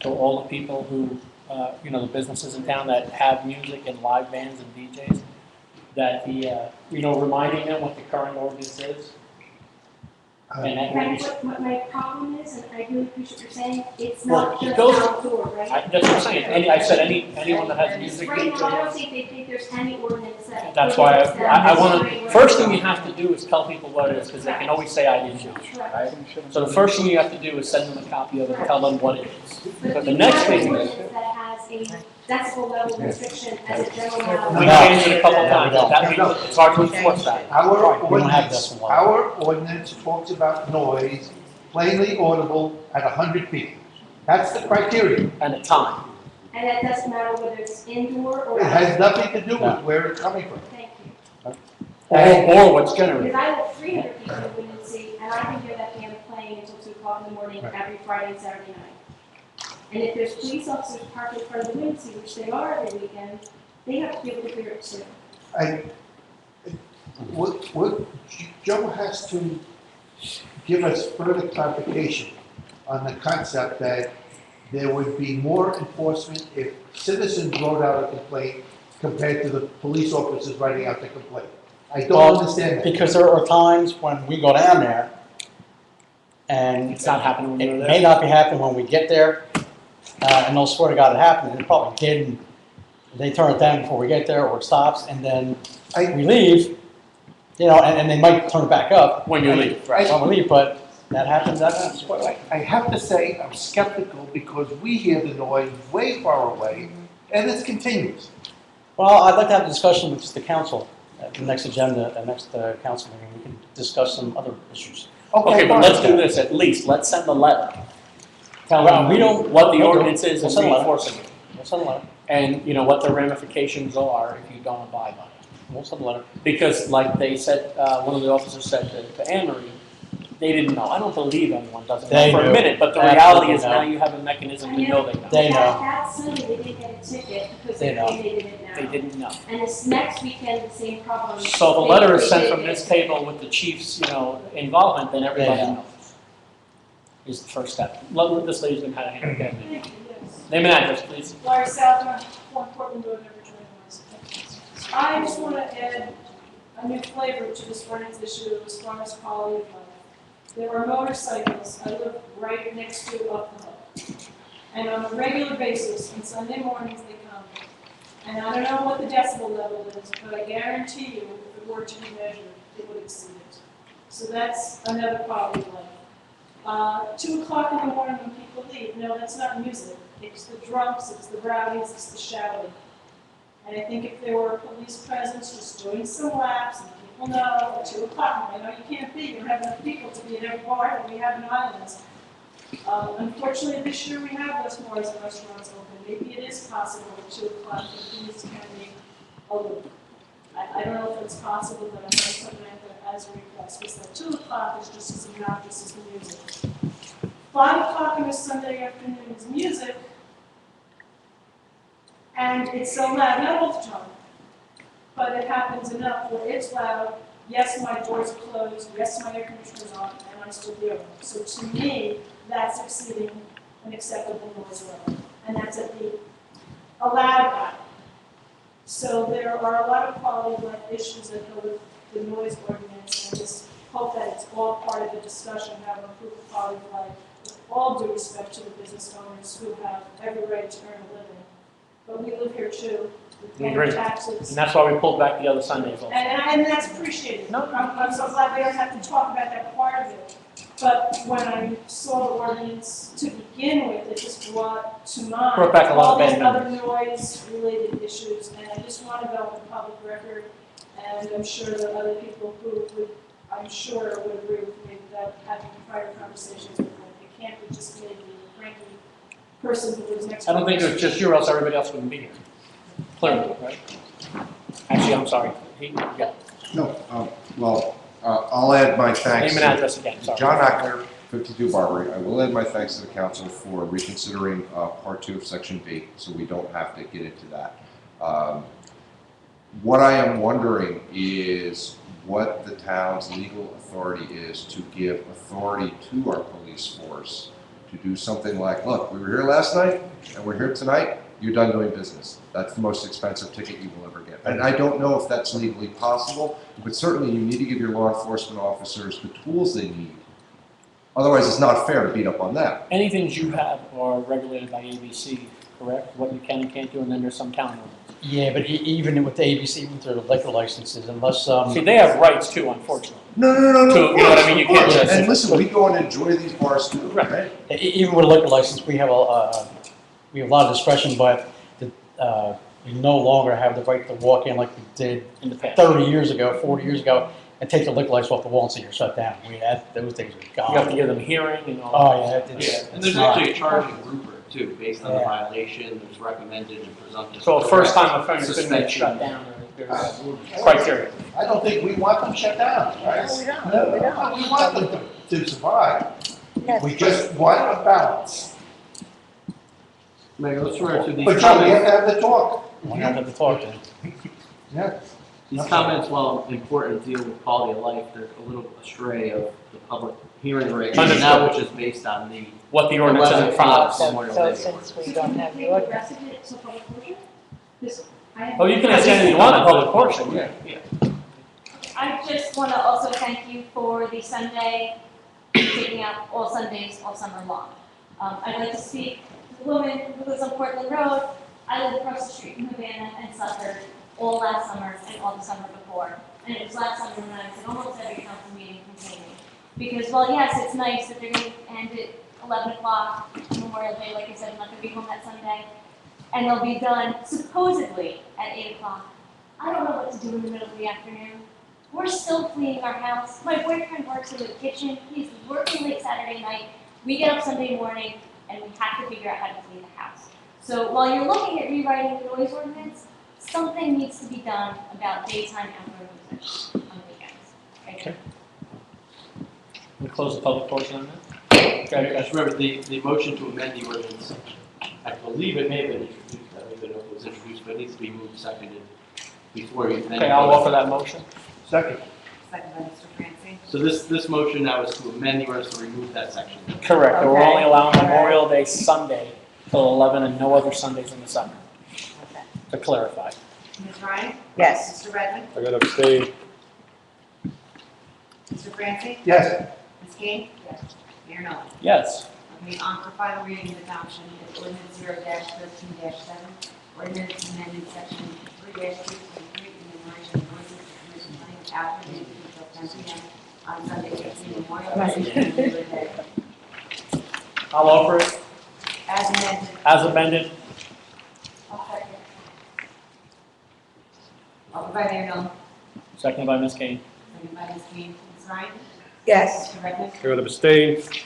to all the people who, the businesses in town that have music and live bands and DJs, that reminding them what the current ordinance is. And that Right, what my problem is, and I really appreciate what you're saying, it's Well, not it just goes- outdoor, right? That's what I'm saying. I said anyone that has music. Right now, I DJs. don't think they think there's any ordinance that. That's why prohibits them I from want doing to, what first they thing you want. have to do is tell people what it is, because they can always say I didn't know, Correct. right? So the first thing you have to do is send them a copy of it, and tell them what it is. But But if the you next have thing an is, ordinance that has a decibel level restriction as a general we matter. changed it a couple times, that means it's hard to enforce that. We don't have this one. Our ordinance talks about noise plainly audible at 100 feet. That's the criteria. And the time. And that doesn't matter whether it's indoor or. It has nothing to do No. with where it's coming from. Thank you. Or what's generated. Because I live 300 feet from Windsea, and I can hear that band playing until 2 o'clock in the morning every Friday and Saturday night. And if there's police officers parked in front of the Windsea, which they are every weekend, they have to be able to hear it too. What Joe has to give us further clarification on the concept that there would be more enforcement if citizens wrote out a complaint compared to the police officers writing out the complaint. I don't understand that. Because there are times when we go down there, and It's not happening when you're it there. may not be happening when we get there, and they'll swear to God it happened, and it probably did, and they turn it down before we get there, or it stops, and then we leave, and they might turn it back up. When you leave, Right, when we leave, but that happens quite right. I have to say, I'm skeptical because we hear the noise way far away, and it's continuous. Well, I'd like to have a discussion with the council at the next agenda, the next council meeting. We can discuss some other issues. Okay, but fine. let's do this, at least, let's send a letter. Tell Well, them we don't- what the we'll do it. ordinance is We'll and send a letter. reinforcing it. We'll send a letter. And, what the ramifications are if you don't abide by it. We'll send a letter. Because like they said, one of the officers said to Anne Marie, they didn't know. I don't believe anyone doesn't know They for a knew. minute, but the Absolutely reality is know. now you have a mechanism to know they know. They know. That Sunday, they didn't get a ticket because They they know. claimed they didn't know. They didn't know. And this next weekend, the same problem. So the letter is sent from this table with the chief's, involvement, then everybody Yeah. knows. Is the first step. This lady's been had a hand. Okay. Thank you, yes. Name and address, please. Larry Southern, 1 Portland Road, number 21. I just want to add a new flavor to this ordinance issue as far as quality of life. There are motorcycles, I live right next to up the hill. And on a regular basis, on Sunday mornings, they come. And I don't know what the decibel level is, but I guarantee you, if it were to be measured, it would exceed it. So that's another quality of life. 2 o'clock in the morning when people leave, no, that's not music. It's the drunks, it's the rowdies, it's the shouting. And I think if there were a police presence just doing some laps and people know at 2 o'clock, I know you can't be, you don't have enough people to be in every bar that we have in Islands. Unfortunately, this year we have those bars and restaurants open. Maybe it is possible at 2 o'clock the police can be a little. I don't know if it's possible, but I'm going to put it as a request, because that 2 o'clock is just as obnoxious as the music. 5 o'clock on a Sunday afternoon is music, and it's so loud, not all the time, but it happens enough where it's loud. Yes, my doors are closed, yes, my air conditioner's on, and I'm still there. So to me, that's exceeding an acceptable noise level, and that's at the allowed hour. So there are a lot of quality of life issues that go with the noise ordinance, and I just hope that it's all part of the discussion, how to improve the quality of life, with all due respect to the business owners who have every right to earn a living. But we live here too, we We pay agree. taxes. And that's why we pulled back the other Sundays also. And that's appreciated. No. I'm so glad we don't have to talk about that part of it. But when I saw the ordinance to begin with, it just brought to mind Brought back a lot of all these bad other memories. noise-related issues, and I just want to go on the public record, and I'm sure that other people who would, I'm sure would agree with me without having prior conversations with them. It can't be just me, the cranky person who lives next I door. don't think it was just you, or else everybody else wouldn't be here. Clearly, right? Actually, I'm sorry. Yeah. No, well, I'll add my thanks. Name and address again, sorry. John Ackner, 52 Barbary. I will add my thanks to the council for reconsidering Part 2 of Section B, so we don't have to get into that. What I am wondering is what the town's legal authority is to give authority to our police force to do something like, look, we were here last night and we're here tonight, you're done doing business. That's the most expensive ticket you will ever get. And I don't know if that's legally possible, but certainly you need to give your law enforcement officers the tools they need. Otherwise, it's not fair to beat up on them. Anything you have are regulated by ABC, correct? What you can and can't do, and then there's some town rules. Yeah, but even with the ABC, even through the liquor licenses, unless, See, they have rights too, unfortunately. No. To, you know what I mean? You can't just. And listen, we go and enjoy these bars too, right? even with a liquor license, we have a lot of discretion, but we no longer have the right to walk in like we did in the past. 30 years ago, 40 years ago, and take the liquor license off the wall and say you're shut down. Those days are gone. You have to give them hearing and all. Oh, yeah. And there's actually a charging rubric too, based on the violation, there's recommended and presumptive. So a first-time offender couldn't get shut down. There's criteria. I don't think we want them shut down, right? No, we don't. No, We don't. we want them to survive. Yes. We just want a balance. Mayor, let's swear to these But John, we have comments. to have the talk. We have to talk to them. Yeah. These comments, while important, deal with quality of life, they're a little astray of the public hearing regulation now, which is based on the. What the ordinance is in front of us. So since we don't have the ordinance. Recipe it to public portion? This, I have. Oh, you can ask anything you want in public portion, yeah. I just want to also thank you for the Sunday, taking out all Sundays all summer long. I'd like to speak to the woman who lives on Portland Road. I live across the street from Havana and suffered all last summer and all the summer before. And it was last summer when I was at almost every council meeting complaining. Because while yes, it's nice that they're going to end at 11 o'clock Memorial Day, like I said, I'm not going to be home that Sunday, and they'll be done supposedly at 8 o'clock. I don't know what to do in the middle of the afternoon. We're still cleaning our house. My boyfriend works in the kitchen. He's working late Saturday night. We get up Sunday morning, and we have to figure out how to clean the house. So while you're looking at rewriting the noise ordinance, something needs to be done about daytime outdoor music on weekends. Okay. We close the public portion on that? Just remember, the motion to amend the ordinance, I believe it may have been introduced, I don't even know if it was introduced, but it needs to be moved and seconded before you. Okay, I'll offer that motion. Second. Second by Mr. Francis. So this motion now is to amend the ordinance to remove that section. Correct, we're Okay. only allowing Memorial Day Sunday till 11 and no other Sundays in the summer, Okay. to clarify. Ms. Ryan? Yes. Mr. Redmond? I gotta abstain. Mr. Francis? Yes. Ms. King? Yes. Mayor Nolan? Yes. Okay, on for final reading of adoption is ordinance 0-13-7, ordinance amending section 3-2.3 enumeration of noises to commission language after the until 10 p.m. on Sunday, 15 Memorial Day and Labor Day. I'll offer it As amended. as amended. I'll second. Offered by Mayor Nolan, Seconded by Ms. Kane. seconded by Ms. King. Ms. Ryan? Yes. Mr. Redmond? I gotta abstain. Mr.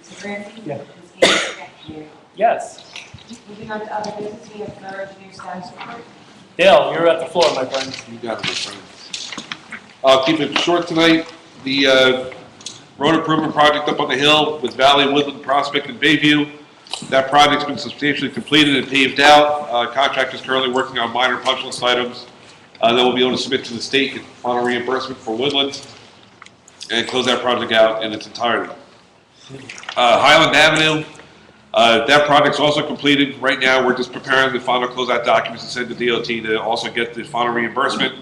Francis? Yeah. Ms. King? Yes. Mayor Nolan? Yes. Moving on to other business, we have third engineer status report. Dale, you're at the floor, my friend. You got it, my friend. I'll keep it short tonight. The road improvement project up on the hill with Valley, Woodland, Prospect, and Bayview. That project's been substantially completed and paved out. Contractor's currently working on minor punch list items. Then we'll be able to submit to the state, get final reimbursement for Woodland, and close that project out in its entirety. Highland Avenue, that project's also completed. Right now, we're just preparing the final closeout documents to send to DOT to also get the final reimbursement.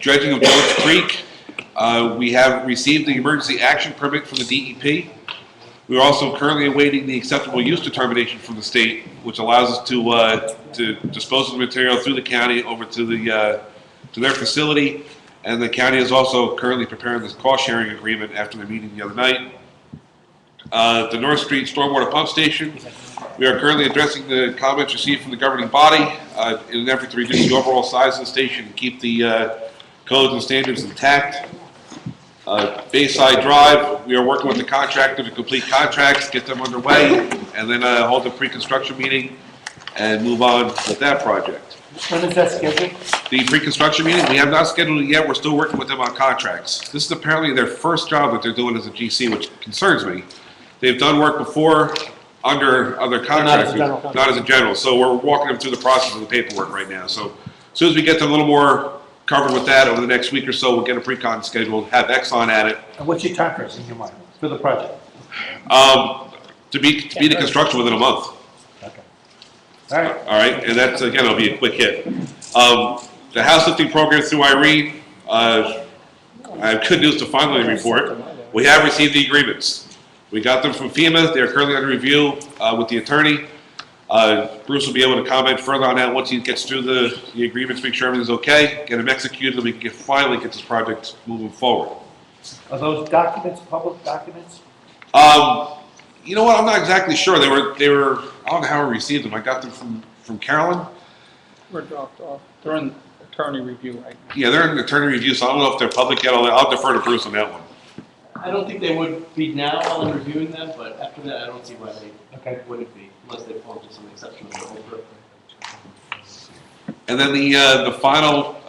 Dredging of George Creek, we have received the emergency action permit from the DEP. We are also currently awaiting the acceptable use determination from the state, which allows us to dispose of the material through the county over to their facility. And the county is also currently preparing this cost sharing agreement after the meeting the other night. The North Street Stormwater Pump Station, we are currently addressing the comments received from the governing body in an effort to reduce the overall size of the station and keep the codes and standards intact. Bayside Drive, we are working with the contractor to complete contracts, get them underway, and then hold a pre-construction meeting and move on with that project. When is that scheduled? The pre-construction meeting, we have not scheduled it yet. We're still working with them on contracts. This is apparently their first job that they're doing as a GC, which concerns me. They've done work before under other contractors, not as a general. So we're walking them through the process of the paperwork right now. So as soon as we get them a little more covered with that over the next week or so, we'll get a pre-con scheduled, have Exxon at it. And what's your time frame in your mind for the project? To be the construction within a month. Okay. All right. All right, and that's, again, it'll be a quick hit. The house lifting program through Irene, I have good news to finally report. We have received the agreements. We got them from FEMA. They're currently under review with the attorney. Bruce will be able to comment further on that once he gets through the agreements, make sure everything's okay, get them executed, and we can finally get this project moving forward. Are those documents public documents? You know what? I'm not exactly sure. They were. I don't know how I received them. I got them from Carolyn. We're dropped off. They're in attorney review right now. Yeah, they're in attorney review, so I don't know if they're public yet. I'll defer to Bruce on that one. I don't think they would be now while I'm reviewing them, but after that, I don't see why they wouldn't be, unless they fall to some exceptional over. And then the final,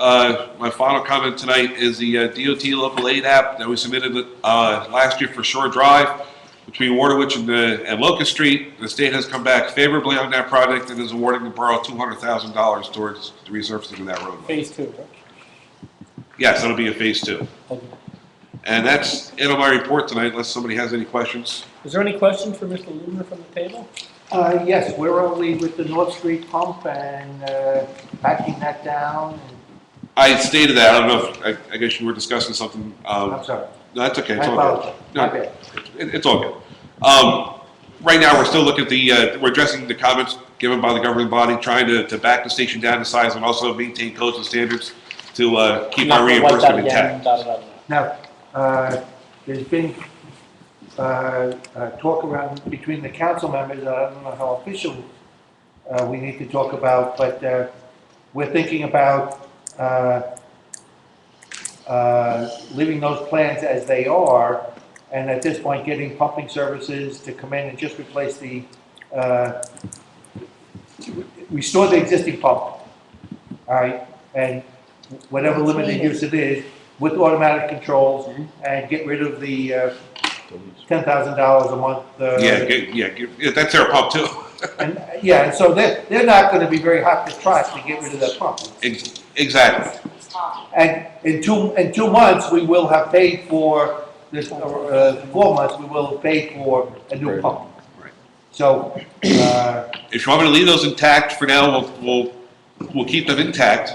my final comment tonight is the DOT local aid app that we submitted last year for Shore Drive between Waterwich and Locust Street. The state has come back favorably on that project and is awarding the borough $200,000 towards the resurfacing of that road. Phase 2, right? Yes, that'll be a phase 2. Okay. And that's it on my report tonight, unless somebody has any questions. Is there any questions for Mr. Lubner from the table? Yes, where are we with the North Street pump and backing that down? I stated that. I don't know if, I guess you were discussing something. I'm sorry. No, that's okay. It's I all apologize. good. My No, bad. it's all good. Right now, we're still looking at we're addressing the comments given by the governing body, trying to back the station down to size and also maintain codes and standards to keep our reimbursement intact. Now, there's been talk around between the council members, I don't know how official we need to talk about, but we're thinking about leaving those plans as they are, and at this point getting pumping services to come in and just replace the, restore the existing pump, all right? And whatever limited use it is, with automatic controls, and get rid of the $10,000 a month. Yeah, that's their pump too. And yeah, and so they're not going to be very hot to trot to get rid of that pump. Exactly. And in 2 months, we will have paid for this. 4 months, we will have paid for a new pump. Right. So if you want me to leave those intact for now, we'll keep them intact.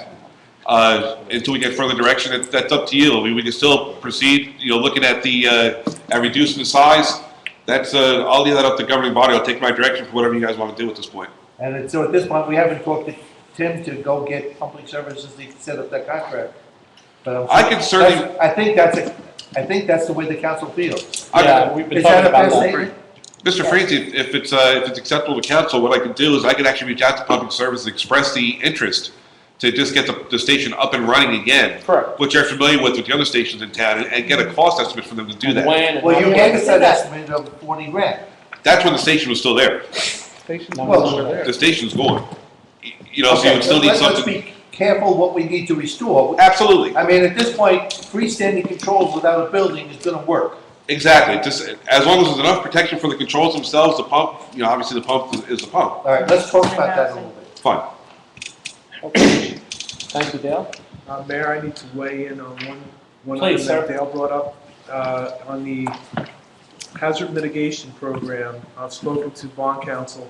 Until we get further direction, that's up to you. I mean, we can still proceed, looking at at reducing the size. That's, I'll leave that up to the governing body. I'll take my direction for whatever you guys want to do at this point. And so at this point, we haven't talked to Tim to go get pumping services to set up that contract. But I can certainly. I think that's the way the council feels. Yeah, we've been Is talking that a fair about that. statement? Mr. Francie, if it's acceptable to council, what I can do is I can actually reach out to public service and express the interest to just get the station up and running again. Correct. Which you're familiar with the other stations in town, and get a cost estimate for them to do that. Well, you gave us that estimate of 40 grand. That's when the station was still there. Station Well, The station's gone. you know, so you would still need Let's something. be careful what we need to restore. Absolutely. I mean, at this point, freestanding controls without a building is gonna work. Exactly. Just as long as there's enough protection for the controls themselves, the pump, you know, obviously the pump is the pump. All right, let's talk about that a little bit. Fine. Okay. Thank you, Dale. Mayor, I need to weigh in on one Please, item that sir. Dale brought up, on the hazard mitigation program. I've spoken to bond counsel,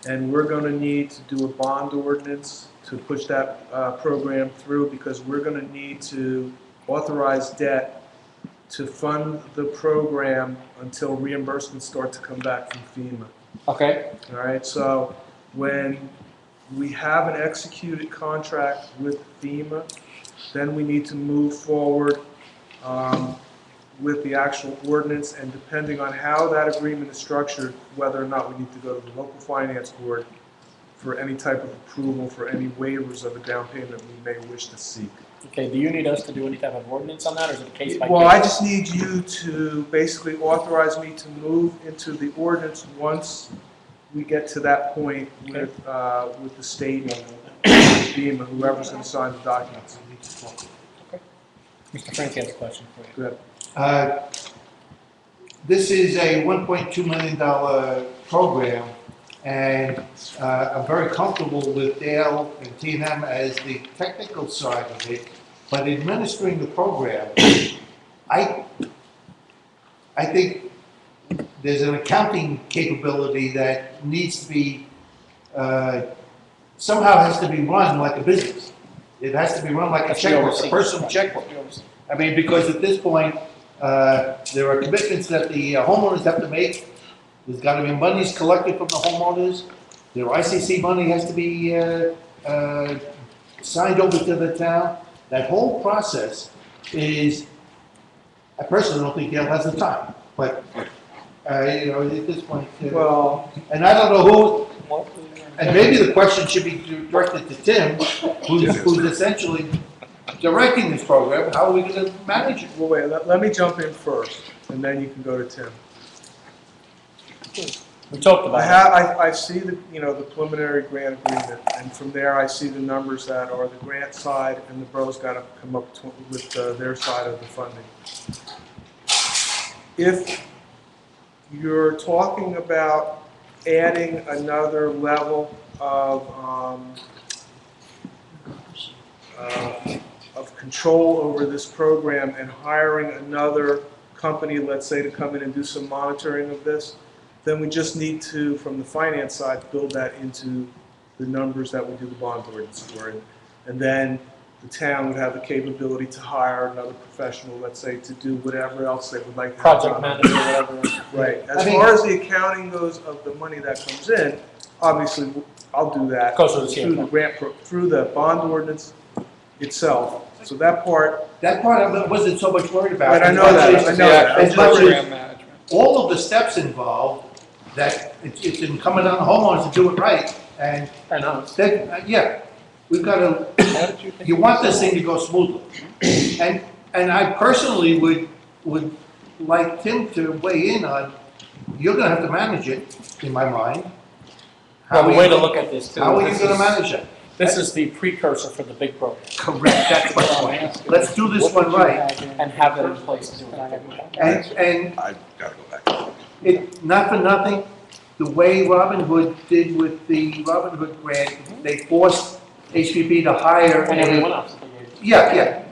and we're gonna need to do a bond ordinance to push that, program through, because we're gonna need to authorize debt to fund the program until reimbursements start to come back from FEMA. Okay. All right, so when we have an executed contract with FEMA, then we need to move forward with the actual ordinance, and depending on how that agreement is structured, whether or not we need to go to the local finance board for any type of approval for any waivers of a down payment we may wish to seek. Okay, do you need us to do any type of ordinance on that, or is it a case by case? Well, I just need you to basically authorize me to move into the ordinance once we get to that point with the state and FEMA, whoever's gonna sign the documents. Mr. Frank has a question for you. Go ahead. This is a $1.2 million program, and I'm very comfortable with Dale and T&M as the technical side of it, but administering the program, I think there's an accounting capability that needs to be, somehow has to be run like a business. It has to be run like a checkbook, a personal checkbook. I mean, because at this point, there are commitments that the homeowners have to make. There's got to be monies collected from the homeowners. Their ICC money has to be signed over to the town. That whole process is, I personally don't think Dale has the time, but, you know, at this point. Well, and I don't know who, and maybe the question should be directed to Tim, who's essentially directing this program. How are we going to manage it? Well, wait, let me jump in first, and then you can go to Tim. We talked about I see the, you know, the preliminary grant agreement, and from there I see the numbers that are the grant side, and the borough's got to come up with their side of the funding. If you're talking about adding another level of control over this program and hiring another company, let's say, to come in and do some monitoring of this, then we just need to, from the finance side, build that into the numbers that we do the bond ordinance for. And then the town would have the capability to hire another professional, let's say, to do whatever else they would like to have project done. manager, whatever. Right. As far as the accounting goes of the money that comes in, obviously, I'll do that Goes through the through the grant, through the bond ordinance itself. So that part I wasn't so much worried about. But I know that, I know that. As much Program as management. all of the steps involved, that it's incumbent on the homeowners to do it right, and I know. yeah, we've got to, you want this thing to go smoothly. And I personally would like Tim to weigh in on, you're gonna have to manage it, in my mind. Well, the way to look at this too. How are you gonna manage it? This is the precursor for the big program. Correct, that's my point. Let's do this one right. And have it in place to do it. And I gotta go back. not for nothing, the way Robin Hood did with the Robin Hood grant, they forced HPP to hire. And everyone else. Yeah,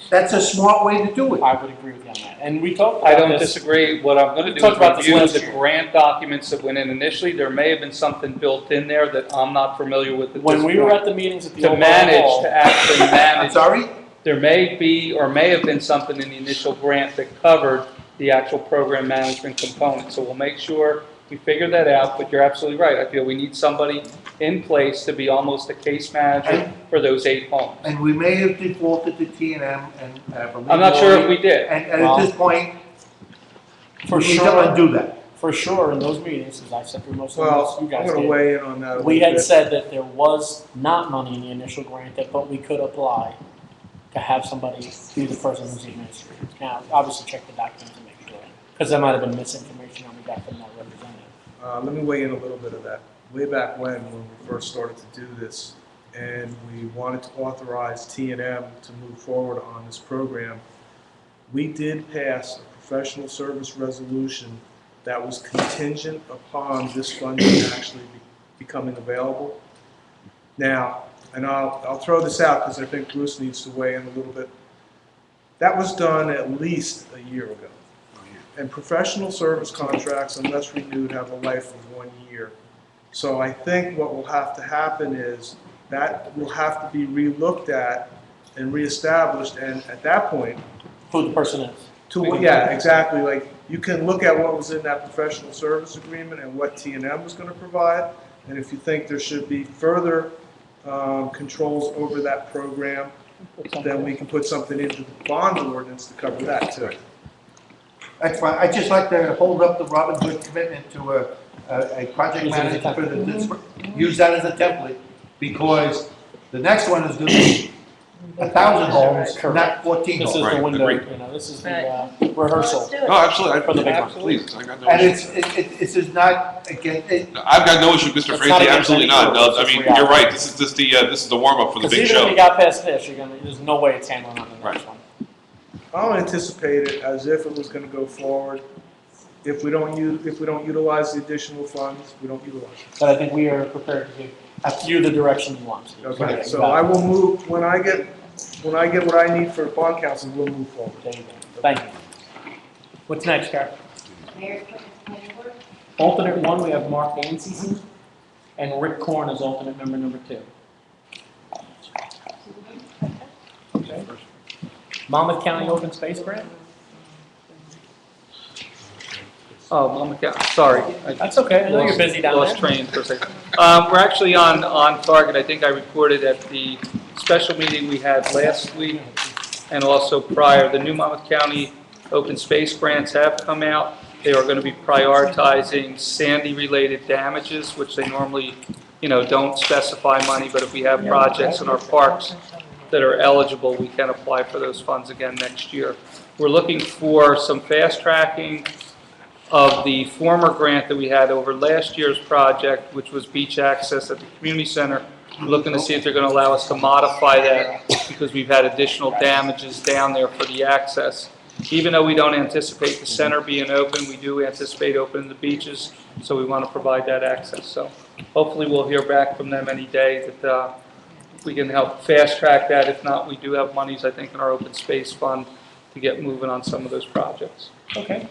that's a smart way to do it. I would agree with you on that. And we talked I about don't this. disagree. What I'm going to We do talked about is this review last the year. grant documents that went in initially. There may have been something built in there that I'm not familiar with at When this we were point. at the meetings at the To overall manage, hall, to actually manage. I'm sorry? There may be, or may have been something in the initial grant that covered the actual program management component. So we'll make sure we figure that out, but you're absolutely right. I feel we need somebody in place to be almost a case manager for those 8 homes. And we may have defaulted to T&M and believe I'm not sure if me, we did. And at this point, for we need to sure, undo that. for sure, in those meetings, as I've said through most of Well, those, you I'm guys gonna did. weigh in on that a We little had bit. said that there was not money in the initial grant, but we could apply to have somebody be the person who's the administrator. Now, obviously check the documents and make sure, because there might have been misinformation on we got from that representative. Let me weigh in a little bit of that. Way back when we first started to do this, and we wanted to authorize T&M to move forward on this program. We did pass a professional service resolution that was contingent upon this funding actually becoming available. Now, and I'll throw this out because I think Bruce needs to weigh in a little bit. That was done at least a year ago. And professional service contracts, unless renewed, have a life of 1 year. So I think what will have to happen is that will have to be re-looked at and reestablished, and at that point, Who the person is. yeah, exactly. Like, you can look at what was in that professional service agreement and what T&M was going to provide, and if you think there should be further controls over that program, then we can put something into the bond ordinance to cover that too. That's fine. I'd just like to hold up the Robin Hood commitment to a project manager for the, use that as a template, because the next one is going to be 1,000 homes, not 14 homes. This is the Right, window, agreed. you know, this is the rehearsal. No, absolutely, For the big one. please, I got no And issue. this is not, again, I've got no issue, Mr. It's Frazee, not against absolutely any not. rules, No, I it's mean, reality. you're right, this is the warm-up for the Because big even if show. you got past this, there's no way it's handling on the next one. I'll anticipate it as if it was going to go forward. If we don't utilize the additional funds, we don't utilize it. But I think we are prepared to give you the direction you want. Okay, so I will move, when I get what I need for bond council, we'll move forward. There you go. Thank you. What's next, Karen? Mayor's appointment to planning board? Alternate 1, we have Mark Dancy, and Rick Korn as alternate member number 2. Okay. Monmouth County Open Space Grant? Oh, sorry. That's okay, I know you're busy down Lost there. train for a second. We're actually on target. I think I reported at the special meeting we had last week and also prior. The new Monmouth County open space grants have come out. They are going to be prioritizing Sandy-related damages, which they normally, don't specify money, but if we have projects in our parks that are eligible, we can apply for those funds again next year. We're looking for some fast tracking of the former grant that we had over last year's project, which was beach access at the community center. We're looking to see if they're going to allow us to modify that because we've had additional damages down there for the access. Even though we don't anticipate the center being open, we do anticipate opening the beaches, so we want to provide that access. So hopefully we'll hear back from them any day that we can help fast track that. If not, we do have monies, I think, in our open space fund to get moving on some of those projects. Okay.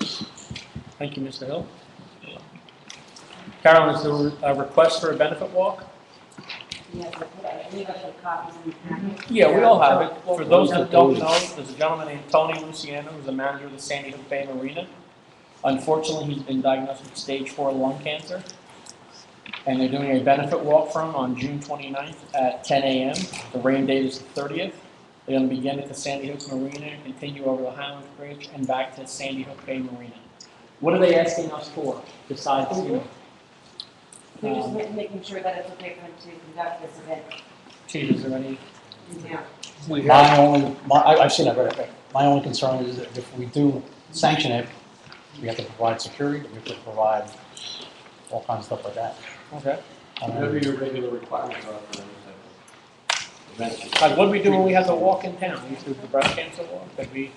Thank you, Mr. Hill. Carolyn, is there a request for a benefit walk? Yes, I believe I put copies in the packet. Yeah, we all have it. For those that don't know, there's a gentleman named Tony Luciano, who's the manager of the Sandy Hook Bay Marina. Unfortunately, he's been diagnosed with stage 4 lung cancer. And they're doing a benefit walk for him on June 29th at 10 a.m. The rain date is the 30th. They're going to begin at the Sandy Hook Marina and continue over the Highland Bridge and back to Sandy Hook Bay Marina. What are they asking us for besides, We're just making sure that it's okay for them to conduct this event Chief, is there any? in town. I've seen it, read it. My only concern is that if we do sanction it, we have to provide security, we have to provide all kinds of stuff like that. Okay. Whatever your regular requirements are for events. Like, what did we do when we had the walk in town? We used to do the breast cancer walk, did we?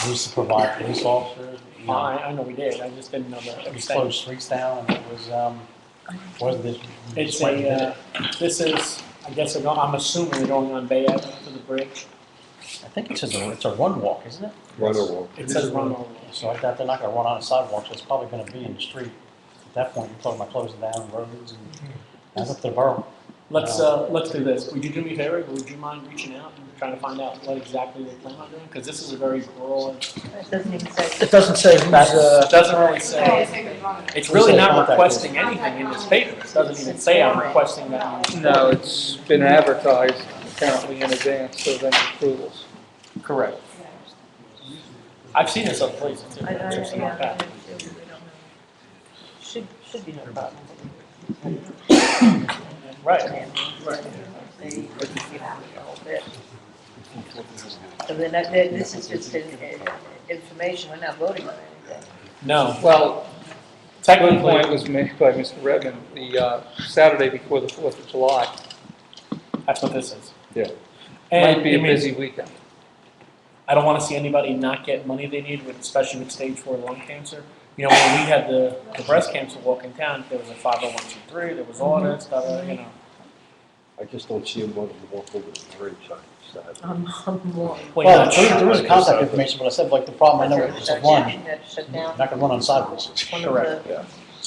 We used to provide police officers, I know we did, I just didn't know that. we closed streets down, and it was, wasn't this? It's a, this is, I guess, I'm assuming they're going on Bay Avenue to the bridge. I think it's a run walk, isn't it? Runner walk. It says run over. So I doubt they're not gonna run on a sidewalk, so it's probably gonna be in the street. At that point, you're talking about closing down roads and that's up to the borough. Let's do this. Would you do me a favor? Would you mind reaching out and trying to find out what exactly they plan on doing? Because this is a very broad. It doesn't even say. It doesn't say That's, it doesn't really say. It's really Say not contact requesting anything in this paper. It doesn't even say I'm requesting that. No, it's been advertised apparently in advance of any approvals. Correct. I've seen this other places too. I It's not bad. Should be no problem. Right. So then this is just information, we're not voting on anything. No. Well, Technically- one point was made by Mr. Redmond, the Saturday before the 4th of July. That's what this is. Yeah. And Might be I a mean, busy weekend. I don't want to see anybody not get money they need, especially with stage 4 lung cancer. You know, when we had the breast cancer walk in town, there was a 501c3, there was all that stuff, you know. I just don't see them wanting to walk over the bridge. Well, Well, you're not sure. there is contact information, but I said, like, the problem I know is a run, Shut down. not gonna run on sidewalks. Correct.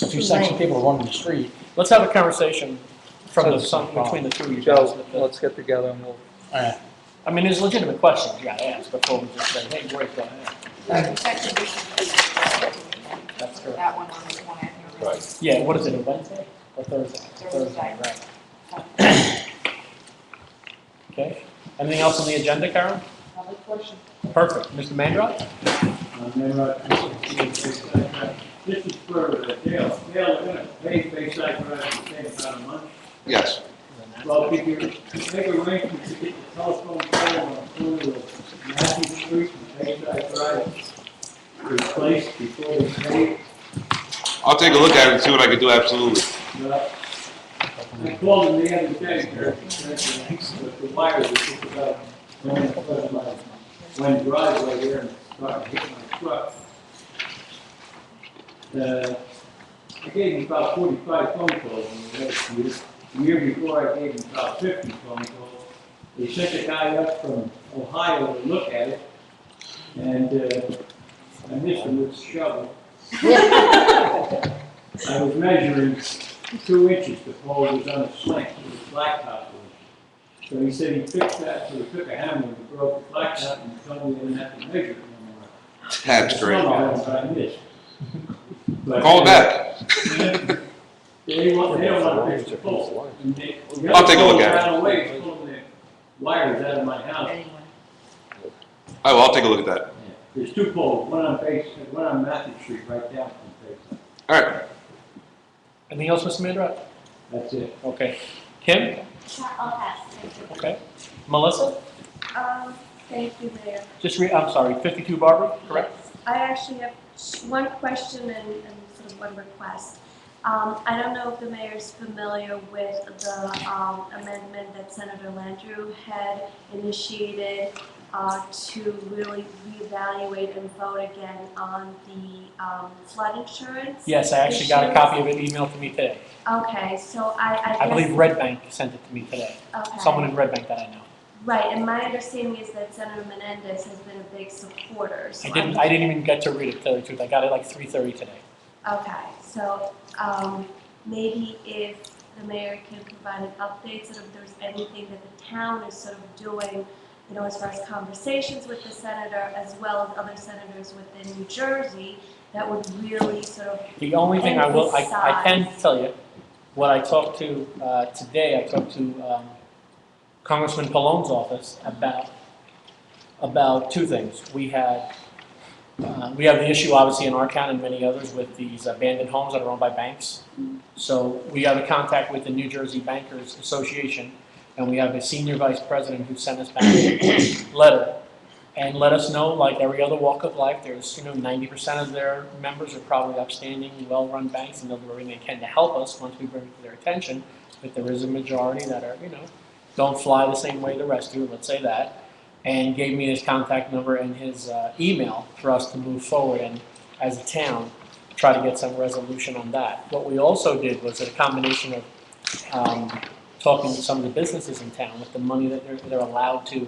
If you sanction people to run in the street, Let's have a conversation from the, So- between the two of you guys. Joe, with the- let's get together and we'll. I mean, there's legitimate questions you gotta ask before we just say, hey, great, go ahead. That's correct. That one on the one after. Right. Yeah, what is it, a Wednesday or Thursday? Thursday. Right. Okay, anything else on the agenda, Karen? Other question? Perfect, Mr. Mandrop? This is for Dale. Dale, we're gonna pay Bayside Drive the same amount of money. Yes. Well, could you make arrangements to get the telephone pole on the corner of Matthew Street and Bayside Drive replaced before they pay? I'll take a look at it and see what I can do, absolutely. I called him the other day, but the wire was just about going across my one driveway there and started hitting my truck. I gave him about 45 phone calls in the last year. The year before, I gave him about 50 phone calls. They sent a guy up from Ohio to look at it, and I missed him with a shovel. I was measuring 2 inches, the pole was on a slant, it was blacktop. So he said he fixed that, so he took a hammer and broke the blacktop and told me I didn't have to measure it no more. That's great. I missed. But, Call back. They don't want to fix the pole. And I'll take a look at it. Ran away, pulling the wires out of my house. I'll take a look at that. There's 2 poles, one on Matthew Street, right down from Bayside. All right. Anything else, Mr. Mandrop? That's it. Okay. Kim? I'll pass, thank you. Okay. Melissa? Thank you, Mayor. I'm sorry, 52 Barbary, correct? I actually have one question and sort of one request. I don't know if the mayor's familiar with the amendment that Senator Landrieu had initiated to really reevaluate and vote again on the flood insurance. Yes, I actually got a copy of it emailed to me today. Okay, so I I believe guess- Red Bank sent it to me today. Okay. Someone in Red Bank that I know. Right, and my understanding is that Senator Menendez has been a big supporter, so I didn't even get to read it, to tell you the truth. I got it like 3:30 today. Okay, so maybe if the mayor can provide an update, sort of if there's anything that the town is sort of doing, you know, as far as conversations with the senator, as well as other senators within New Jersey, that would really sort of The only thing I can emphasize- tell you, what I talked to today, I talked to Congressman Pallone's office about 2 things. We have the issue, obviously, in our county and many others with these abandoned homes that are owned by banks. So we have a contact with the New Jersey Bankers Association, and we have a senior vice president who sent us back a letter and let us know, like every other walk of life, there's 90% of their members are probably upstanding, well-run banks, and they'll do everything they can to help us once we bring it to their attention. But there is a majority that are, don't fly the same way the rest do, let's say that, and gave me his contact number and his email for us to move forward and, as a town, try to get some resolution on that. What we also did was a combination of talking to some of the businesses in town with the money that they're allowed to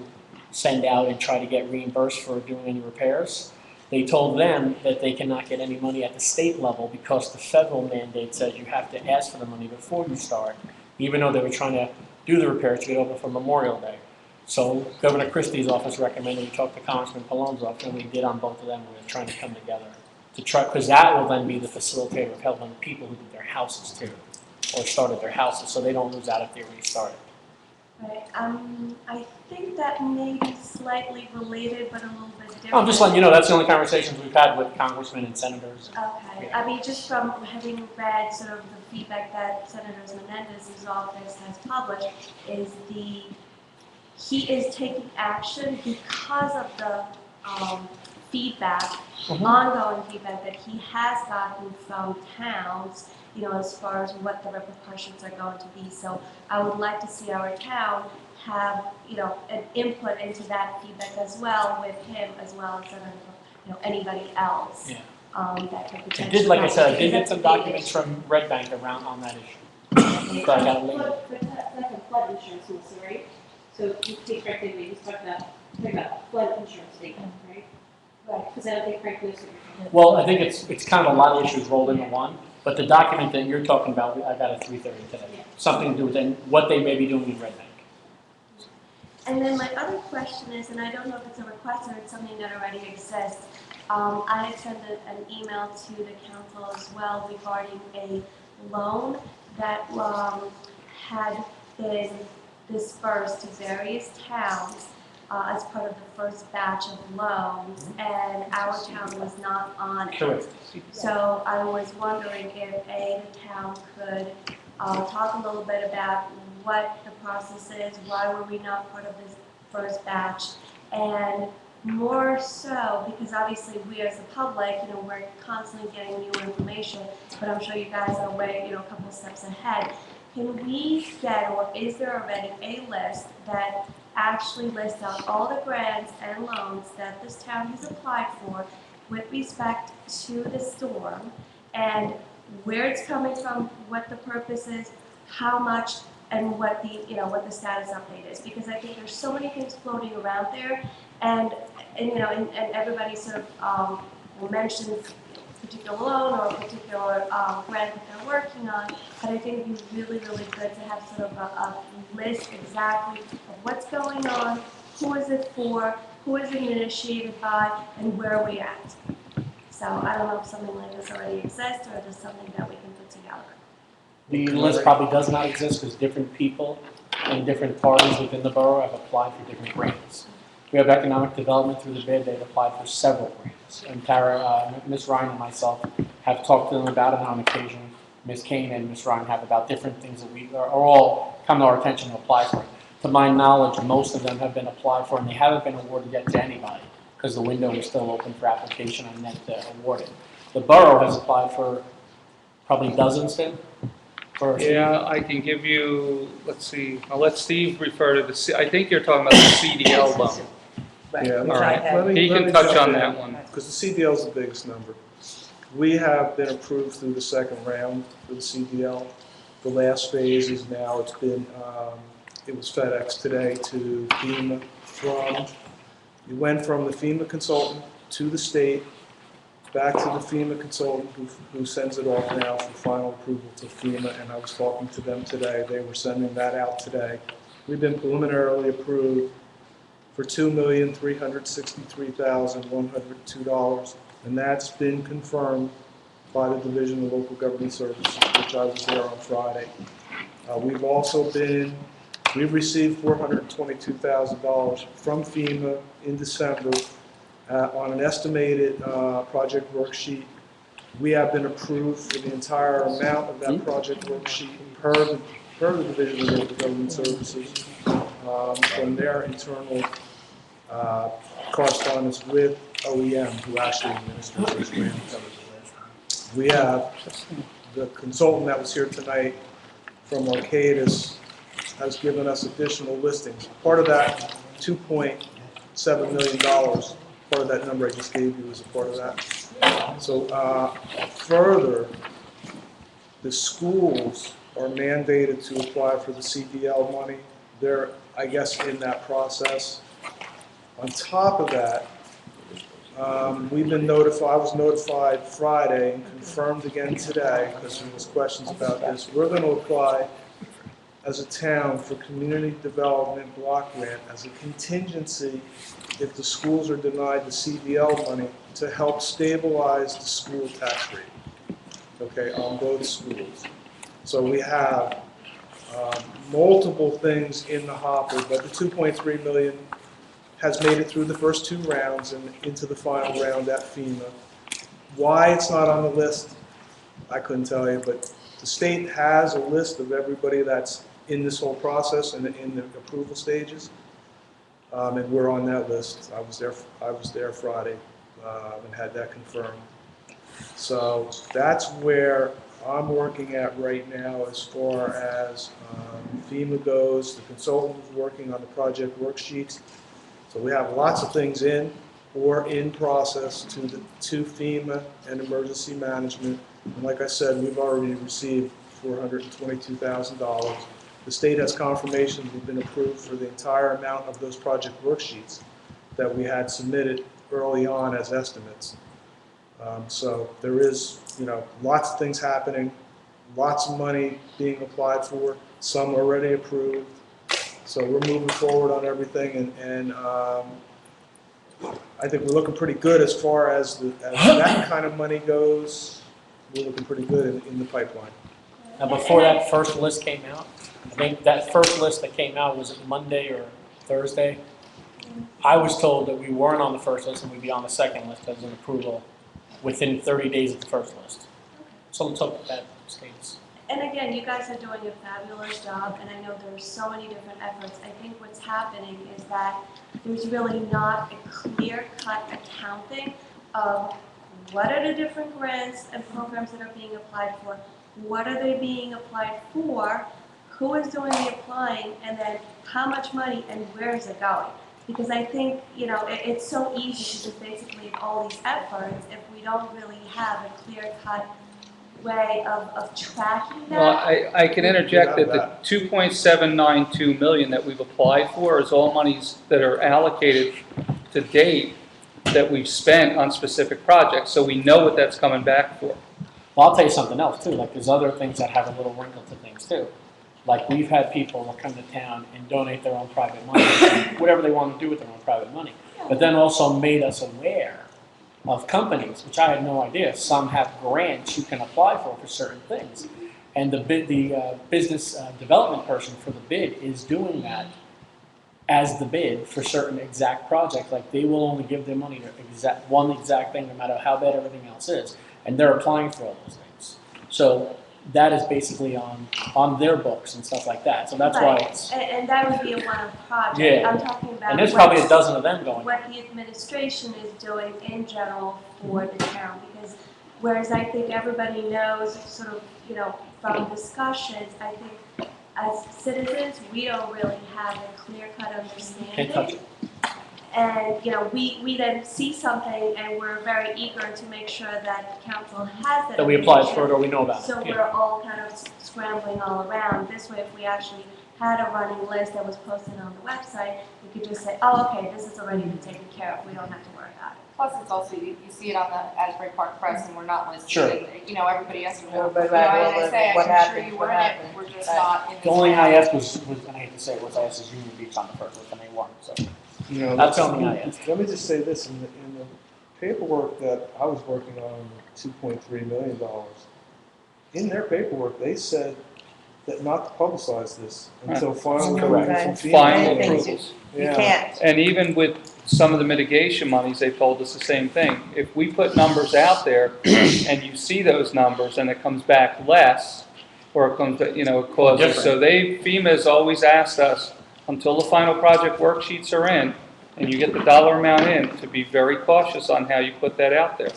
send out and try to get reimbursed for doing any repairs. They told them that they cannot get any money at the state level because the federal mandate says you have to ask for the money before you start, even though they were trying to do the repairs to get over for Memorial Day. So Governor Christie's office recommended we talk to Congressman Pallone's office, and we did on both of them. We're trying to come together to try, because that will then be the facilitator of helping people who did their houses too, or started their houses, so they don't lose out if they already started. Right, I think that may be slightly related, but a little bit different. I'm just letting you know, that's the only conversations we've had with congressmen and senators. Okay, I mean, just from having read sort of the feedback that Senator Menendez's office has published, is he is taking action because of the feedback, ongoing feedback that he has gotten from towns as far as what the repercussions are going to be. So I would like to see our town have, an input into that feedback as well with him as well as, anybody else. Yeah. That could I potentially. did, like I said, I did get Because that's some a big documents issue. from Red Bank around on that issue. So I got a link. But that's a flood insurance also, right? So you take Frank David, he's talking about flood insurance statement, right? Right. Because I don't think Frank knows what you're talking about. Well, I think it's kind of a lot of issues rolled into one, but the document that you're talking about, I got at 3:30 today. Something to do with what they may be doing in Red Bank. And then my other question is, and I don't know if it's a request or it's something that already exists, I had sent an email to the council as well regarding a loan that had been dispersed to various towns as part of the first batch of loans, and our town was not on it. Correct. So I was wondering if the town could talk a little bit about what the process is, why were we not part of this first batch, and more so, because obviously we as the public, we're constantly getting new information, but I'm sure you guys are way, a couple steps ahead. Can we get, or is there already a list that actually lists out all the grants and loans that this town has applied for with respect to the storm, and where it's coming from, what the purpose is, how much, and what the status update is? Because I think there's so many things floating around there, and everybody sort of mentions a particular loan or a particular grant that they're working on, but I think it'd be really, really good to have sort of a list exactly of what's going on, who is it for, who is it initiated by, and where are we at. So I don't know if something like this already exists, or just something that we can put together. The list probably does not exist because different people and different parties within the borough have applied for different grants. We have economic development through the bid. They've applied for several grants. And Tara, Ms. Ryan and myself have talked to them about it on occasion. Ms. Kane and Ms. Ryan have about different things that we are all come to our attention to apply for. To my knowledge, most of them have been applied for, and they haven't been awarded yet to anybody because the window is still open for application and then awarded. The borough has applied for probably dozens, Tim? Yeah, I can give you, let's see, I'll let Steve refer to I think you're talking about the CDL loan. Yeah, All right, he can touch on that one. Because the CDL is the biggest number. We have been approved through the second round for the CDL. The last phase is now, it was FedEx today to FEMA we went from the FEMA consultant to the state, back to the FEMA consultant who sends it off now for final approval to FEMA, and I was talking to them today. They were sending that out today. We've been preliminarily approved for $2,363,102, and that's been confirmed by the Division of Local Government Services, which I was there on Friday. We've received $422,000 from FEMA in December on an estimated project worksheet. We have been approved for the entire amount of that project worksheet per the Division of Local Government Services from their internal correspondence with OEM, who actually administers this grant. We have the consultant that was here tonight from Arcadis has given us additional listings. Part of that $2.7 million, part of that number I just gave you is a part of that. So further, the schools are mandated to apply for the CDL money. They're, I guess, in that process. On top of that, we've been notified, I was notified Friday and confirmed again today, because there was questions about this. We're going to apply as a town for community development block grant as a contingency if the schools are denied the CDL money to help stabilize the school tax rate, okay, on both schools. So we have multiple things in the hopper, but the $2.3 million has made it through the first two rounds and into the final round at FEMA. Why it's not on the list, I couldn't tell you, but the state has a list of everybody that's in this whole process and in the approval stages, and we're on that list. I was there Friday and had that confirmed. So that's where I'm working at right now as far as FEMA goes. The consultant is working on the project worksheets. So we have lots of things in or in process to FEMA and emergency management. And like I said, we've already received $422,000. The state has confirmation we've been approved for the entire amount of those project worksheets that we had submitted early on as estimates. So there is, lots of things happening, lots of money being applied for, some already approved. So we're moving forward on everything, and I think we're looking pretty good as far as that kind of money goes. We're looking pretty good in the pipeline. Now, before that first list came out, I think that first list that came out, was it Monday or Thursday? I was told that we weren't on the first list and we'd be on the second list as an approval within 30 days of the first list. So let's hope that stays. And again, you guys are doing a fabulous job, and I know there's so many different efforts. I think what's happening is that there's really not a clear-cut accounting of what are the different grants and programs that are being applied for, what are they being applied for, who is doing the applying, and then how much money and where is it going. Because I think, it's so easy to just basically all these efforts if we don't really have a clear-cut way of tracking that. Well, I can interject that the 2.792 million that we've applied for is all monies that are allocated to date that we've spent on specific projects, so we know what that's coming back for. Well, I'll tell you something else too, like there's other things that have a little wrinkle to things too. Like we've had people that come to town and donate their own private money, whatever they want to do with their own private money, but then also made us aware of companies, which I had no idea. Some have grants you can apply for certain things. And the business development person for the bid is doing that as the bid for certain exact projects. Like they will only give their money to one exact thing, no matter how bad everything else is. And they're applying for all those things. So that is basically on their books and stuff like that. So that's why it's... And that would be a one-off project. Yeah. I'm talking about and there's probably a dozen of them going. What the administration is doing in general for the town. Because whereas I think everybody knows sort of, from discussions, I think as citizens, we don't really have a clear-cut understanding. Can't touch it. And, we then see something and we're very eager to make sure that the council has That we applied for it or we know about it. So Yeah. we're all kind of scrambling all around. This way, if we actually had a running list that was posted on the website, we could just say, oh, okay, this has already been taken care of. We don't have to worry about it. Plus, it's also, you see it on the Asbury Park Press, and we're not listed. Sure. And, everybody has to know. Everybody, I say, what I'm sure happened, you what were in it, happened. we're just Right. not in The this only thing I town. asked was, I hate to say it, was I asked is Union Beach on the first list, and they weren't. So that's the only thing I asked. Let me just say this, in the paperwork that I was working on, $2.3 million, in their paperwork, they said that not to publicize this until final approval from FEMA. Final approvals. You can't. And even with some of the mitigation monies, they told us the same thing. If we put numbers out there and you see those numbers and it comes back less, or it comes, it causes, Different. so FEMA has always asked us, until the final project worksheets are in, and you get the dollar amount in, to be very cautious on how you put that out there.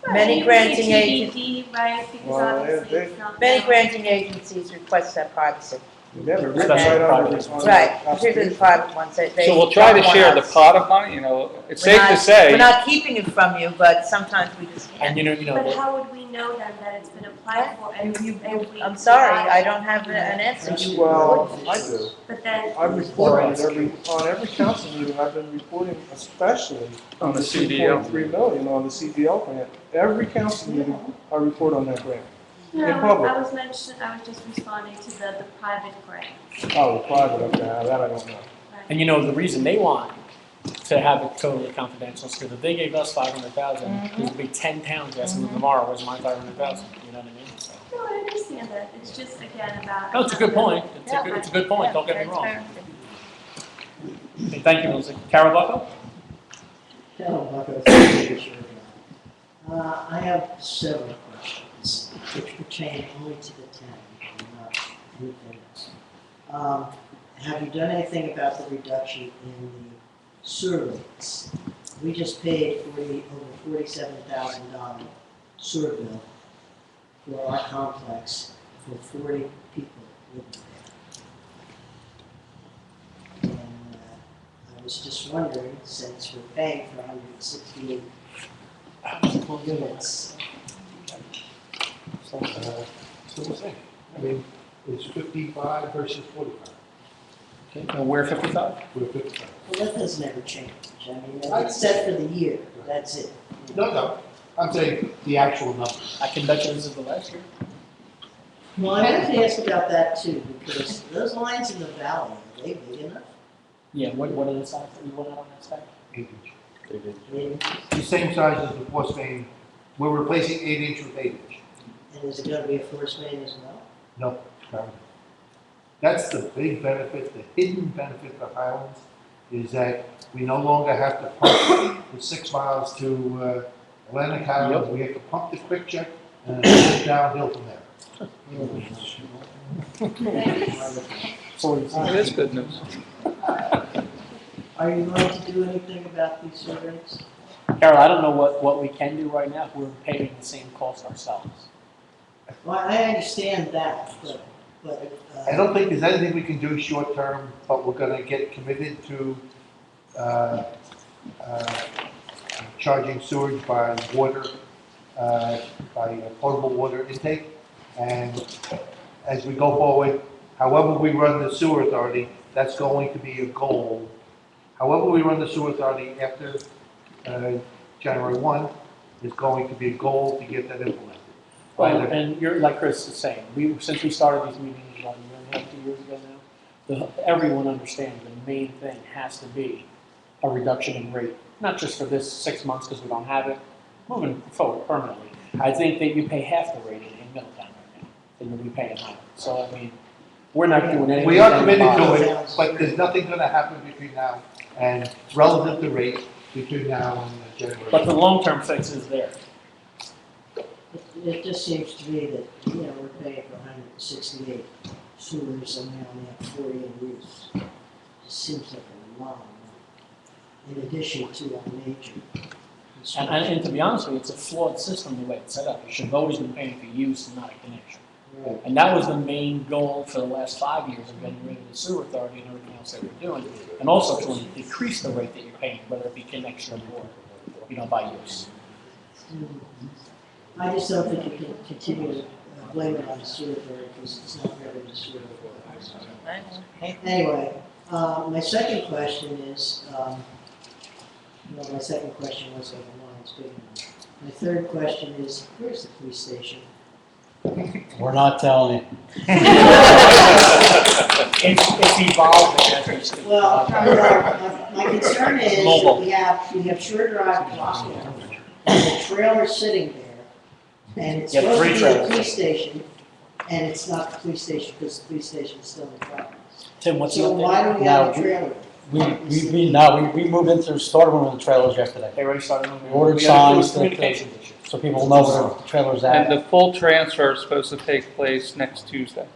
Many granting agencies, agencies, right? Because Well, obviously it's not. many granting agencies request that privacy. They have it written Special right on private. the Right, particularly the private ones, they So we'll try to don't want share the us. pot of money, it's We're safe to not- say. We're not keeping it from you, but sometimes we just And can't. But how would we know then that it's been applied for and we? I'm sorry, I don't have an answer. You Well, would. I do. But then. I report on it on every council meeting. I've been reporting, especially On the $2.3 CDL. million on the CDL grant. Every council meeting, I report on that grant. No, In public. I was just responding to the private grant. Oh, the private, okay, that I don't know. And the reason they want to have it totally confidential is because if they gave us 500,000, there'd be 10 towns asking tomorrow, where's my 500,000? You know what I mean? So. No, I understand that. It's just again about. No, it's a good point. It's a good point. Don't get me wrong. Okay, thank you, Melissa. Carol Bucko? I have several questions which pertain only to the town and not anything else. Have you done anything about the reduction in the sewer rates? We just paid over $47,000 sewer bill for our complex for 40 people living there. And I was just wondering, since we're paying for 168 units, So we'll see. I mean, it's 55 versus 45. Okay, and we're 55? We're 55. well, that doesn't ever change. I mean, it's set for the year, that's it. No, I'm saying the actual number. I can bet you this is the last year. Well, I have to ask about that too, because those lines in the valley, are they big enough? Yeah, what are the size that you went out on that spec? 8 inch. The same size as the force main. We're replacing 8 inch with 8 inch. And is it gonna be a force main as well? No, no. That's the big benefit, the hidden benefit of Highlands, is that we no longer have to pump the 6 miles to Atlantic Highlands. We have to pump the quick check and then it's downhill from there. It is good news. Are you going to do anything about these surveys? Carol, I don't know what we can do right now. We're paying the same cost ourselves. Well, I understand that, but. I don't think there's anything we can do short term, but we're gonna get committed to charging sewage by water, by potable water intake. And as we go forward, however we run the sewer authority, that's going to be a goal. However we run the sewer authority after January 1 is going to be a goal to get that implemented. Well, and you're, like Chris is saying, since we started these meetings about a year and a half, 2 years ago now, everyone understands the main thing has to be a reduction in rate, not just for this 6 months because we don't have it, moving forward permanently. I think that you pay half the rate in Middletown right now than you'll be paying in Highland. So, I mean, we're not doing anything. We are committed to it, but there's nothing going to happen between now and relative to rate between now and January. But the long-term fix is there. It just seems to me that, we're paying for 168 sewers and we only have 40 in use. It just seems like a lot of money, in addition to our major. And to be honest with you, it's a flawed system the way it's set up. You should have always been paying for use and not a connection. Right. And that was the main goal for the last 5 years of getting rid of the sewer authority and everything else that we're doing. And also to decrease the rate that you're paying, whether it be connection or, by use. I just don't think you can continue to blame it on the sewer authority because it's not really the sewer authority. Anyway, my second question is, my second question was over lines, big one. My third question is, where's the police station? We're not telling you. It's evolving as we speak. Well, my concern is that we have Shore Drive blocked off, and the trailer's sitting there, and it's supposed to be the police station, and it's not the police station because the police station is still in progress. Tim, what's So the why do we have a trailer? We moved into, started one of the trailers yesterday. They already started moving. We ordered We gotta do signs communications issue. so people know where the trailer's And at. the full transfer is supposed to take place next Tuesday.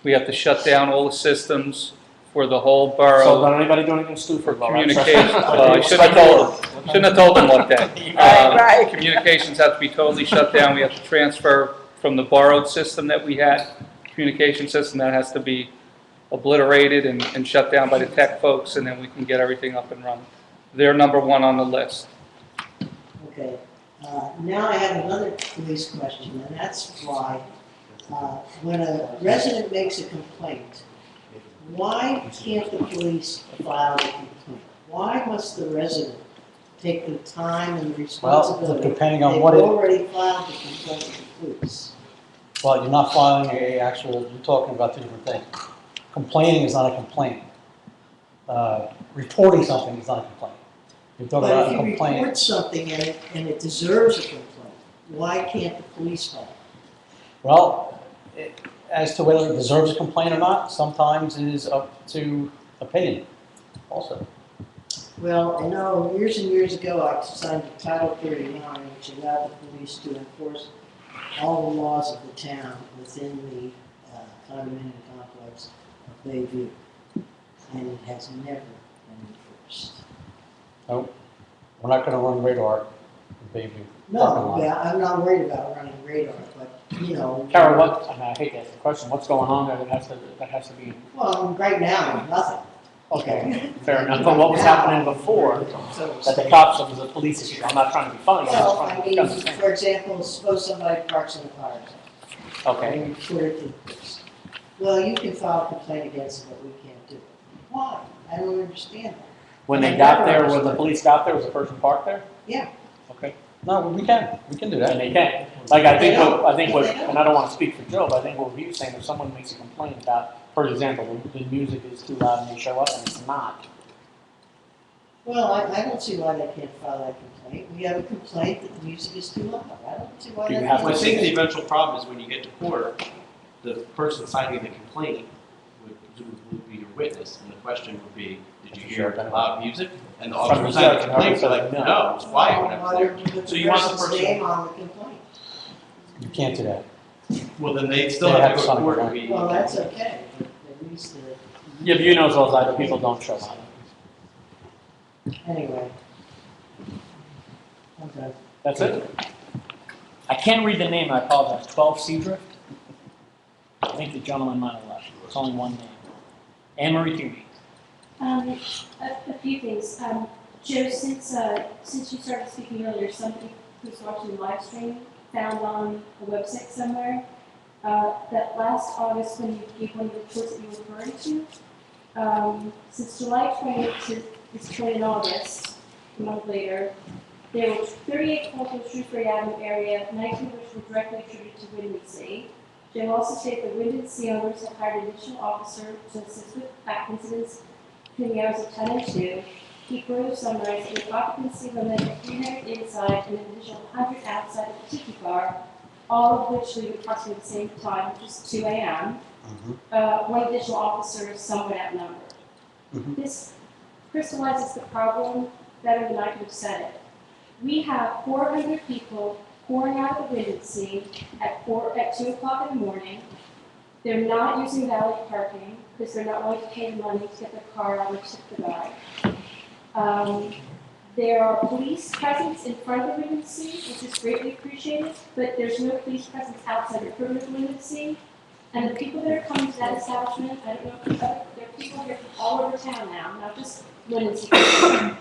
We have to shut down all the systems for the whole So borough don't anybody do anything stupid. for about that. communication. I shouldn't have told them like that. Right. Communications have to be totally shut down. We have to transfer from the borrowed system that we had, communication system that has to be obliterated and shut down by the tech folks, and then we can get everything up and running. They're number one on the list. Okay, now I have another police question, and that's why, when a resident makes a complaint, why can't the police file the complaint? Why must the resident take the time and the responsibility? depending on what it- They've already filed the complaint with the police. Well, you're not filing you're talking about two different things. Complaining is not a complaint. Reporting something is not a complaint. You're talking about a But if you complaint. report something and it deserves a complaint, why can't the police file it? Well, as to whether it deserves a complaint or not, sometimes it is up to opinion also. Well, I know years and years ago, I signed Title 39, which allowed the police to enforce all the laws of the town within the condominium complex of Bayview. And it has never been enforced. No, we're not going to run radar in Bayview parking No, lot. yeah, I'm not worried about running radar, but, you know. Carol, what, I mean, I hate to ask the question, what's going on there that has to be, Well, right now, nothing. okay, fair enough, but what was happening before, that the cops, it was a police issue, I'm not trying to be funny, I'm just Well, trying I to mean, understand. for example, suppose somebody parks in the fire zone. Okay, And report it to the police. Well, you can file a complaint against them, but we can't do it. Why? I don't understand that. when they I got never there, when the understood. police got there, was the person parked there? Yeah. Okay. No, we can do that. And they can. Like, I think, They don't. what, They don't. and I don't want to speak for Joe, but I think what he was saying, if someone makes a complaint about, for example, the music is too loud and they show up and it's not. Well, I don't see why they can't file that complaint. We have a complaint that the music is too loud. I don't see why Do you they have can't. Well, I think the eventual problem is when you get to court, the person signing the complaint would be your witness, and the question would be, did you hear loud music? And the officer signing the complaint would be like, no, it's quiet when I was there. So you want the person's person, name on the complaint. You can't do that. well, then they still They have have to to go to sign court a and be. Well, that's okay, but at least, Yeah, but you know as well as I do, people don't show up. anyway. Okay. That's it? I can't read the name, I apologize. 12 Seadrift? I think the gentleman might have left. It's only one name. Anne Marie Curie. A few things. Joe, since you started speaking earlier, somebody who's watching the live stream found on a website somewhere that last August, when you gave one of the reports that you were referring to, since July 20th to this point in August, a month later, there were 38 calls in the Shrewsbury Avenue area, 19 of which were directly attributed to Wind and Sea. Joe also stated that Wind and Sea owners have hired an additional officer to assist with fact incidents between the hours of 10 and 2. He further summarized that with occupancy limit of 300 inside and an additional 100 outside of the tiki bar, all of which leave approximately the same time, which is 2 a.m. One additional officer is somewhat outnumbered. This crystallizes the problem better than I could have said it. We have 400 people pouring out of the Wind and Sea at 2 o'clock in the morning. They're not using valet parking because they're not willing to pay the money to get their car out or tip the guy. There are police presence in front of the Wind and Sea, which is greatly appreciated, but there's no police presence outside the perimeter of the Wind and Sea. And the people that are coming to that establishment, I don't know if there are people here from all over town now, not just Wind and Sea.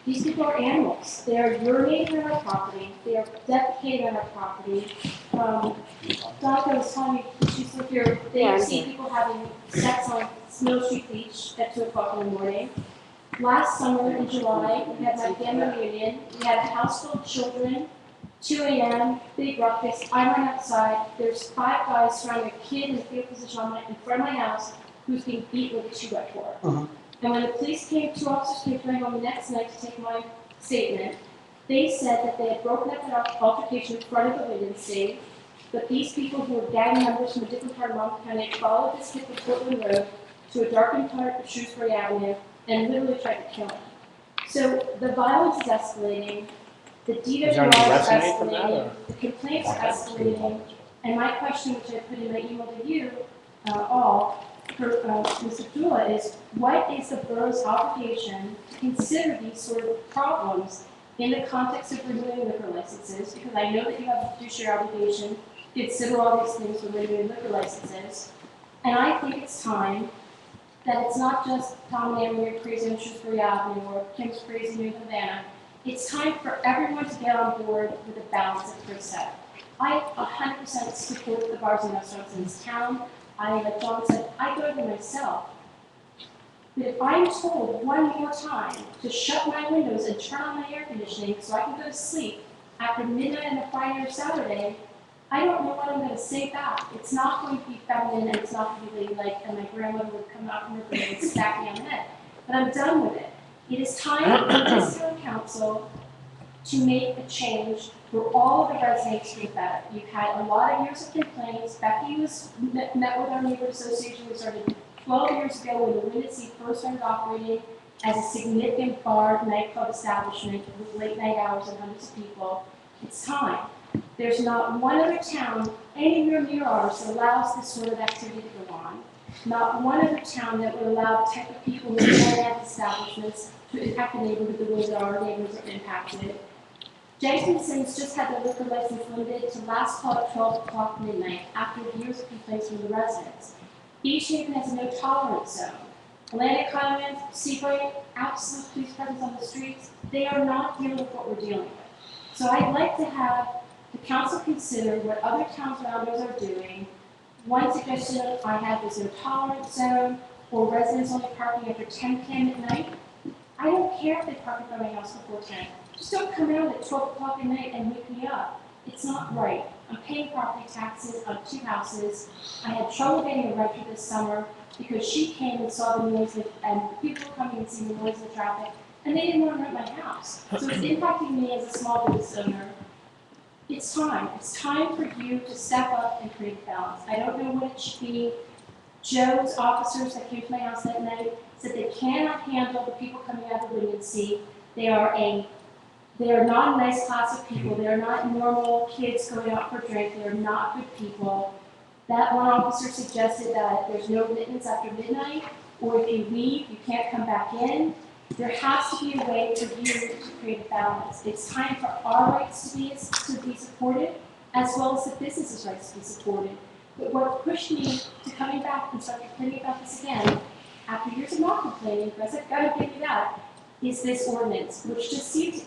These people are animals. They are urinating on our property. They are defecating on our property. Donna was telling me that she's lived here. They have seen people having sex on Mill Street Beach at 2 o'clock in the morning. Last summer in July, we had my family reunion. We had a house full of children. 2 a.m., big ruckus. I went outside. There's 5 guys surrounding a kid in the fetal position in front of my house who's being beat with a 2x4. And when the police came, 2 officers came to my home the next night to take my statement. They said that they had broken up an altercation in front of the Wind and Sea, but these people who were gang members from a different part of Monmouth County followed this kid from Portland Road to a darkened part of Shrewsbury Avenue and literally tried to kill him. So the violence is escalating, the DWI is escalating, the complaints are escalating, and my question, which I put in my email to you all, for Mr. Dula, is what is the borough's obligation to consider these sort of problems in the context of renewing liquor licenses? Because I know that you have a fiduciary obligation to consider all these things when renewing liquor licenses. And I think it's time that it's not just Tom and Anne crazy on Shrewsbury Avenue or Kim's crazy in Havana. It's time for everyone to get on board with a balance of Chris said. I 100% support the bars and restaurants in this town. Like John said, I go there myself. But if I'm told one more time to shut my windows and turn on my air conditioning so I can go to sleep after midnight on a Friday or Saturday, I don't know what I'm going to say back. It's not going to be feminine and it's not going to be ladylike, and my grandmother would come out from her grave and smack me on the head. But I'm done with it. It is time for this town council to make a change for all of the residents to get better. You've had a lot of years of complaints. Becky met with our neighborhood association. We started 12 years ago when the Wind and Sea first started operating as a significant bar nightclub establishment with late night hours and hundreds of people. It's time. There's not one other town anywhere near ours that allows this sort of activity to go on. Not one other town that would allow the type of people who run at establishments to impact the neighborhood the way that our neighbors are impacted. Jenkinson's just had their liquor license limited to last call at 12 o'clock midnight after years of complaints from the residents. East Haven has a no tolerance zone. Atlantic Highlands, Seabright, absolute police presence on the streets, they are not dealing with what we're dealing with. So I'd like to have the council consider what other towns around us are doing. One suggestion I have is no tolerance zone or residents only parking after 10 p.m. at night. I don't care if they park in front of my house before 10. Just don't come out at 12 o'clock at night and wake me up. It's not right. I'm paying property taxes on 2 houses. I had trouble getting a renter this summer because she came and saw the noise and people were coming and seeing the noise of the traffic, and they didn't want to rent my house. So it's impacting me as a small business owner. It's time. It's time for you to step up and create balance. I don't know what it should be. Joe's officers that came to my house that night said they cannot handle the people coming out of the leniency. They are not a nice class of people. They are not normal kids going out for a drink. They are not good people. That one officer suggested that there's no admittance after midnight, or if you leave, you can't come back in. There has to be a way for you to create a balance. It's time for our rights to be supported, as well as the businesses' rights to be supported. But what pushed me to coming back and start complaining about this again, after years of not complaining, because I've got to give you that, is this ordinance, which just seems to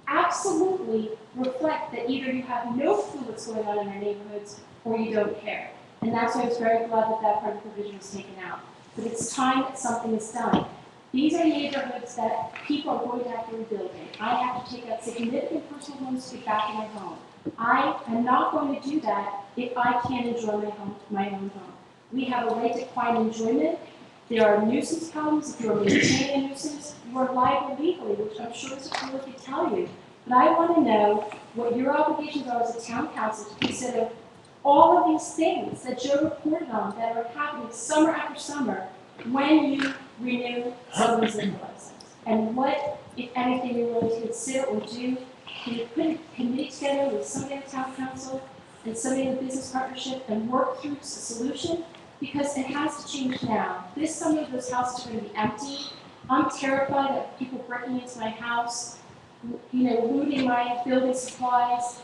absolutely reflect that either you have no clue what's going on in our neighborhoods or you don't care. And that's why I was very glad that that part of the provision was taken out. But it's time that something is done. These are neighborhoods that people are going to have to rebuild in. I have to take out significant personal loans to get back in my home. I am not going to do that if I can't enjoy my own home. We have a right to quiet enjoyment. There are nuisance problems. If you're maintaining a nuisance, you are liable legally, which I'm sure Mr. Fuller could tell you. But I want to know what your obligations are as a town council to consider all of these things that Joe reported on that are happening summer after summer when you renew someone's liquor license. And what, if anything, you're willing to consider or do. Can you put a committee together with somebody at the town council and somebody in the business partnership and work through a solution? Because it has to change now. This summer, those houses are going to be empty. I'm terrified of people breaking into my house, looting my building supplies,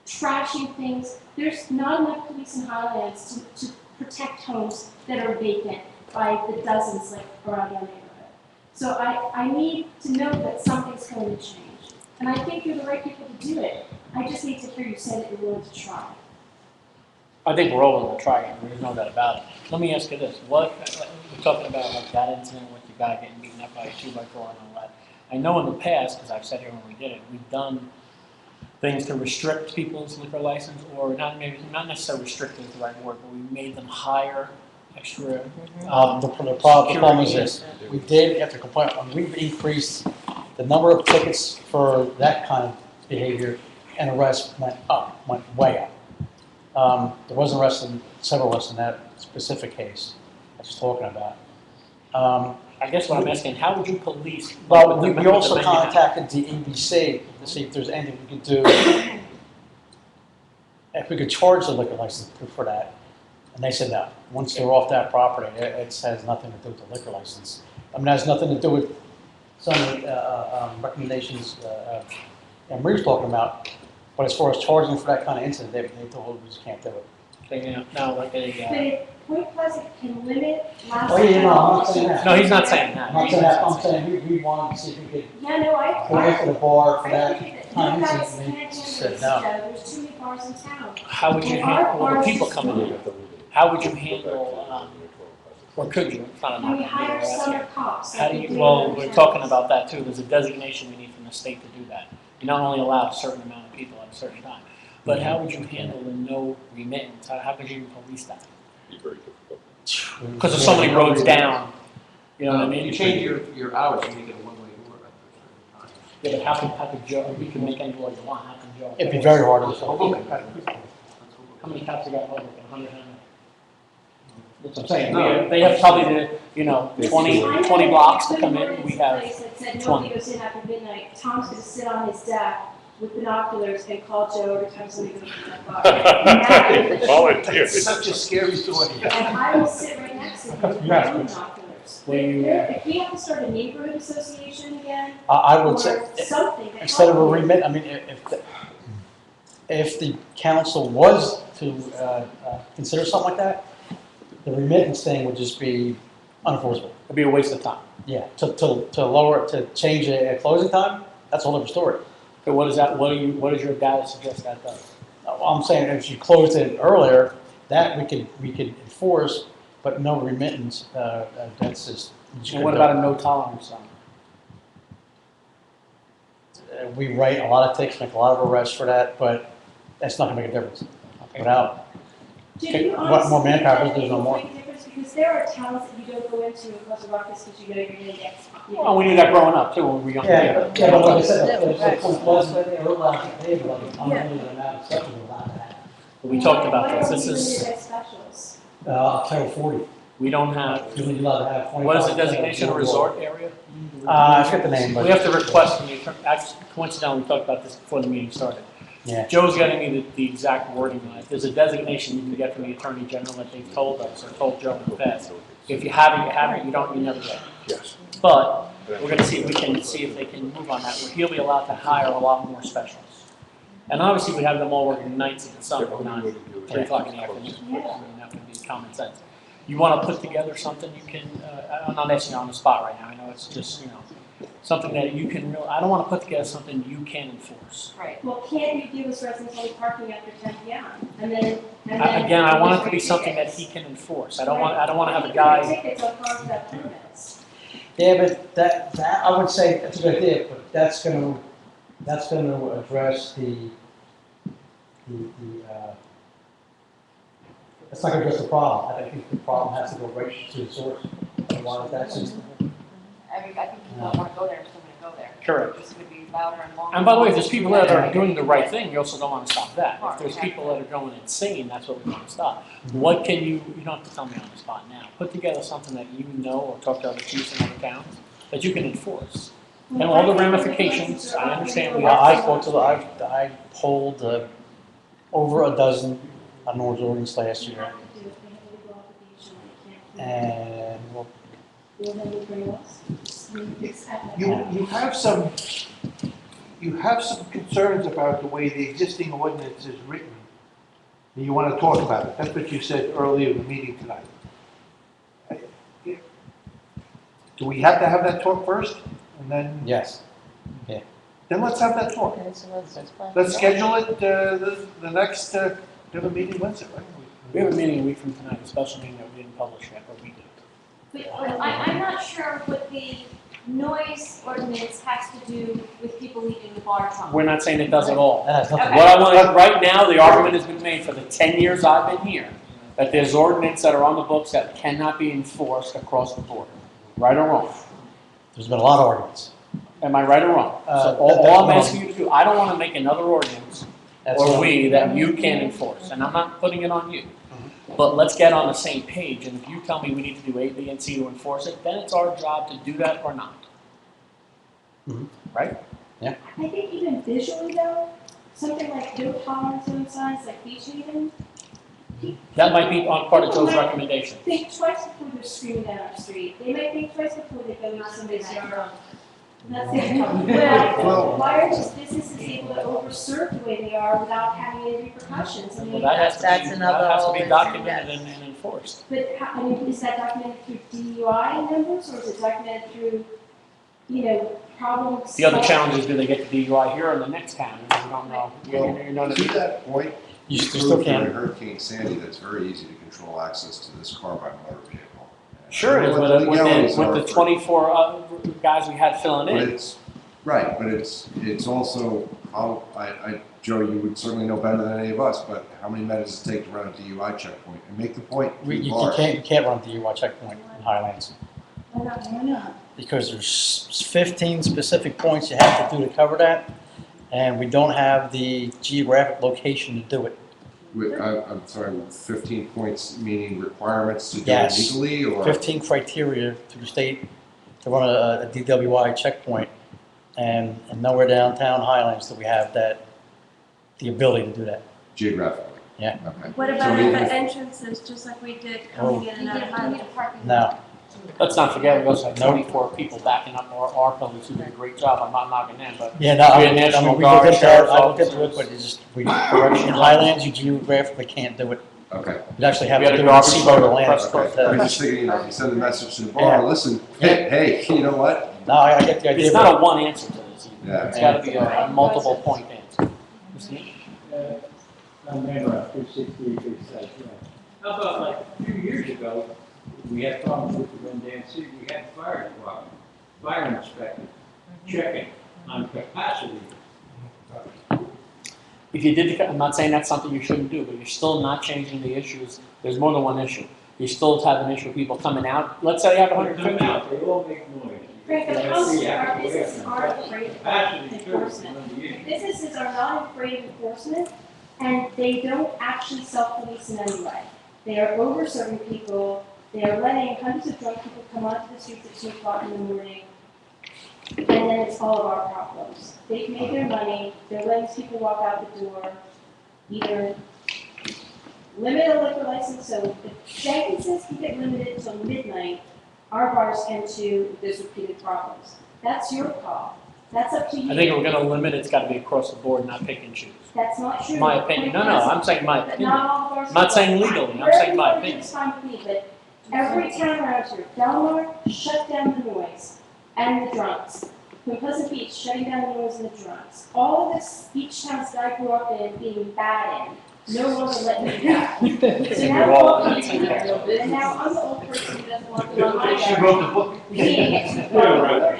trashing things. There's not enough police in Highlands to protect homes that are vacant by the dozens like around our neighborhood. So I need to know that something's going to change. And I think you're the right people to do it. I just need to hear you say that you're willing to try. I think we're all going to try it, there's no doubt about it. Let me ask you this, we're talking about like that incident with the guy getting beaten up by a 2x4 and all that. I know in the past, because I've said here when we did it, we've done things to restrict people's liquor license, or not necessarily restricted is the right word, but we made them hire extra. The problem is this, we did, after complaint, when we've increased the number of tickets for that kind of behavior, and arrests went way up. There was several arrests in that specific case I was talking about. I guess what I'm asking, how would you police? But we also contacted the EBC to see if there's anything we could do, if we could charge the liquor license for that. And they said no. Once they're off that property, it has nothing to do with the liquor license. I mean, it has nothing to do with some of the recommendations Marie's talking about. But as far as charging for that kind of incident, they told us we just can't do it. Now, like But if Point Pleasant can limit last. Oh, yeah, no, I'm not saying that. No, he's not saying that. I'm not saying that. I'm saying we wanted to see if we could Yeah, no, go after the bar for that You kind of guys incident. can't They handle said this, no. Joe. There's too many bars in town. How would you And our handle, well, the bars people is coming in? How would you handle, or could you? It's not a Can we knock. hire summer cops? How do you, well, we're talking about that too. There's a designation we need from the state to do that. You not only allow a certain amount of people at a certain time, but how would you handle the no remittance? How could you even police that? Because if somebody roads down, you know what I mean? You change your hours, you make it a one-way door after a certain time. Yeah, but how could Joe, we can make any law you want, how can Joe? It'd be very hard to Hoboken. How many cops we got in Hoboken? 100? That's what I'm saying. They have probably the, 20 blocks to come in. We have Place that said 20. nobody goes in after midnight. Tom's gonna sit on his deck with binoculars and call Joe every time somebody goes to that bar. And Volunteers. It's such a scary story. I will sit right next to him with my own binoculars. specials. Will you- If we have to start a neighborhood association again, I would or say, something to instead of a help you. remit, I mean, if the council was to consider something like that, the remittance thing would just be unenforceable. It'd be a waste of time. Yeah, to lower, to change a closing time, that's a whole other story. So what is that, what does your data suggest that does? I'm saying if you closed it earlier, that we could enforce, but no remittance, that's just. you just And what couldn't about do a no tolerance zone? it. We write a lot of tickets, make a lot of arrests for that, but that's not gonna make a difference. Without, Do Okay, you what honestly more think manpower, that there's no it will more. make a difference? Because there are towns that you don't go into and cause a ruckus because you know you're gonna get. Well, we knew that growing up too, when we were younger. yeah, but like I said, the point was, they're allowed to pay, but like, unlimited amount of stuff is allowed to have. We talked about Why this, are this we is, limited at specials? Title 40. we don't have, You're allowed to have 25%. what is the designation of resort area? I forget the name, but. We have to request from the attorney, actually, coincidentally, we talked about this before the meeting started. Yeah. Joe's getting me the exact wording on it. There's a designation you can get from the Attorney General that they've told us, or told Joe in the past. If you have it, you have it, you don't, you never get it. Yes. But, we're gonna see if we can, see if they can move on that, where he'll be allowed to hire a lot more specials. And obviously, we have them all working nights in the summer, not 3 o'clock in the afternoon. I mean, that would be common sense. You wanna put together something you can, I'm not asking you on the spot right now, I know it's just, something that you can really, I don't wanna put together something you can enforce. Right. Well, can't you give us residents only parking after 10 p.m.? And then. Again, I want it to be something that he can enforce. I don't wanna have a guy. Tickets on cars without permits. Yeah, but that I would say that's a good idea, but that's gonna address that's not gonna address the problem. I think the problem has to go right to the source. Otherwise, that's just. I mean, I think people that wanna go there are still gonna go there. Correct. It's gonna be louder and longer. And by the way, if there's people that are doing the right thing, you also don't wanna stop that. If there's people that are going insane, that's what we wanna stop. What can you don't have to tell me on the spot now, put together something that you know, or talk to other chiefs in other towns, that you can enforce. And all the ramifications, I understand we have. I polled over a dozen noise ordinance last year, and well, You have some concerns about the way the existing ordinance is written. And you want to talk about it. That's what you said earlier in the meeting tonight. Do we have to have that talk first? And then? Yes. Yeah. Then let's have that talk. Let's schedule it, the next, we have a meeting Wednesday, right? We have a meeting a week from tonight, a special meeting that we didn't publish yet, but we did. But I'm not sure what the noise ordinance has to do with people leaving the bar trunk. We're not saying it does at all. That has nothing. What I want, right now, the argument has been made for the 10 years I've been here, that there's ordinance that are on the books that cannot be enforced across the board. Right or wrong? There's been a lot of arguments. Am I right or wrong? So That's all I'm wrong. asking you to do, I don't want to make another ordinance, That's or wrong. we, that you can't enforce, and I'm not putting it on you. But let's get on the same page, and if you tell me we need to do A, B, and C to enforce it, then it's our job to do that or not. Right? I think even visually though, something like no tolerance zone signs like beach haven, That might be on part of Joe's recommendation. think twice before they're screaming down our street. They might think twice before they go to somebody's yard. That's it. Well, why are these businesses able to overserve the way they are without having any repercussions? I mean, Well, that has to That's be, another that has to whole be issue, documented yes. and enforced. But how, I mean, is that documented through DUI numbers or is it documented through, problems? The other challenge is, do they get the DUI here or in the next town? And we don't know. You know what I To mean? that point, You you still proved can. during Hurricane Sandy that it's very easy to control access to this car by motor vehicle. And Sure I it don't is, know what with legalities are the for- 24 guys we had filling But in. it's, right, but it's also, Joe, you would certainly know better than any of us, but how many minutes does it take to run a DUI checkpoint? And make the point, You bars. can't run the DUI checkpoint in Highlands. Why not? Because there's 15 specific points you have to do to cover that, and we don't have the geographic location to do it. I'm sorry, 15 points meaning requirements to do it Yes. legally, or? 15 criteria through the state to run a DWI checkpoint, and nowhere downtown Highlands do we have the ability to do that. Geographically? Yeah. Okay. What So about even at if- the entrances, just like we did coming in and out of Highland? No, Let's not forget, we also have 24 people backing up our police who do a great job. I'm not knocking them, but Yeah, no, we had National we Guard, looked into sheriff's it, I looked into it, officers. but it's just, we, in Highlands, you geographically can't do it. Okay. You actually have We to had a do it in garbage Seaboard or truck, land. press truck. I was just thinking, you know, if you send a message to the bar, Yeah. listen, hey, you know what? No, I get the idea. It's not a one answer to this. Yeah. It's got to be a multiple point answer. I'm in 263 Big South Drive. How about like a few years ago, we had problems with the Van City, we had fire department, fire inspector checking on capacity. If you did, I'm not saying that's something you shouldn't do, but you're still not changing the issues. There's more than one issue. You still have an issue of people coming out. Let's say you have They 150. come out, they all make noise. Frank, the They problem see is our after businesses whatever. aren't afraid of Capacity too, enforcement. one of the issues. Businesses are not afraid of enforcement, and they don't actually self-police in any way. They are over-serving people, they are letting hundreds of drunk people come onto the streets at 2 o'clock in the morning, and then it's all of our problems. They've made their money, they're letting people walk out the door, either limit a liquor license, so if Jenkinson's can get limited till midnight, our bars can too, if there's repeated problems. That's your call. That's up to you. I think if we're going to limit it, it's got to be across the board, not pick and choose. That's not true. My opinion. No, I'm saying my But opinion. not all bars. I'm not saying legally, I'm saying my opinion. It's fine with me, but every town around here, Delmar shut down the noise and the drunks. From Pleasant Beach, shutting down the noise and the drunks. All of this beach towns that I grew up in being bad in, no longer let me bad. So now we're all being there a little bit, and now I'm the old person who doesn't want to go on my She wrote the book. We can't get too far.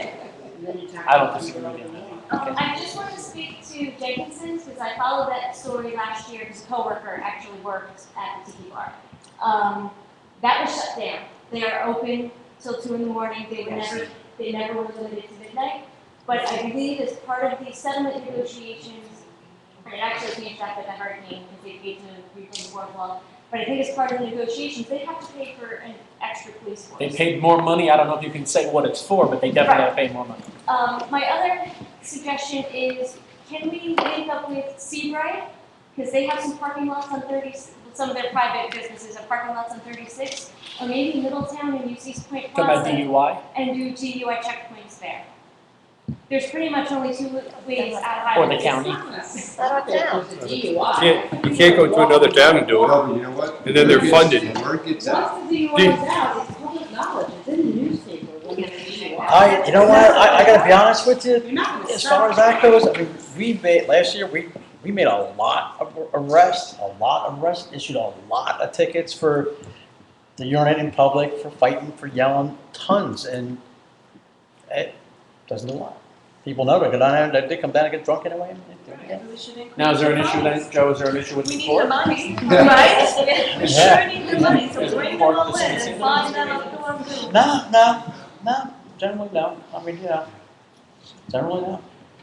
I don't disagree with you. I just want to speak to Jenkinson's because I followed that story last year because a coworker actually worked at the tiki bar. That was shut down. They are open till 2 in the morning. They never were limited to midnight. But I believe as part of the settlement negotiations, and it actually came back with a hurricane because they paid to agree from the boardwalk. But I think as part of the negotiations, they have to pay for an extra police force. They paid more money. I don't know if you can say what it's for, but they definitely have to pay more money. My other suggestion is, can we link up with Seabright? Because they have some parking lots on 30, some of their private businesses have parking lots on 36, or maybe Middletown and UC's Point Talk about Plaza, DUI. and do DUI checkpoints there. There's pretty much only 2 ways out of Or Highlands. the county. Not our town. You can't go to another town and do it, No, but you know what? and then they're funded. Word gets out. Once the DUI is out, it's public knowledge, it's in the newspaper when it's DUI. You know what, I gotta be honest with you, You're not gonna as far as that goes, I mean, we made, last year, we made a lot of arrests, issued a lot of tickets for the urinating in public, for fighting, for yelling, tons, and it doesn't do a lot. People know they go down there, they come down and get drunk anyway, and they do it again. Now, is there an issue then, Joe, is there an issue with the We need court? the money, Yeah. right? We Yeah. sure need the money, so Is the bring them court all the in same? and fine them up to them too. No, generally no, I mean, generally no.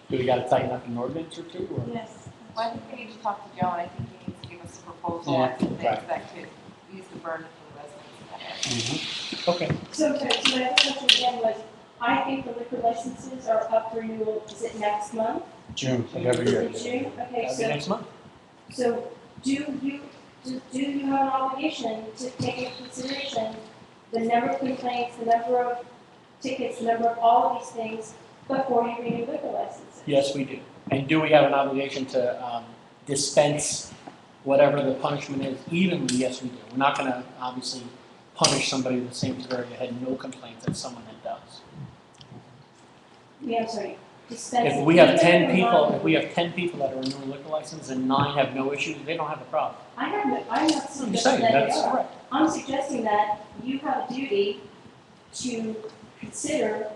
Do we got to tighten up an ordinance or two, or? Yes, well, I think we need to talk to Joe, and I think he needs to give us a proposal Yeah, on some things right. that could ease the burden for the residents. Okay. So my other question again was, I think the liquor licenses are up for renewal, is it next month? June of every year. Is it June? Okay, That'll be next month. so do you have an obligation to take into consideration the number of complaints, the number of tickets, the number of all of these things before you renew liquor licenses? Yes, we do. And do we have an obligation to dispense whatever the punishment is evenly? Yes, we do. We're not going to obviously punish somebody the same severity that had no complaints as someone that does. Yeah, I'm sorry, dispense. If we have even 10 if people, not- if we have 10 people that are renewing liquor license and 9 have no issues, they don't have a problem. I'm not I'm suggesting saying that that's they are. right. I'm suggesting that you have a duty to consider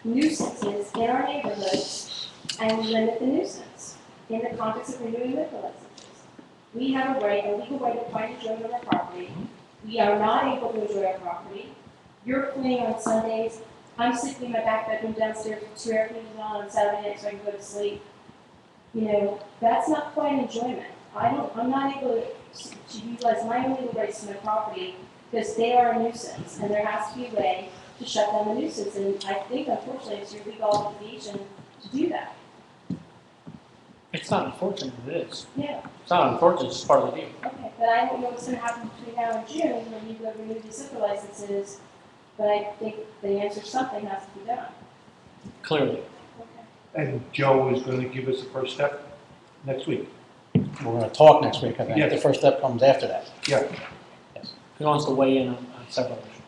nuisances in our neighborhoods and limit the nuisance in the context of renewing liquor licenses. We have a right, a legal right to find enjoyment of our property. We are not able to enjoy our property. You're fleeing on Sundays. I'm sleeping in my back bedroom downstairs with 2 air conditioners on Saturday night so I can go to sleep. You know, that's not quite enjoyment. I'm not able to utilize my own legal rights to my property because they are a nuisance, and there has to be a way to shut down the nuisance, and I think unfortunately it's your legal obligation to do that. It's not unfortunate, it is. Yeah, It's not unfortunate, it's just part of the deal. okay, but I don't know what's gonna happen between now and June when you go renew these liquor licenses, but I think the answer, something has to be done. Clearly. And Joe is gonna give us the first step next week. We're gonna talk next week, I think. Yes. The first step comes after that. Yeah. Yes. He wants to weigh in on several issues.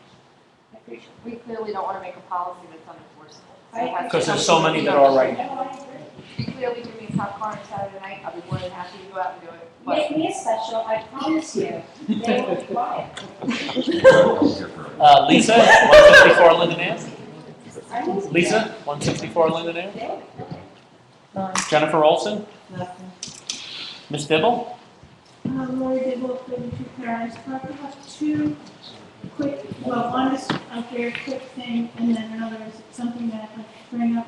I appreciate We clearly don't want to make a policy that's unenforceable. So I it has to Because come there's so from many the that are right it. now. No, I agree. You clearly give me a popcorn Saturday night, I'll be more than happy to go out and do it. But Make me a special, I promise you. They will be quiet. Lisa, 164 Linden Ave. I will. Lisa, 164 Linden Ave. They will. Jennifer Olson, Nothing. Miss Dibble. Lori Dibble, 32 Paradise Park. I have two quick, well, one is a very quick thing, and then another is something that I'd like to bring up.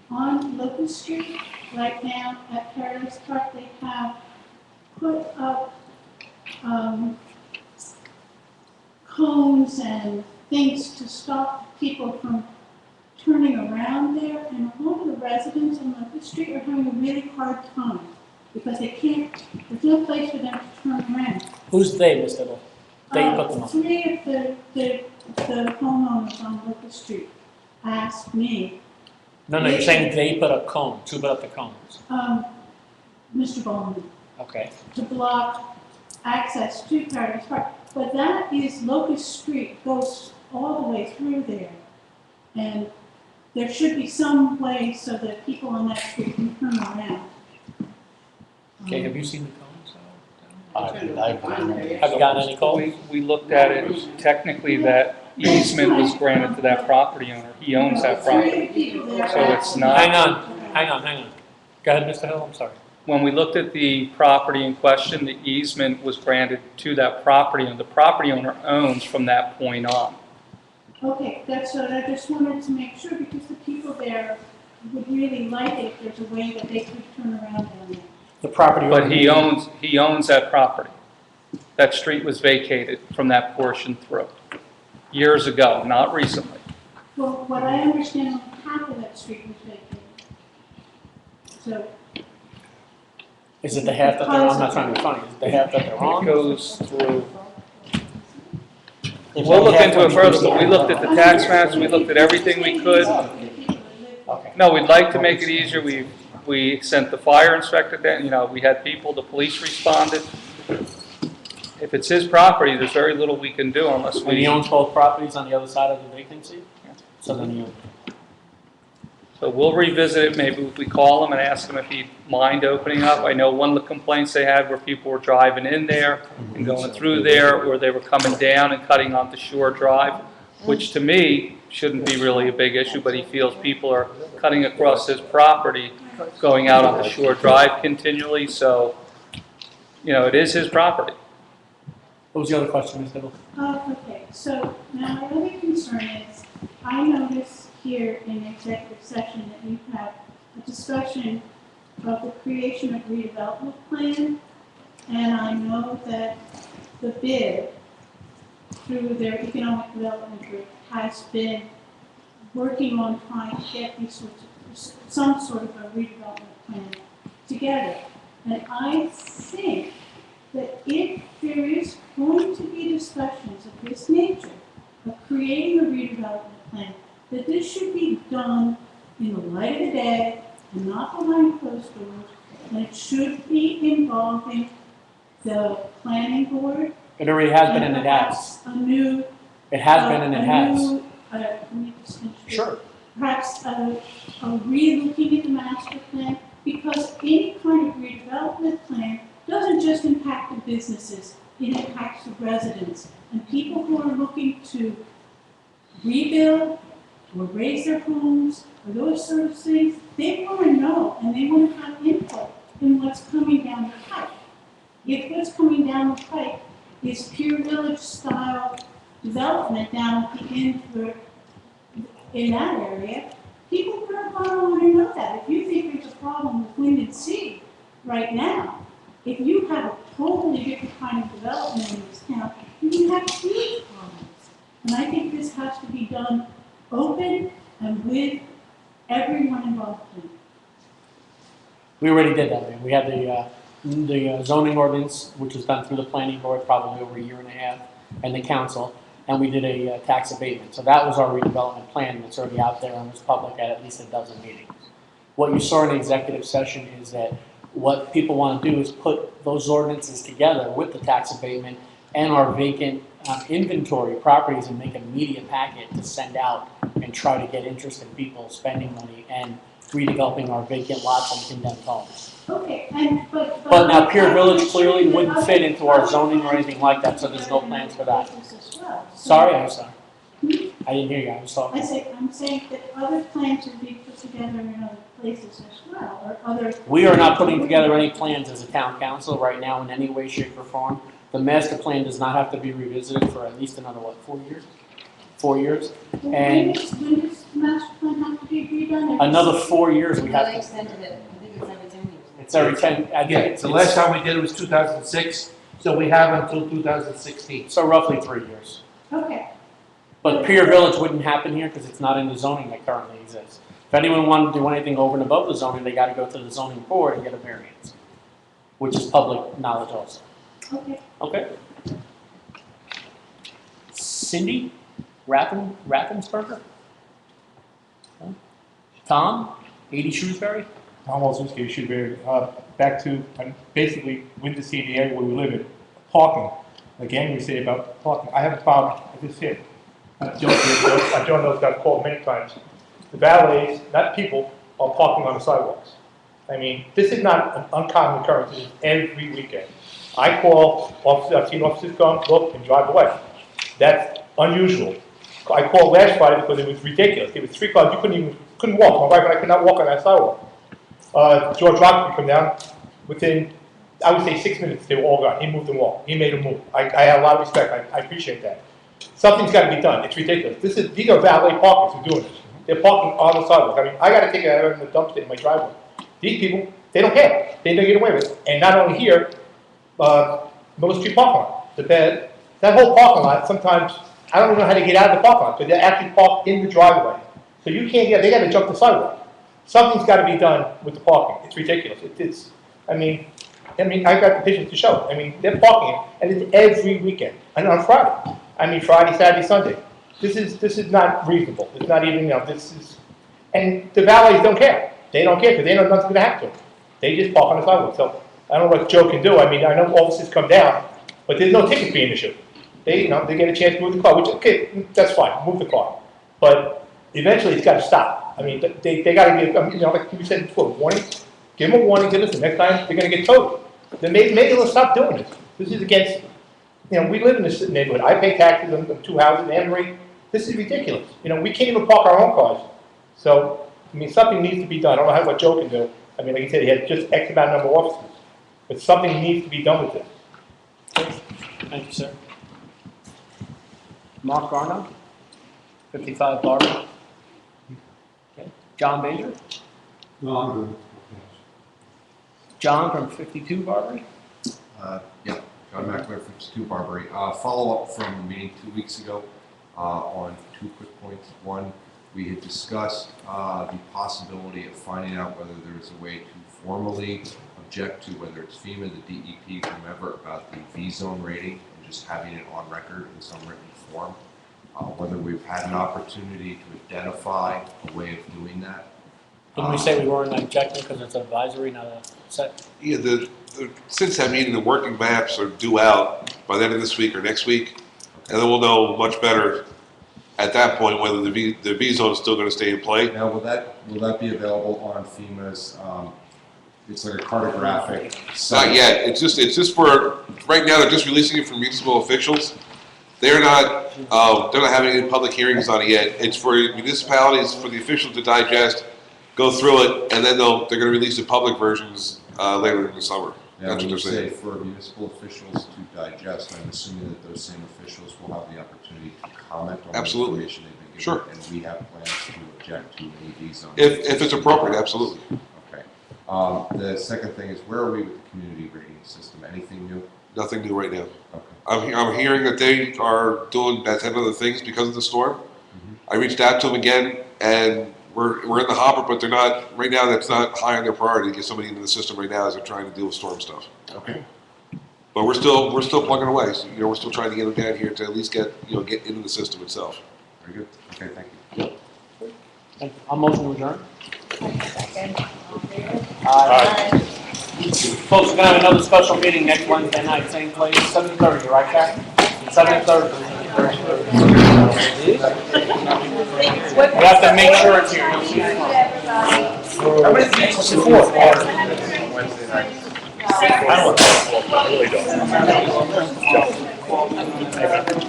On Locust Street, right now at Paradise Park, they have put up cones and things to stop people from turning around there, and a lot of the residents on Locust Street are having a really hard time because they can't, there's no place for them to turn around. Who's they, Miss Dibble? They put them up. Three of the homeowners on Locust Street asked me, No, you're saying they put up cones. Who put up the cones? Mr. Bowman, Okay. to block access to Paradise Park. But that is Locust Street, goes all the way through there. And there should be some way so that people on that street can turn around. Okay, have you seen the cones? I've Have you gotten any calls? We looked at it, technically that easement was granted to that property owner. He owns that property. So it's not. Hang on. Go ahead, Mr. Hill, I'm sorry. When we looked at the property in question, the easement was granted to that property, and the property owner owns from that point on. Okay, that's what I just wanted to make sure, because the people there would really like it if there's a way that they could turn around down there. The property owner. But he owns that property. That street was vacated from that portion through, years ago, not recently. Well, what I understand, half of that street was vacated. So, Is it the half that they're on? I'm not trying to be funny. Is it the half that they're It on? goes through. We'll look into it first, but we looked at the tax maps, we looked at everything we could. Okay. No, we'd like to make it easier. We sent the fire inspector down, we had people, the police responded. If it's his property, there's very little we can do unless And he we. owns both properties on the other side of the vacancy? So then he owns. So we'll revisit it, maybe if we call him and ask him if he'd mind opening up. I know one of the complaints they had were people were driving in there and going through there, or they were coming down and cutting onto Shore Drive, which to me shouldn't be really a big issue, but he feels people are cutting across his property, going out onto Shore Drive continually, so, it is his property. What was the other question, Ms. Dibble? okay, so now my other concern is, I noticed here in executive session that you have a discussion of the creation of redevelopment plan, and I know that the bid through their economic development group has been working on trying to get these sorts of, some sort of a redevelopment plan together. And I think that if there is going to be discussions of this nature, of creating a redevelopment plan, that this should be done in the light of the day and not behind closed doors, and it should be involving the planning board. It already has been and it has. A new. It has been and it has. Let me just finish. Sure. Perhaps a re-looking at the master plan, because any kind of redevelopment plan doesn't just impact the businesses, it impacts the residents. And people who are looking to rebuild or raise their homes or those sort of things, they want to know and they want to have input in what's coming down the pipe. If what's coming down the pipe is pure village style development down at the end for, in that area, people are going to want to know that. If you think there's a problem with wind and sea right now, if you have a totally different kind of development in this town, you can have huge problems. And I think this has to be done open and with everyone involved in it. We already did that. We had the zoning ordinance, which was done through the planning board probably over a year and a half, and the council. and we did a tax abatement. So that was our redevelopment plan that's already out there and was public at least a dozen meetings. What you saw in the executive session is that what people want to do is put those ordinances together with the tax abatement and our vacant inventory properties and make a media packet to send out and try to get interest in people spending money and redeveloping our vacant lots and condemned homes. Okay, and, but. But now Pier Village clearly wouldn't fit into our zoning or anything like that, so there's no plans for that. Sorry, I'm sorry. I didn't hear you, I was talking. I'm saying that other plans would be put together in other places as well, or other. We are not putting together any plans as a town council right now in any way, shape, or form. The master plan does not have to be revisited for at least another, 4 years? 4 years? When And does the master plan have to be redone? another 4 years we have They to. extended it, I think it's every 10 years. It's every 10, I think Yeah, it's. the last time we did it was 2006, so we have until 2016. So roughly 3 years. Okay. But Pier Village wouldn't happen here because it's not in the zoning that currently exists. If anyone wanted to do anything over and above the zoning, they gotta go to the zoning board and get a variance, which is public knowledge also. Okay. Okay? Cindy Raffensperger? Huh? Tom, 80 Shrewsbury? Tom Walczewski, Shrewsbury. Back to basically with the CDA where we live in, parking. Again, we say about parking. I have a problem. I just said, John knows I've called many times. The valets, not people, are parking on the sidewalks. I mean, this is not an uncommon occurrence. This is every weekend. I call officers, I've seen officers come, look, and drive away. That's unusual. I called last Friday because it was ridiculous. There was 3 cars, you couldn't walk. My wife and I could not walk on that sidewalk. George Rock would come down, within, I would say 6 minutes, they were all gone. He moved them all. He made them move. I have a lot of respect. I appreciate that. Something's got to be done. It's ridiculous. These are valet parkers who are doing this. They're parking on the sidewalk. I mean, I got to take it out of the dumpster in my driveway. These people, they don't care. They don't get away with it. And not only here, Miller Street parking lot, that whole parking lot, sometimes, I don't even know how to get out of the parking lot, but they're actually parked in the driveway. So you can't get, they got to jump the sidewalk. Something's got to be done with the parking. It's ridiculous. I mean, I've got the pictures to show. I mean, they're parking, and it's every weekend, and on Friday. I mean, Friday, Saturday, Sunday. This is not reasonable. It's not even, and the valets don't care. They don't care because they know nothing's going to happen to them. They just park on the sidewalk. So I don't know what Joe can do. I mean, I know officers come down, but there's no ticket being issued. They get a chance to move the car, which, okay, that's fine, move the car. But eventually it's got to stop. I mean, they got to give, like you said before, warning. Give them a warning, give us the next time they're going to get towed. Then maybe they'll stop doing this. This is against, we live in this neighborhood. I pay taxes on 2 houses, Anne Marie. This is ridiculous. We can't even park our own cars. So, I mean, something needs to be done. I don't know what Joe can do. I mean, like you said, he had just X amount number of officers. But something needs to be done with this. Thank you, sir. Mark Garno, 55 Barbary. Okay. John Bader? No, I'm good. John from 52 Barbary? Yeah, John McNamara, 52 Barbary. Follow up from the meeting 2 weeks ago on 2 quick points. One, we had discussed the possibility of finding out whether there is a way to formally object to whether it's FEMA, the DEP, whomever, about the V-zone rating and just having it on record in some written form. Whether we've had an opportunity to identify a way of doing that. Didn't we say we weren't objecting because it's advisory, not a set? Yeah, since that meeting, the working maps are due out by the end of this week or next week, and then we'll know much better at that point whether the V zone is still going to stay in play. Now, will that be available on FEMA's? It's like a cartographic site. Not yet. It's just for right now. They're just releasing it for municipal officials. They're not having any public hearings on it yet. It's for municipalities, for the officials to digest, go through it, and then they're going to release the public versions later in the summer. Now, That's when what you they're say saying. for municipal officials to digest, I'm assuming that those same officials will have the opportunity to comment on Absolutely. the information they've been given. Sure. And we have plans to object to any V-zone. If it's appropriate, absolutely. Okay. The second thing is, where are we with the community rating system? Anything new? Nothing new right now. Okay. I'm hearing that they are doing that type of other things because of the storm. Mm-hmm. I reached out to them again, and we're in the hopper, but they're not right now. That's not high on their priority to get somebody into the system right now as they're trying to deal with storm stuff. Okay. But we're still plugging away. So, we're still trying to get them down here to at least get into the system itself. Very good. Okay, thank you. I'll motion to adjourn. Second. Folks, we're gonna have another special meeting next Wednesday night, same place, 7:30, right, Karen? 7:30. We have to make sure it's here. You'll see it tomorrow. How many meetings before? Wednesday night. I don't want that. I really don't.